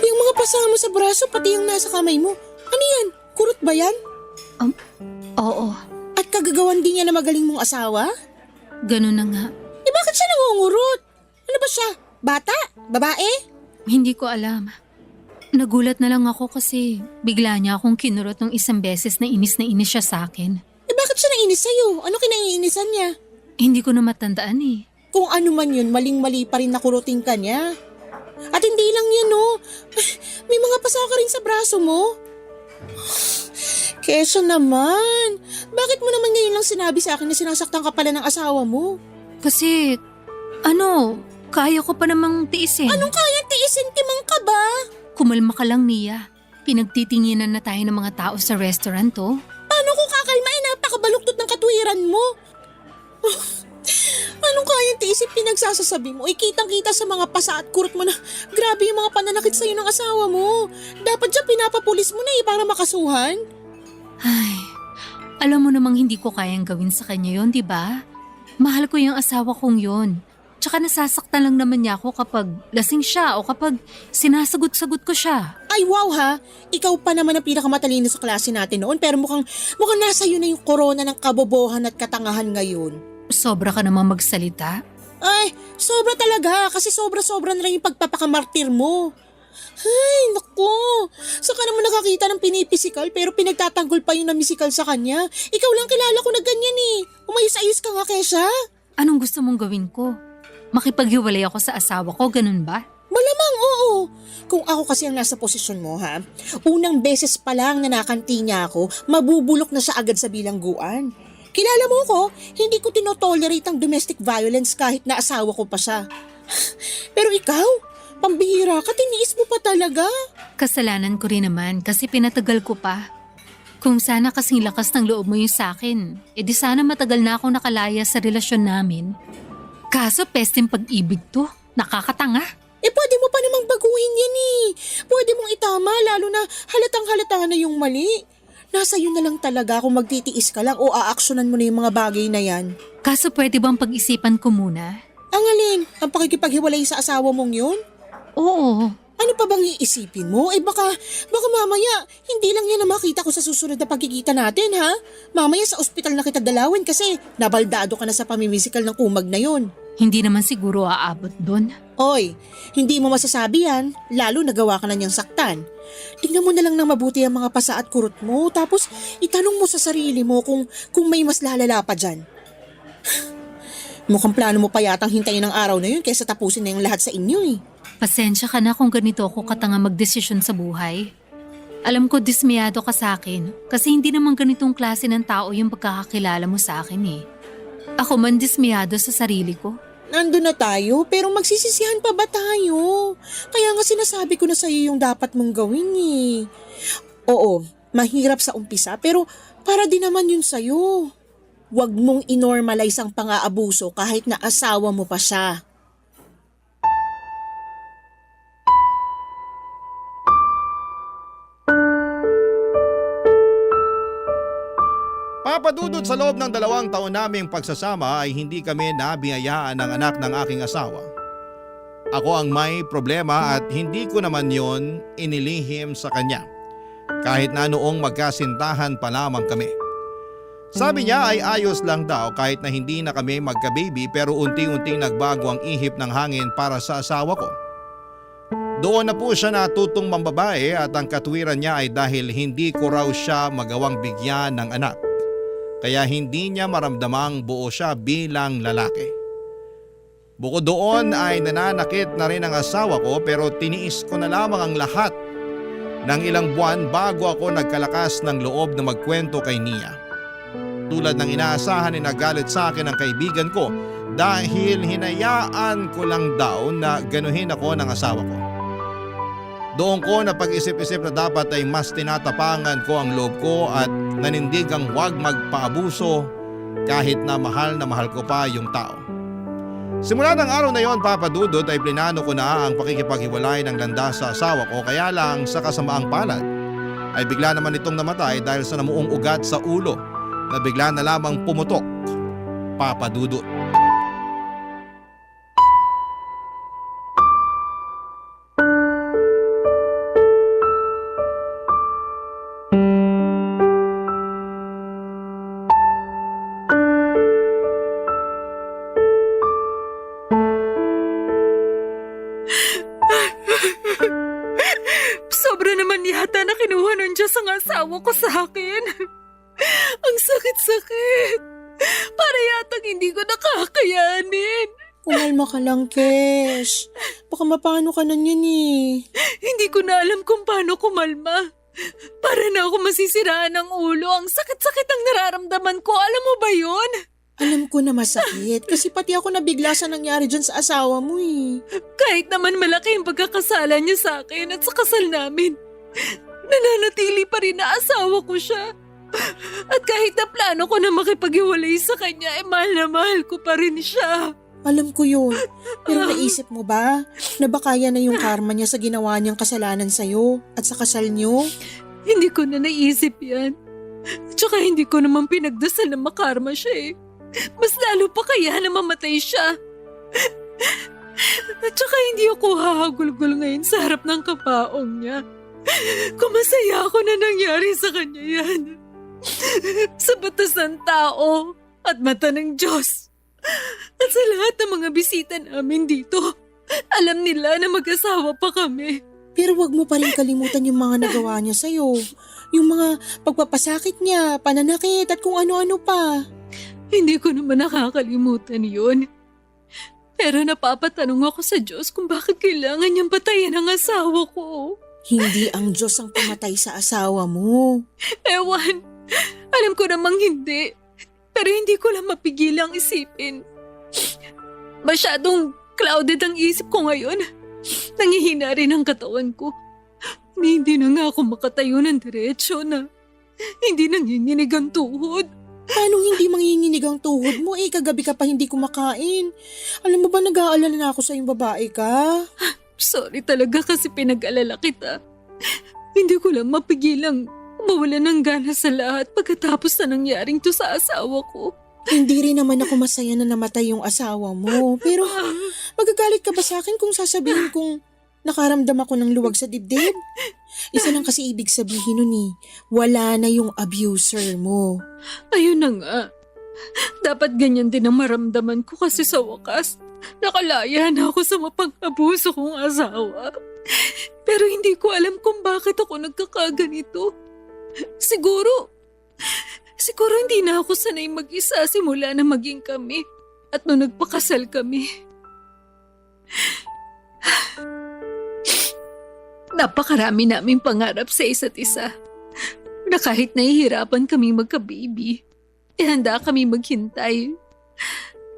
Yung mga pasama sa braso, pati yung nasa kamay mo. Ano yan? Kurot ba yan? Oo, At kagagawan din niya na magaling mong asawa? ganun na nga. Eh bakit siya nangungurot? Ano ba siya? Bata? Babae? Hindi ko alam. Nagulat na lang ako kasi bigla niya akong kinurot ng isang beses na inis siya sa akin. Eh bakit siya nainis sa'yo? Ano kinaiinisan niya? Hindi ko na matandaan eh. Kung ano man yun, maling-mali pa rin nakuruting ka niya. At hindi lang yan, no? May mga pasaka rin sa braso mo. Kesyo naman, bakit mo naman ngayon lang sinabi sa akin na sinasaktan ka pala ng asawa mo? Kasi, kaya ko pa namang tiisin. Anong kaya tiisin, timang ka ba? Kumalma ka lang, Nia. Pinagtitinginan na tayo ng mga tao sa restaurant, oh. Paano ko kakalma? Napakabaluktot ng katwiran mo. Anong kayang tiisip pinagsasasabi mo? Kitang-kita sa mga pasa at kurot mo na grabe yung mga pananakit sa'yo ng asawa mo. Dapat siya pinapapulis mo na para makasuhan. Ay, alam mo namang hindi ko kayang gawin sa kanya yon, di ba? Mahal ko yung asawa kong yon. Tsaka nasasaktan lang naman niya ako kapag lasing siya o kapag sinasagot-sagot ko siya. Ay wow ha, ikaw pa naman ang pinakamatalino sa klase natin noon pero mukhang nasa iyo na yung korona ng kabobohan at katangahan ngayon. Sobra ka namang magsalita. Ay, sobra talaga kasi sobra-sobra na lang yung pagpapakamartir mo. Ay, naku, saan ka naman nakakita ng pinipisikal pero pinagtatanggol pa yung namisikal sa kanya? Ikaw lang kilala ko na ganyan eh. Umayos-ayos ka nga, Kesha. Anong gusto mong gawin ko? Makipaghiwalay ako sa asawa ko, ganun ba? Malamang oo. Kung ako kasi ang nasa posisyon mo ha, unang beses pa lang na nakanti niya ako, mabubulok na siya agad sa bilangguan. Kilala mo ko, hindi ko tinotolerate ang domestic violence kahit na asawa ko pa siya. Pero ikaw, pambihira ka, tiniis mo pa talaga. Kasalanan ko rin naman kasi pinatagal ko pa. Kung sana kasing lakas ng loob mo yung sa akin, edi sana matagal na ako nakalaya sa relasyon namin. Kaso pesteng pag-ibig to, nakakatanga. Pwede mo pa namang baguhin yan eh. Pwede mong itama lalo na halatang-halata na yung mali. Nasa iyo na lang talaga kung magtitiis ka lang o aaksyonan mo na yung mga bagay na yan. Kaso pwede bang pag-isipan ko muna? Ang alin? Ang pakikipaghiwalay sa asawa mong yun? Oo. Ano pa bang iisipin mo? Baka mamaya, hindi lang yan na makita ko sa susunod na pagkikita natin, ha? Mamaya sa ospital na kita dalawin kasi nabaldado ka na sa pamimisikal ng kumag na yon. Hindi naman siguro aabot doon. Oy, hindi mo masasabi yan, lalo nagawa ka na niyang saktan. Tingnan mo na lang ng mabuti ang mga pasa at kurot mo, tapos itanong mo sa sarili mo kung may mas lalala pa dyan. Mukhang plano mo pa yatang hintayin ang araw na yun kaysa tapusin na yung lahat sa inyo eh. Pasensya ka na kung ganito ako katanga magdesisyon sa buhay. Alam ko dismayado ka sa akin kasi hindi naman ganitong klase ng tao yung pagkakakilala mo sa akin eh. Ako man dismayado sa sarili ko. Nandun na tayo pero magsisisihan pa ba tayo? Kaya nga sinasabi ko na sa'yo yung dapat mong gawin eh. Oo, mahirap sa umpisa pero para din naman yun sa'yo. Huwag mong inormalize ang pang-aabuso kahit na asawa mo pa siya. Papadudod sa loob ng 2 taon naming pagsasama ay hindi kami nabiyayaan ng anak ng aking asawa. Ako ang may problema at hindi ko naman yon inilihim sa kanya. Kahit na noong magkasintahan pa lamang kami. Sabi niya ay ayos lang daw kahit na hindi na kami magka-baby pero unti-unting nagbago ang ihip ng hangin para sa asawa ko. Doon na po siya natutong mambabae at ang katwiran niya ay dahil hindi ko raw siya magawang bigyan ng anak. Kaya hindi niya maramdamang buo siya bilang lalaki. Bukod doon ay nananakit na rin ang asawa ko pero tiniis ko na lamang ang lahat ng ilang buwan bago ako nagkalakas ng loob na magkwento kay Nia. Tulad ng inaasahan ay nagalit sa akin ang kaibigan ko dahil hinayaan ko lang daw na ganuhin ako ng asawa ko. Doon ko na pag-isip-isip na dapat ay mas tinatapangan ko ang loob ko at nanindigang huwag magpaabuso kahit na mahal ko pa yung tao. Simula ng araw na yon, Papa Dudut, ay plinano ko na ang pakikipaghiwalay ng landas sa asawa ko, kaya lang sa kasamaang palad ay bigla naman itong namatay dahil sa namuong ugat sa ulo na bigla na lamang pumutok, Papa Dudut. Sobra naman yata na kinuha ng Diyos ang asawa ko sa akin. Ang sakit-sakit. Para yatang hindi ko nakakayanin. Kumalma ka lang, Kesh. Baka mapano ka na niyan eh. Hindi ko na alam kung paano kumalma. Para na ako masisiraan ng ulo. Ang sakit-sakit ang nararamdaman ko. Alam mo ba yun? Alam ko na masakit kasi pati ako nabigla sa nangyari dyan sa asawa mo eh. Kahit naman malaki yung pagkakasalan niya sa akin at sa kasal namin, nananatili pa rin na asawa ko siya. At kahit na plano ko na makipaghiwalay sa kanya, mahal na mahal ko pa rin siya. Alam ko yun. Pero naisip mo ba na baka yan na yung karma niya sa ginawa niyang kasalanan sa'yo at sa kasal niyo? Hindi ko na naisip yan. Tsaka hindi ko naman pinagdasal na makarma siya eh. Mas lalo pa kaya na mamatay siya. At saka hindi ako hahagulgol ngayon sa harap ng kapaong niya. Kung masaya ako na nangyari sa kanya yan. Sa batas ng tao at mata ng Diyos. At sa lahat ng mga bisita namin dito, alam nila na mag-asawa pa kami. Pero wag mo pa rin kalimutan yung mga nagawa niya sa'yo. Yung mga pagpapasakit niya, pananakit at kung ano-ano pa. Hindi ko naman nakakalimutan yun. Pero napapatanong ako sa Diyos kung bakit kailangan niyang patayin ang asawa ko. Hindi ang Diyos ang pumatay sa asawa mo. Ewan, alam ko namang hindi. Pero hindi ko lang mapigilang isipin. Masyadong clouded ang isip ko ngayon. Nangihina rin ang katawan ko. Hindi na nga ako makatayo ng diretsyo na hindi nanginginig ang tuhod. Paano hindi manginginig ang tuhod mo eh? Kagabi ka pa hindi kumakain. Alam mo ba nag-aalala na ako sa yung babae ka? Sorry talaga kasi pinag-alala kita. Hindi ko lang mapigilang mawala ng gana sa lahat pagkatapos na nangyaring to sa asawa ko. Hindi rin naman ako masaya na namatay yung asawa mo. Pero magagalit ka ba sa akin kung sasabihin kong nakaramdam ako ng luwag sa dibdib? Isa lang kasi ibig sabihin nun eh. Wala na yung abuser mo. Ayun na nga. Dapat ganyan din ang maramdaman ko kasi sa wakas, nakalaya na ako sa mapang-abuso kong asawa. Pero hindi ko alam kung bakit ako nagkakaganito. Siguro hindi na ako sanay mag-isa simula na maging kami at nung nagpakasal kami. Napakarami naming pangarap sa isa't isa. Na kahit nahihirapan kami magka-baby, handa kami maghintay.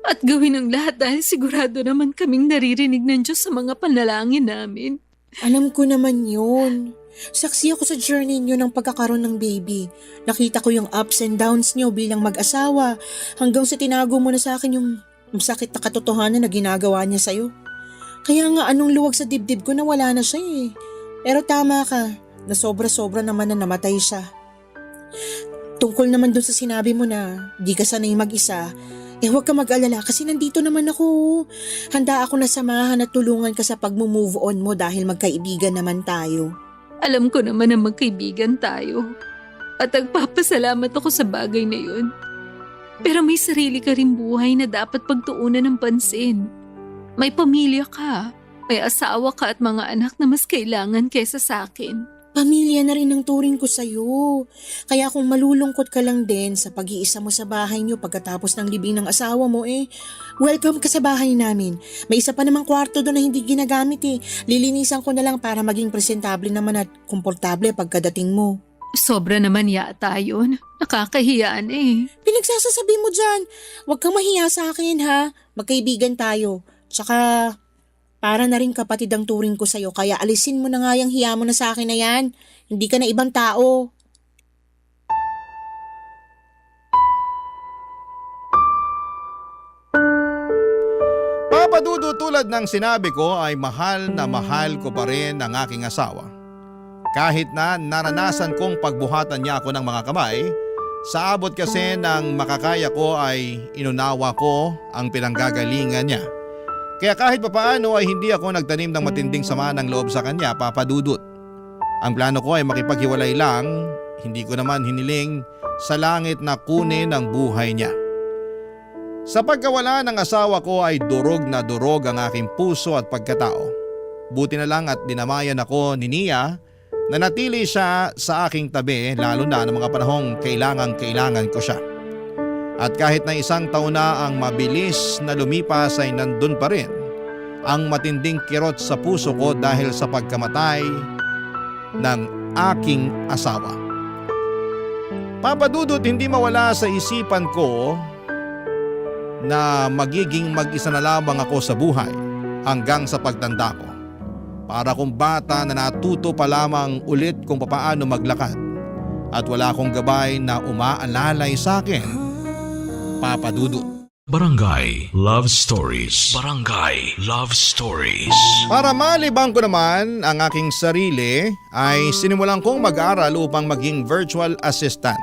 At gawin ang lahat dahil sigurado naman kaming naririnig ng Diyos sa mga panalangin namin. Alam ko naman yun. Saksi ako sa journey niyo ng pagkakaroon ng baby. Nakita ko yung ups and downs niyo bilang mag-asawa hanggang sa tinago mo na sa akin yung sakit na katotohanan na ginagawa niya sa'yo. Kaya nga anong luwag sa dibdib ko na wala na siya eh. Pero tama ka, na sobra-sobra naman na namatay siya. Tungkol naman dun sa sinabi mo na di ka sanay mag-isa, huwag ka mag-alala kasi nandito naman ako. Handa ako na samahan at tulungan ka sa pag-move on mo dahil magkaibigan naman tayo. Alam ko naman na magkaibigan tayo. At nagpapasalamat ako sa bagay na yun. Pero may sarili ka rin buhay na dapat pagtuunan ng pansin. May pamilya ka, may asawa ka at mga anak na mas kailangan kaysa sa akin. Pamilya na rin ang turing ko sa'yo. Kaya kung malulungkot ka lang din sa pag-iisa mo sa bahay niyo pagkatapos ng libing ng asawa mo welcome ka sa bahay namin. May isa pa namang kwarto doon na hindi ginagamit Lilinisan ko na lang para maging presentable naman at komportable pagkadating mo. Sobra naman yata yun. Nakakahiyaan Pinagsasasabi mo dyan. Huwag kang mahiya sa akin ha. Magkaibigan tayo. Tsaka para na rin kapatid ang turing ko sa'yo kaya alisin mo na nga yung hiya mo na sa akin na yan. Hindi ka na ibang tao. Papa Dudu, tulad ng sinabi ko ay mahal na mahal ko pa rin ang aking asawa. Kahit na naranasan kong pagbuhatan niya ako ng mga kamay, sa abot kasi ng makakaya ko ay inunawa ko ang pinanggagalingan niya. Kaya kahit papaano ay hindi ako nagtanim ng matinding sama ng loob sa kanya, Papa Dudut. Ang plano ko ay makipaghiwalay lang, hindi ko naman hiniling sa langit na kunin ang buhay niya. Sa pagkawala ng asawa ko ay durog na durog ang aking puso at pagkatao. Buti na lang at dinamayan ako ni Nia na natili siya sa aking tabi lalo na ng mga panahong kailangan ko siya. At kahit na 1 taon na ang mabilis na lumipas ay nandun pa rin ang matinding kirot sa puso ko dahil sa pagkamatay ng aking asawa. Papa Dudut, hindi mawala sa isipan ko na magiging mag-isa na lamang ako sa buhay hanggang sa pagtanda ko. Para kong bata na natuto pa lamang ulit kung papaano maglakad at wala akong gabay na umaalalay sa akin, Papa Dudut. Barangay Love Stories. Barangay Love Stories. Para malibang ko naman ang aking sarili ay sinimulan kong mag-aral upang maging virtual assistant.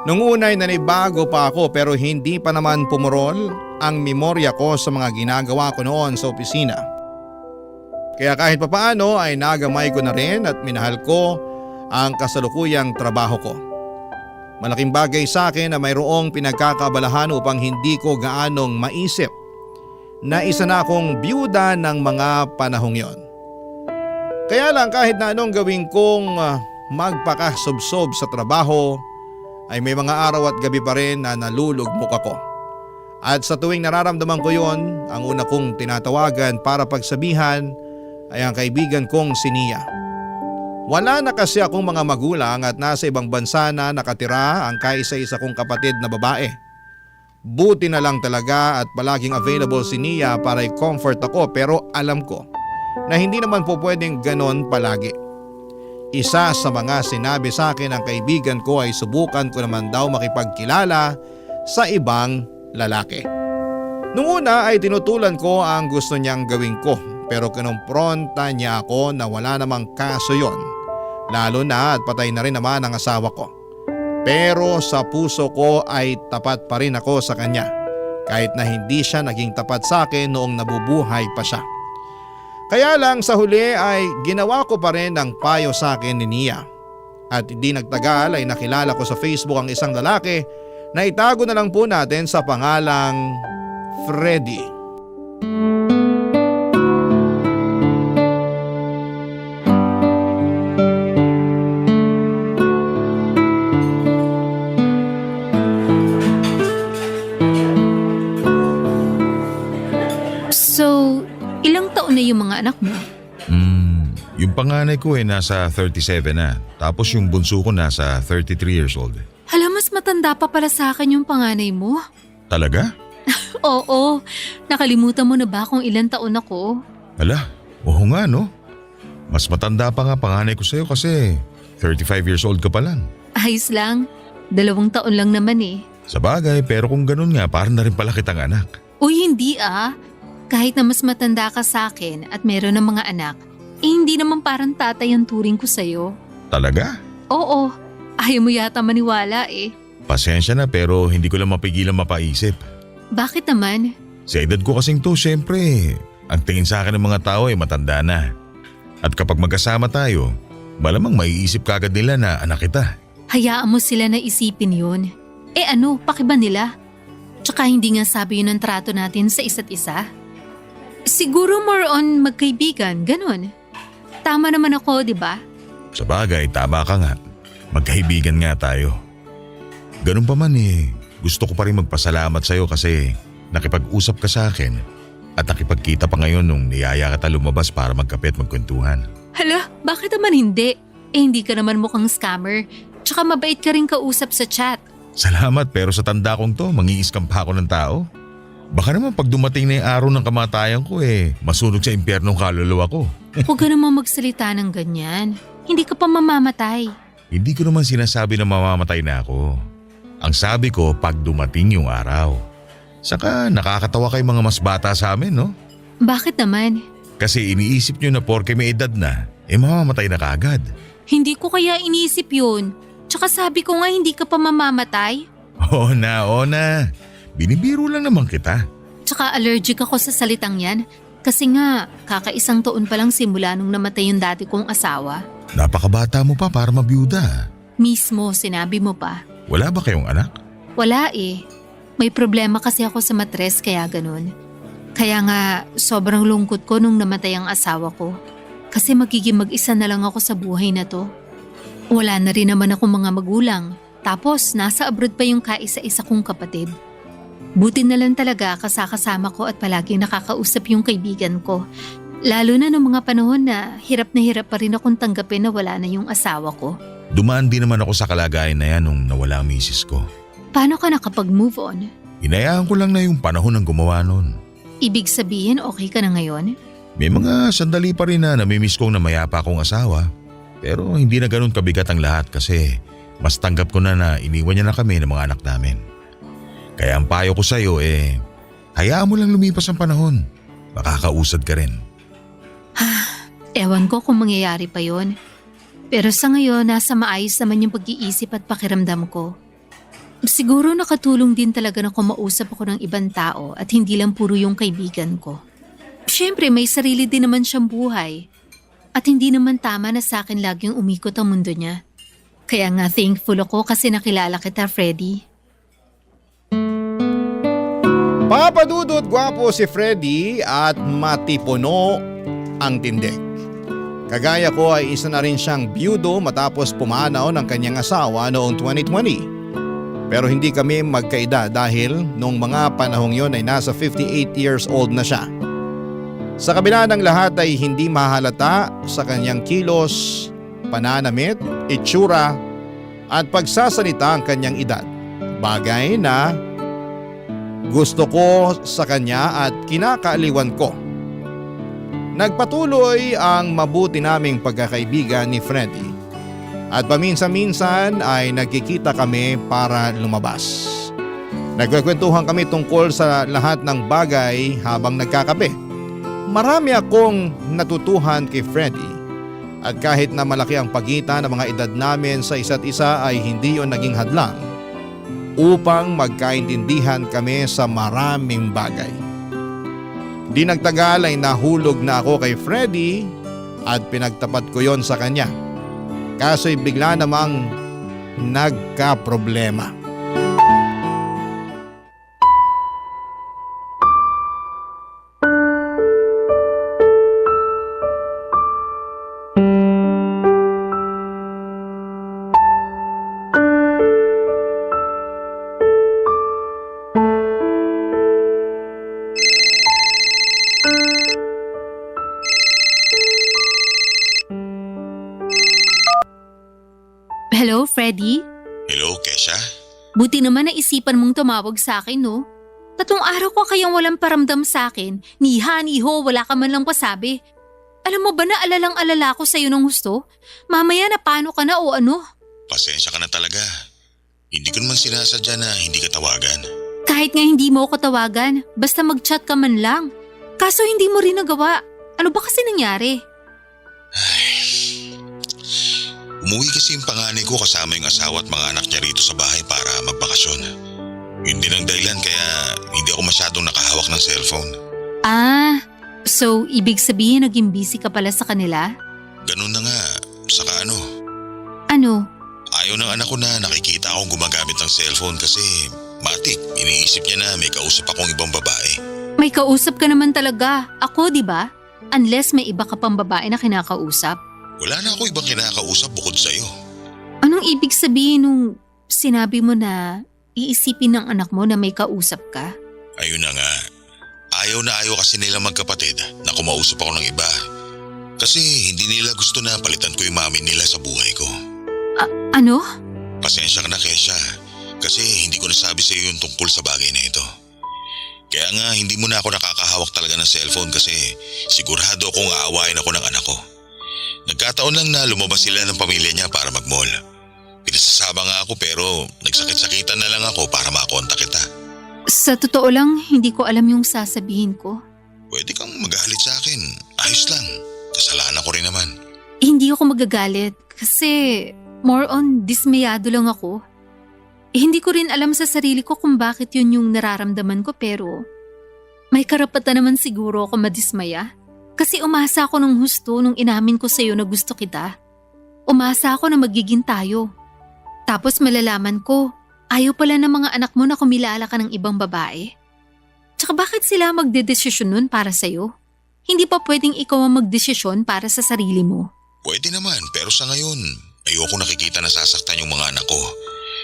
Nung unay nanibago pa ako pero hindi pa naman pumurol ang memorya ko sa mga ginagawa ko noon sa opisina. Kaya kahit papaano ay nagamay ko na rin at minahal ko ang kasalukuyang trabaho ko. Malaking bagay sa akin na mayroong pinagkakabalahan upang hindi ko gaanong maisip na isa na akong byuda ng mga panahong yon. Kaya lang kahit na anong gawin kong magpakasobsob sa trabaho ay may mga araw at gabi pa rin na nalulugmok ako. At sa tuwing nararamdaman ko yon, ang una kong tinatawagan para pagsabihan ay ang kaibigan kong si Nia. Wala na kasi akong mga magulang at nasa ibang bansa na nakatira ang kaisa-isa kong kapatid na babae. Buti na lang talaga at palaging available si Nia para i-comfort ako pero alam ko na hindi naman po pwedeng ganon palagi. Isa sa mga sinabi sa akin ng kaibigan ko ay subukan ko naman daw makipagkilala sa ibang lalaki. Nung una ay tinutulan ko ang gusto niyang gawin ko pero kinumpronta niya ako na wala namang kaso yon. Lalo na at patay na rin naman ang asawa ko. Pero sa puso ko ay tapat pa rin ako sa kanya kahit na hindi siya naging tapat sa akin noong nabubuhay pa siya. Kaya lang sa huli ay ginawa ko pa rin ang payo sa akin ni Nia. At hindi nagtagal ay nakilala ko sa Facebook ang isang lalaki na itago na lang po natin sa pangalang Freddy. So, ilang taon na yung mga anak mo? Yung panganay ko nasa 37 na. Tapos yung bunso ko nasa 33 years old. Hala, mas matanda pa pala sa akin yung panganay mo. Talaga? Oo, nakalimutan mo na ba kung ilang taon ako? Hala, oo nga no. Mas matanda pa nga panganay ko sa'yo kasi 35 years old ka pa lang. Ayos lang, 2 taon lang naman Sa bagay, pero kung ganun nga, parang na rin pala kitang anak. Uy, hindi Kahit na mas matanda ka sa akin at meron ng mga anak, hindi naman parang tatay ang turing ko sa'yo. Talaga? Oo, ayaw mo yata maniwala Pasensya na pero hindi ko lang mapigilan mapaisip. Bakit naman? Sa edad ko kasing to, syempre, ang tingin sa akin ng mga tao ay matanda na. At kapag magkasama tayo, malamang maiisip kagad nila na anak kita. Hayaan mo sila na isipin yun. Pakiba nila? Tsaka hindi nga sabi yun ang trato natin sa isa't isa. Siguro more on magkaibigan, ganun. Tama naman ako, di ba? Sa bagay, tama ka nga. Magkaibigan nga tayo. Ganun pa man gusto ko pa rin magpasalamat sa'yo kasi nakipag-usap ka sa akin at nakipagkita pa ngayon nung niyaya kita lumabas para magkape at magkwentuhan. Hala, bakit naman hindi? Hindi ka naman mukhang scammer. Tsaka mabait ka rin kausap sa chat. Salamat, pero sa tanda kong to, mangiiskam pa ako ng tao. Baka naman pag dumating na yung araw ng kamatayan ko masunog sa impyernong kaluluwa ko. Huwag ka naman magsalita ng ganyan. Hindi ka pa mamamatay. Hindi ko naman sinasabi na mamamatay na ako. Ang sabi ko, pag dumating yung araw. Saka nakakatawa kay mga mas bata sa amin, no? Bakit naman? Kasi iniisip nyo na porke may edad na, mamamatay na kaagad. Hindi ko kaya iniisip yun. Tsaka sabi ko nga hindi ka pa mamamatay. Oo na. Binibiro lang naman kita. Tsaka allergic ako sa salitang yan. Kasi nga, kakaisang taon pa lang simula nung namatay yung dati kong asawa. Napakabata mo pa para mabiyuda. Mismo, sinabi mo pa. Wala ba kayong anak? Wala May problema kasi ako sa matres kaya ganun. Kaya nga, sobrang lungkot ko nung namatay ang asawa ko. Kasi magiging mag-isa na lang ako sa buhay na to. Wala na rin naman akong mga magulang. Tapos, nasa abroad pa yung kaisa-isa kong kapatid. Buti na lang talaga kasama ko at palaging nakakausap yung kaibigan ko. Lalo na noong mga panahon na hirap pa rin akong tanggapin na wala na yung asawa ko. Dumaan din naman ako sa kalagayan na yan nung nawala ang misis ko. Paano ka nakapag-move on? Hinayaan ko lang na yung panahon ng gumawa nun. Ibig sabihin okay ka na ngayon? May mga sandali pa rin na namimiss kong na mayapa akong asawa. Pero hindi na ganun kabigat ang lahat kasi mas tanggap ko na iniwan niya na kami ng mga anak namin. Kaya ang payo ko sa'yo hayaan mo lang lumipas ang panahon. Makakausad ka rin. Ewan ko kung mangyayari pa yon. Pero sa ngayon, nasa maayos naman yung pag-iisip at pakiramdam ko. Siguro nakatulong din talaga na kumausap ako ng ibang tao at hindi lang puro yung kaibigan ko. Siyempre, may sarili din naman siyang buhay. At hindi naman tama na sa akin laging umikot ang mundo niya. Kaya nga thankful ako kasi nakilala kita, Freddy. Papadudot gwapo si Freddy at matipuno ang tindig. Kagaya ko ay isa na rin siyang byudo matapos pumanaw ng kanyang asawa noong 2020. Pero hindi kami magkaedad dahil noong mga panahong yon ay nasa 58 years old na siya. Sa kabila ng lahat ay hindi mahalata sa kanyang kilos, pananamit, itsura at pagsasalita ang kanyang edad. Bagay na gusto ko sa kanya at kinakaaliwan ko. Nagpatuloy ang mabuti naming pagkakaibigan ni Freddy at paminsan-minsan ay nagkikita kami para lumabas. Nagkukwentuhan kami tungkol sa lahat ng bagay habang nagkakape. Marami akong natutuhan kay Freddy at kahit na malaki ang pagitan ng mga edad namin sa isa't isa ay hindi yon naging hadlang upang magkaintindihan kami sa maraming bagay. Di nagtagal ay nahulog na ako kay Freddy at pinagtapat ko yon sa kanya. Kaso'y bigla namang nagka-problema. Hello, Freddy? Hello, Kesha? Buti naman naisipan mong tumawag sa akin, no? 3 araw ko kayang walang paramdam sa akin. Ni ha, ni ho, wala ka man lang pasabi. Alam mo ba na alalang-alala ko sa'yo ng gusto? Mamaya na paano ka na o ano? Pasensya ka na talaga. Hindi ko naman sinasadya na hindi ka tawagan. Kahit nga hindi mo ako tawagan, basta mag-chat ka man lang. Kaso hindi mo rin nagawa. Ano ba kasi nangyari? Umuwi kasi yung panganay ko kasama yung asawa at mga anak niya rito sa bahay para magbakasyon. Yun din ang dahilan kaya hindi ako masyadong nakahawak ng cellphone. So ibig sabihin naging busy ka pala sa kanila? Ganun na nga, saka ano? Ano? Ayaw ng anak ko na nakikita akong gumagamit ng cellphone kasi matik, iniisip niya na may kausap akong ibang babae. May kausap ka naman talaga. Ako, di ba? Unless may iba ka pang babae na kinakausap. Wala na ako ibang kinakausap bukod sa'yo. Anong ibig sabihin nung sinabi mo na iisipin ng anak mo na may kausap ka? Ayun na nga. Ayaw na ayaw kasi nila magkapatid na kumausap ako ng iba. Kasi hindi nila gusto na palitan ko yung mami nila sa buhay ko. Ano? Pasensya ka na, Kesha. Kasi hindi ko nasabi sa iyo yung tungkol sa bagay na ito. Kaya nga hindi mo na ako nakakahawak talaga ng cellphone kasi sigurado akong aawain ako ng anak ko. Nagkataon lang na lumabas sila ng pamilya niya para mag-mall. Pinasasama nga ako pero nagsakit-sakitan na lang ako para makontak kita. Sa totoo lang, hindi ko alam yung sasabihin ko. Pwede kang magalit sa akin. Ayos lang. Kasalanan ko rin naman. Hindi ako magagalit kasi more on dismayado lang ako. Hindi ko rin alam sa sarili ko kung bakit yun yung nararamdaman ko pero may karapatan naman siguro ako madismaya. Kasi umasa ako ng husto nung inamin ko sa'yo na gusto kita. Umasa ako na magiging tayo. Tapos malalaman ko, ayaw pala ng mga anak mo na kumilala ka ng ibang babae. Tsaka bakit sila magdedesisyon nun para sa'yo? Hindi pa pwedeng ikaw ang magdesisyon para sa sarili mo. Pwede naman pero sa ngayon, ayoko nakikita na sasaktan yung mga anak ko.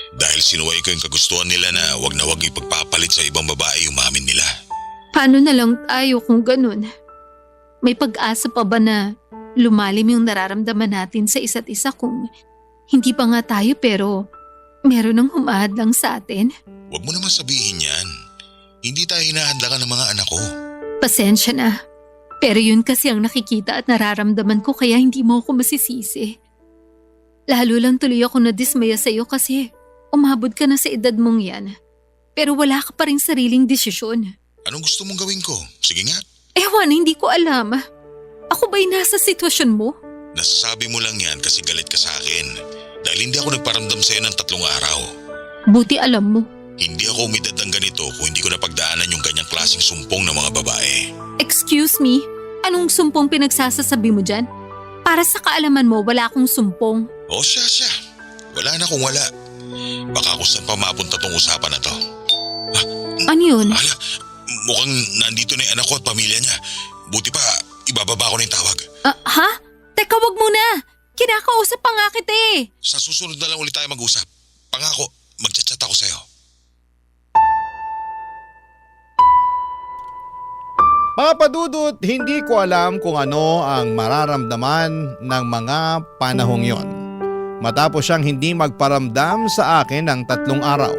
Dahil sinuway ko yung kagustuhan nila na wag ipagpapalit sa ibang babae yung mamin nila. Paano na lang tayo kung ganun? May pag-asa pa ba na lumalim yung nararamdaman natin sa isa't isa kung hindi pa nga tayo pero meron ng humahadlang sa atin? Wag mo naman sabihin yan. Hindi tayo hinahadlangan ng mga anak ko. Pasensya na. Pero yun kasi ang nakikita at nararamdaman ko kaya hindi mo ako masisisi. Lalo lang tuloy ako nadismaya sa'yo kasi umabot ka na sa edad mong yan. Pero wala ka pa rin sariling desisyon. Anong gusto mong gawin ko? Sige nga. Ewan, hindi ko alam. Ako ba'y nasa sitwasyon mo? Nasasabi mo lang yan kasi galit ka sa akin. Dahil hindi ako nagparamdam sa'yo ng 3 araw. Buti alam mo. Hindi ako umidad ng ganito kung hindi ko napagdaanan yung ganyang klaseng sumpong ng mga babae. Excuse me? Anong sumpong pinagsasasabi mo dyan? Para sa kaalaman mo, wala akong sumpong. O siya. Wala na kung wala. Baka kung saan pa mapunta tong usapan na to. Ano yun? Hala, mukhang nandito na yung anak ko at pamilya niya. Buti pa, ibababa ko na yung tawag. Ha? Teka, wag muna. Kinakausap pa nga kita eh. Sa susunod na lang ulit tayo mag-usap. Pangako, mag-chat ako sa'yo. Mga padudot, hindi ko alam kung ano ang mararamdaman ng mga panahong yon. Matapos siyang hindi magparamdam sa akin ng 3 araw.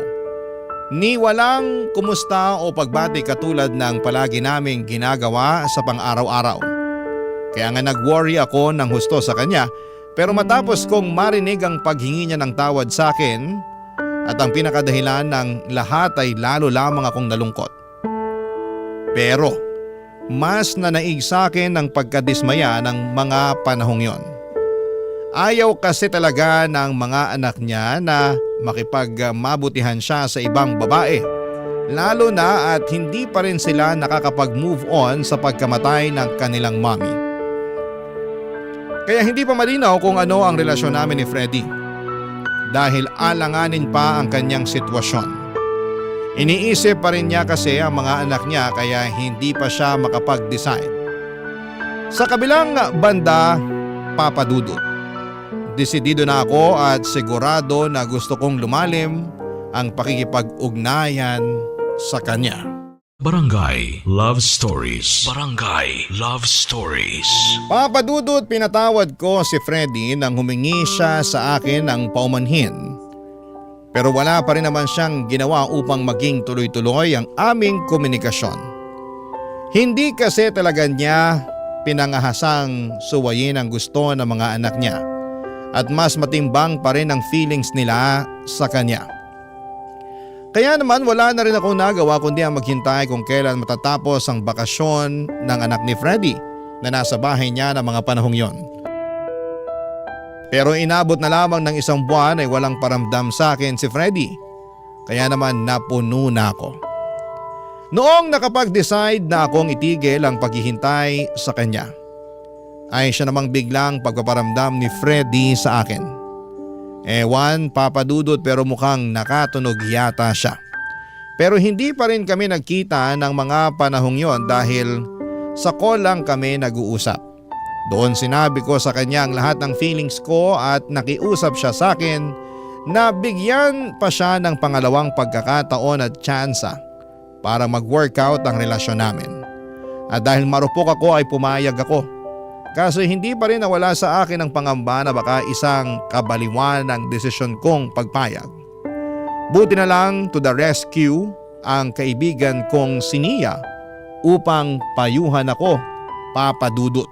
Ni walang kumusta o pagbati katulad ng palagi naming ginagawa sa pang-araw-araw. Kaya nga nag-worry ako ng husto sa kanya pero matapos kong marinig ang paghingi niya ng tawad sa akin at ang pinakadahilan ng lahat ay lalo lamang akong nalungkot. Pero mas nanaig sa akin ang pagkadismaya ng mga panahong yon. Ayaw kasi talaga ng mga anak niya na makipagmabutihan siya sa ibang babae. Lalo na at hindi pa rin sila nakakapag-move on sa pagkamatay ng kanilang mommy. Kaya hindi pa malinaw kung ano ang relasyon namin ni Freddy. Dahil alanganin pa ang kanyang sitwasyon. Iniisip pa rin niya kasi ang mga anak niya kaya hindi pa siya makapag-decide. Sa kabilang banda, Papa Dudut, desidido na ako at sigurado na gusto kong lumalim ang pakikipag-ugnayan sa kanya. Barangay Love Stories. Barangay Love Stories. Papa Dudut, pinatawad ko si Freddy nang humingi siya sa akin ng paumanhin. Pero wala pa rin naman siyang ginawa upang maging tuloy-tuloy ang aming komunikasyon. Hindi kasi talaga niya pinangahasang suwayin ang gusto ng mga anak niya at mas matimbang pa rin ang feelings nila sa kanya. Kaya naman wala na rin akong nagawa kundi ang maghintay kung kailan matatapos ang bakasyon ng anak ni Freddy na nasa bahay niya ng mga panahong yon. Pero inabot na lamang ng 1 buwan ay walang paramdam sa akin si Freddy. Kaya naman napuno na ako. Noong nakapag-decide na akong itigil ang paghihintay sa kanya, ay siya namang biglang pagpaparamdam ni Freddy sa akin. Ewan, Papa Dudut, pero mukhang nakatunog yata siya. Pero hindi pa rin kami nagkita ng mga panahong yon dahil sa call lang kami nag-uusap. Doon sinabi ko sa kanya ang lahat ng feelings ko at nakiusap siya sa akin na bigyan pa siya ng pangalawang pagkakataon at tsansa para mag-workout ang relasyon namin. At dahil marupok ako ay pumayag ako. Kaso hindi pa rin nawala sa akin ang pangamba na baka isang kabaliwan ang desisyon kong pagpayag. Buti na lang to the rescue ang kaibigan kong si Nia upang payuhan ako, Papa Dudut.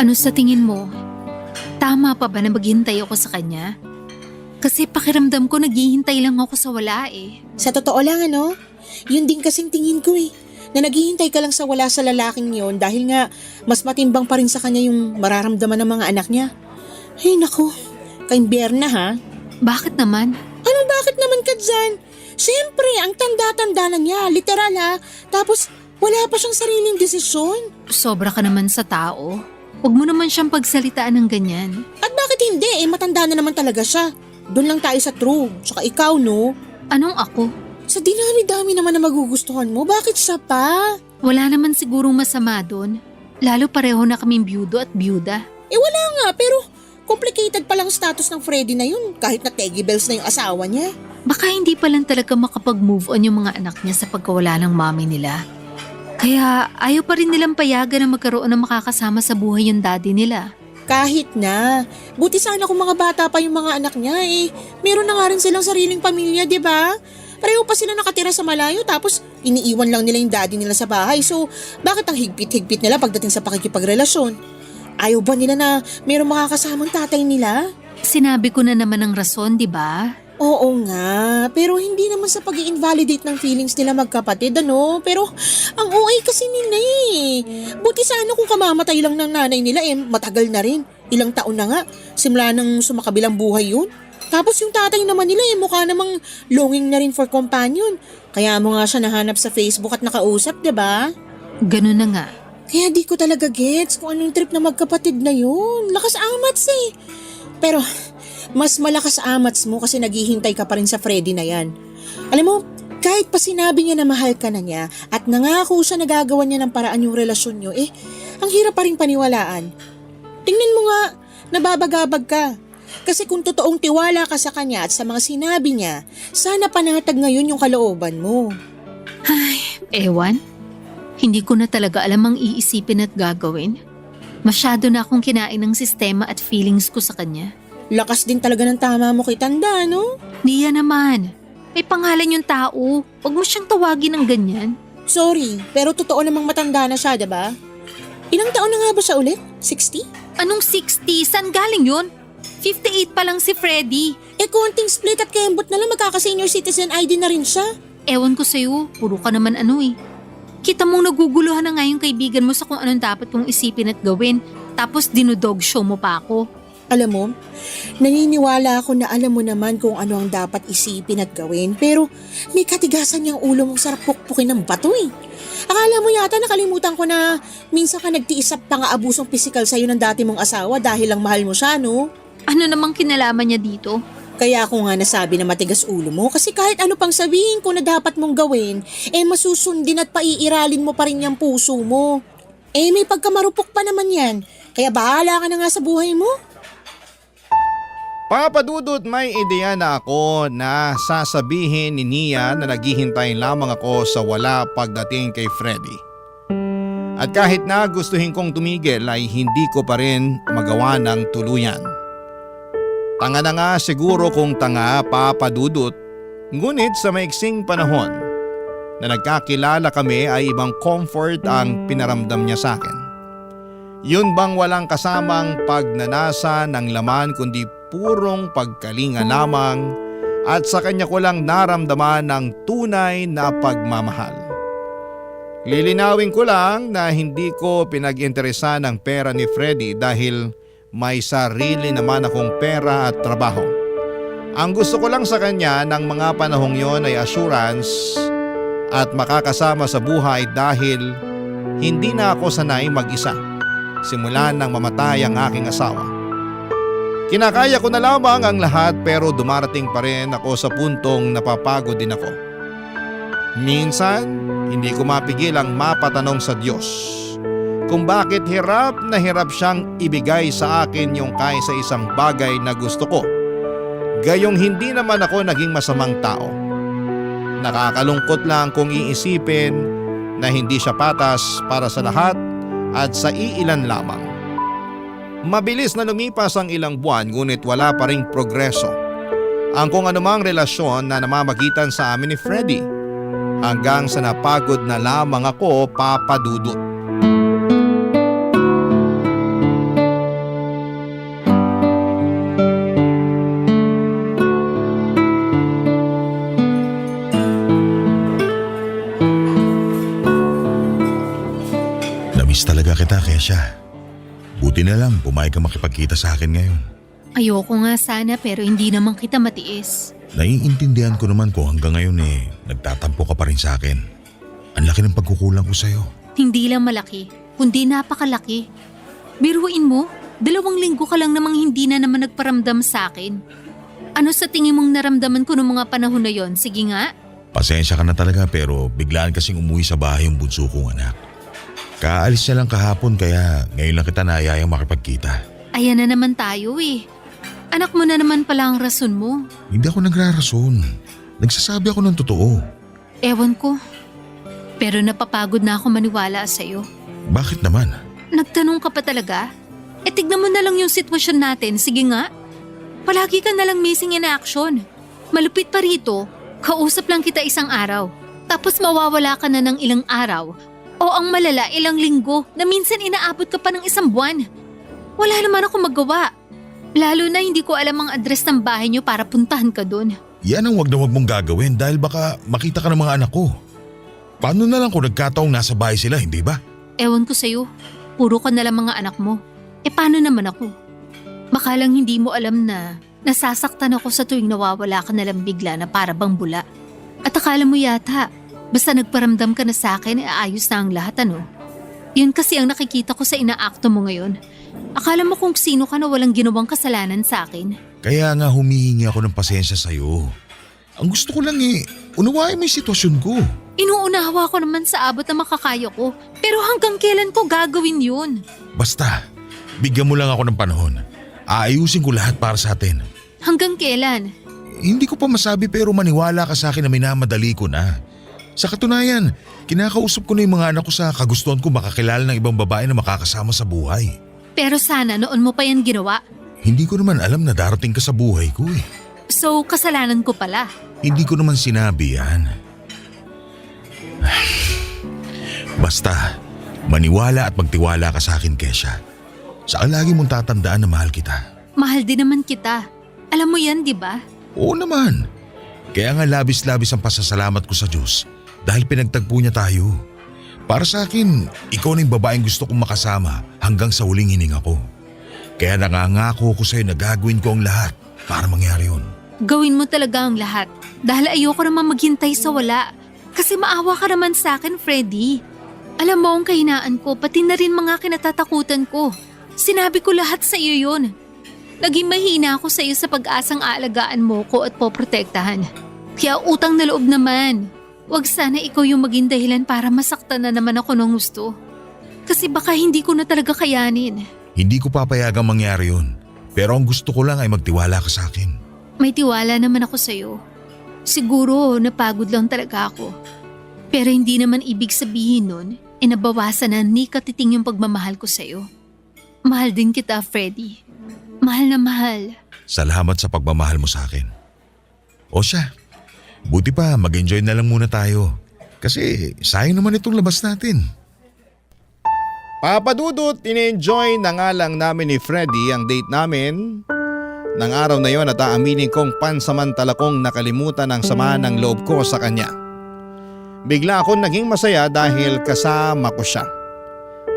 Ano sa tingin mo? Tama pa ba na maghintay ako sa kanya? Kasi pakiramdam ko naghihintay lang ako sa wala eh. Sa totoo lang yun din kasing tingin ko na naghihintay ka lang sa wala sa lalaking yon dahil nga mas matimbang pa rin sa kanya yung mararamdaman ng mga anak niya. Ay naku, kaimbierna ha. Bakit naman? Anong bakit naman ka dyan? Siyempre, ang tanda-tanda na niya, literal ha. Tapos wala pa siyang sariling desisyon. Sobra ka naman sa tao. Huwag mo naman siyang pagsalitaan ng ganyan. At bakit hindi? Matanda na naman talaga siya. Doon lang tayo sa true. Tsaka ikaw, no? Anong ako? Sa dinami-dami naman na magugustuhan mo, bakit siya pa? Wala naman sigurong masama doon. Lalo pareho na kaming byudo at byuda. Wala nga, pero complicated pa lang status ng Freddy na yun kahit na Teggy Bells na yung asawa niya. Baka hindi pa lang talaga makapag-move on yung mga anak niya sa pagkawala ng mami nila. Kaya ayaw pa rin nilang payagan na magkaroon ng makakasama sa buhay yung daddy nila. Kahit na. Buti sana kung mga bata pa yung mga anak niya meron na nga rin silang sariling pamilya, di ba? Pareho pa sila nakatira sa malayo tapos iniiwan lang nila yung daddy nila sa bahay. So, bakit ang higpit-higpit nila pagdating sa pakikipagrelasyon? Ayaw ba nila na mayroong makakasamang tatay nila? Sinabi ko na naman ang rason, di ba? Oo nga, pero hindi naman sa pag-i-invalidate ng feelings nila magkapatid, Pero ang OA kasi nila Buti sana kung kamamatay lang ng nanay nila matagal na rin. Ilang taon na nga, simula nang sumakabilang buhay yun. Tapos yung tatay naman nila mukha namang longing na rin for companion. Kaya mo nga siya nahanap sa Facebook at nakausap, diba? Ganun na nga. Kaya di ko talaga gets kung anong trip na magkapatid na yun. Lakas amats Pero mas malakas amats mo kasi naghihintay ka pa rin sa Freddy na yan. Alam mo, kahit pa sinabi niya na mahal ka na niya at nangako siya na gagawan niya ng paraan yung relasyon niyo, ang hirap pa rin paniwalaan. Tingnan mo nga, nababagabag ka. Kasi kung totoong tiwala ka sa kanya at sa mga sinabi niya, sana panatag ngayon yung kalooban mo. Ay, ewan. Hindi ko na talaga alam ang iisipin at gagawin. Masyado na akong kinain ng sistema at feelings ko sa kanya. Lakas din talaga ng tama mo kay Tanda, no? Niya naman. May pangalan yung tao. Huwag mo siyang tawagin ng ganyan. Sorry, pero totoo namang matanda na siya, diba? Ilang taon na nga ba siya ulit? 60? Anong 60? Saan galing yun? 58 pa lang si Freddy. Konting split at kembot na lang magkaka-senior citizen ID na rin siya. Ewan ko sa'yo, puro ka naman Kita mong naguguluhan na nga yung kaibigan mo sa kung anong dapat kong isipin at gawin. Tapos dinudog show mo pa ako. Alam mo, naniniwala ako na alam mo naman kung ano ang dapat isipin at gawin. Pero may katigasan niyang ulo mong sarap pukpukin ng bato Akala mo yata nakalimutan ko na minsan ka nagtiis at pang-aabusong pisikal sa'yo ng dati mong asawa dahil lang mahal mo siya, no? Ano namang kinalaman niya dito? Kaya ako nga nasabi na matigas ulo mo kasi kahit ano pang sabihin ko na dapat mong gawin, masusundin at paiiralin mo pa rin yung puso mo. May pagkamarupok pa naman yan, kaya bahala ka na nga sa buhay mo. Papa Dudut, may ideya na ako na sasabihin ni Nia na naghihintay lamang ako sa wala pagdating kay Freddy. At kahit na gustuhin kong tumigil ay hindi ko pa rin magawa ng tuluyan. Tanga na nga siguro kung tanga, Papa Dudut, ngunit sa maiksing panahon na nagkakilala kami ay ibang comfort ang pinaramdam niya sa akin. Yun bang walang kasamang pagnanasa ng laman kundi purong pagkalinga lamang at sa kanya ko lang naramdaman ng tunay na pagmamahal. Lilinawin ko lang na hindi ko pinag-interesan ang pera ni Freddy dahil may sarili naman akong pera at trabaho. Ang gusto ko lang sa kanya ng mga panahong yon ay assurance at makakasama sa buhay dahil hindi na ako sanay mag-isa. simula nang mamatay ang aking asawa. Kinakaya ko na lamang ang lahat pero dumarating pa rin ako sa puntong napapagod din ako. Minsan, hindi ko mapigil ang mapatanong sa Diyos kung bakit hirap na hirap siyang ibigay sa akin yung kahit sa isang bagay na gusto ko. Gayong hindi naman ako naging masamang tao. Nakakalungkot lang kung iisipin na hindi siya patas para sa lahat at sa iilan lamang. Mabilis na lumipas ang ilang buwan ngunit wala pa ring progreso ang kung anumang relasyon na namamagitan sa amin ni Freddy hanggang sa napagod na lamang ako, Papa Dudut. Namiss talaga kita, Kesha. Buti na lang pumayag ka makipagkita sa akin ngayon. Ayoko nga sana pero hindi naman kita matiis. Naiintindihan ko naman kung hanggang ngayon nagtatampo ka pa rin sa akin. Ang laki ng pagkukulang ko sa'yo. Hindi lang malaki, kundi napakalaki. Biruin mo, 2 linggo ka lang namang hindi na naman nagparamdam sa akin. Ano sa tingin mong naramdaman ko noong mga panahon na yon? Sige nga. Pasensya ka na talaga pero biglaan kasing umuwi sa bahay yung bunso kong anak. Kaalis niya lang kahapon kaya ngayon lang kita naayayang makipagkita. Ayan na naman tayo eh. Anak mo na naman pala ang rason mo. Hindi ako nagrarason. Nagsasabi ako ng totoo. Ewan ko. Pero napapagod na ako maniwala sa'yo. Bakit naman? Nagtanong ka pa talaga? Tignan mo na lang yung sitwasyon natin. Sige nga. Palagi ka na lang missing in action. Malupit pa rito, kausap lang kita isang araw. Tapos mawawala ka na ng ilang araw. O ang malala, ilang linggo na minsan inaabot ka pa ng 1 buwan. Wala naman ako magawa. Lalo na hindi ko alam ang address ng bahay niyo para puntahan ka doon. Yan ang wag na wag mong gagawin dahil baka makita ka ng mga anak ko. Paano na lang kung nagkataong nasa bahay sila, hindi ba? Ewan ko sa'yo, puro ka na lang mga anak mo. Paano naman ako? Baka lang hindi mo alam na nasasaktan ako sa tuwing nawawala ka na lang bigla na para bang bula. At akala mo yata, basta nagparamdam ka na sa akin, ayos na ang lahat ano? Yun kasi ang nakikita ko sa inaakto mo ngayon. Akala mo kung sino ka na walang ginawang kasalanan sa akin. Kaya nga humihingi ako ng pasensya sa'yo. Ang gusto ko lang unawain mo yung sitwasyon ko. Inuunawa ko naman sa abot na makakaya ko. Pero hanggang kailan ko gagawin yun? Basta, bigyan mo lang ako ng panahon. Aayusin ko lahat para sa atin. Hanggang kailan? Hindi ko pa masabi pero maniwala ka sa akin na minamadali ko na. Sa katunayan, kinakausap ko na yung mga anak ko sa kagustuhan ko makakilala ng ibang babae na makakasama sa buhay. Pero sana noon mo pa yan ginawa. Hindi ko naman alam na darating ka sa buhay ko eh. So, kasalanan ko pala. Hindi ko naman sinabi yan. Basta, maniwala at magtiwala ka sa akin, Kesha. Saka lagi mong tatandaan na mahal kita. Mahal din naman kita. Alam mo yan, di ba? Oo naman. Kaya nga labis-labis ang pasasalamat ko sa Diyos dahil pinagtagpo niya tayo. Para sa akin, ikaw na yung babaeng gusto kong makasama hanggang sa huling hininga ko. Kaya nangangako ko sa'yo na gagawin ko ang lahat para mangyari yun. Gawin mo talaga ang lahat dahil ayoko naman maghintay sa wala. Kasi maawa ka naman sa akin, Freddy. Alam mo ang kahinaan ko, pati na rin mga kinatatakutan ko. Sinabi ko lahat sa iyo yun. Naging mahina ako sa iyo sa pag-asang aalagaan mo ko at poprotektahan. Kaya utang na loob naman. Huwag sana ikaw yung maging dahilan para masaktan na naman ako ng gusto. Kasi baka hindi ko na talaga kayanin. Hindi ko papayagang mangyari yun. Pero ang gusto ko lang ay magtiwala ka sa akin. May tiwala naman ako sa iyo. Siguro napagod lang talaga ako. Pero hindi naman ibig sabihin nun, nabawasan na ni katiting yung pagmamahal ko sa iyo. Mahal din kita, Freddy. Mahal na mahal. Salamat sa pagmamahal mo sa akin. O siya, buti pa mag-enjoy na lang muna tayo. Kasi sayang naman itong labas natin. Papa Dudut, in-enjoy na nga lang namin ni Freddy ang date namin. Nang araw na yon at aaminin kong pansamantala kong nakalimutan ang sama ng loob ko sa kanya. Bigla akong naging masaya dahil kasama ko siya.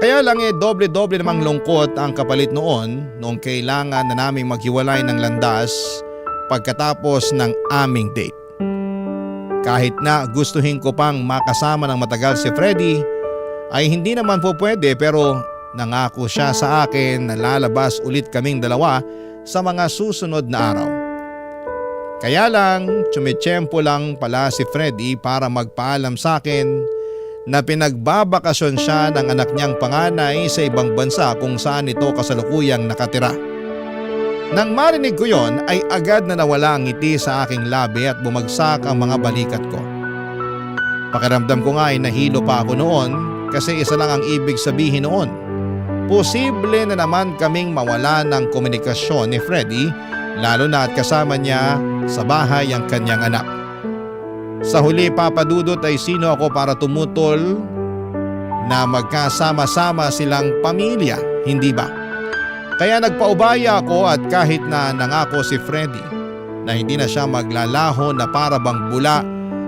Kaya lang doble-doble namang lungkot ang kapalit noong kailangan na naming maghiwalay ng landas pagkatapos ng aming date. Kahit na gustuhin ko pang makasama ng matagal si Freddy ay hindi naman po pwede pero Nangako siya sa akin na lalabas ulit kaming dalawa sa mga susunod na araw. Kaya lang, tsumitsyempo lang pala si Freddy para magpaalam sa akin na pinagbabakasyon siya ng anak niyang panganay sa ibang bansa kung saan ito kasalukuyang nakatira. Nang marinig ko yon ay agad na nawala ang ngiti sa aking labi at bumagsak ang mga balikat ko. Pakiramdam ko nga ay nahilo pa ako noon kasi isa lang ang ibig sabihin noon. Posible na naman kaming mawala ng komunikasyon ni Freddy, lalo na at kasama niya sa bahay ang kanyang anak. Sa huli, Papa Dudut, ay sino ako para tumutol na magkasama-sama silang pamilya, hindi ba? Kaya nagpaubaya ako at kahit na nangako si Freddy na hindi na siya maglalaho na para bang bula,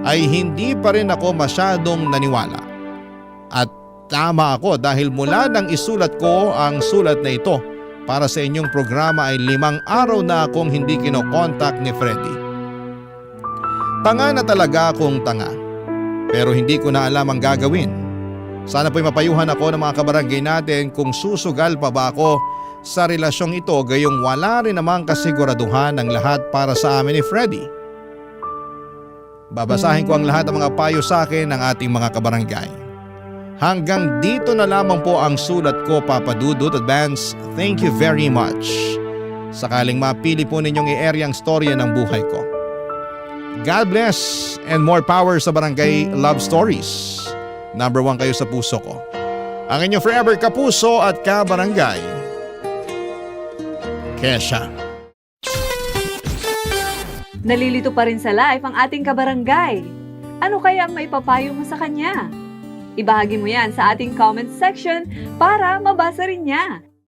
ay hindi pa rin ako masyadong naniwala. At tama ako dahil mula nang isulat ko ang sulat na ito para sa inyong programa ay 5 araw na akong hindi kinokontak ni Freddy. Tanga na talaga akong tanga, pero hindi ko na alam ang gagawin. Sana po'y mapayuhan ako ng mga kabarangay natin kung susugal pa ba ako sa relasyong ito gayong wala rin namang kasiguraduhan ng lahat para sa amin ni Freddy. Babasahin ko ang lahat ng mga payo sa akin ng ating mga kabarangay. Hanggang dito na lamang po ang sulat ko, Papa Dudut. Advance, thank you very much. Sakaling mapili po ninyong i-area ang storya ng buhay ko. God bless and more power sa Barangay Love Stories. Number 1 kayo sa puso ko. Ang inyong forever kapuso at kabarangay, Kesha. Nalilito pa rin sa life ang ating kabarangay. Ano kaya ang maipapayo mo sa kanya? Ibahagi mo yan sa ating comment section para mabasa rin niya.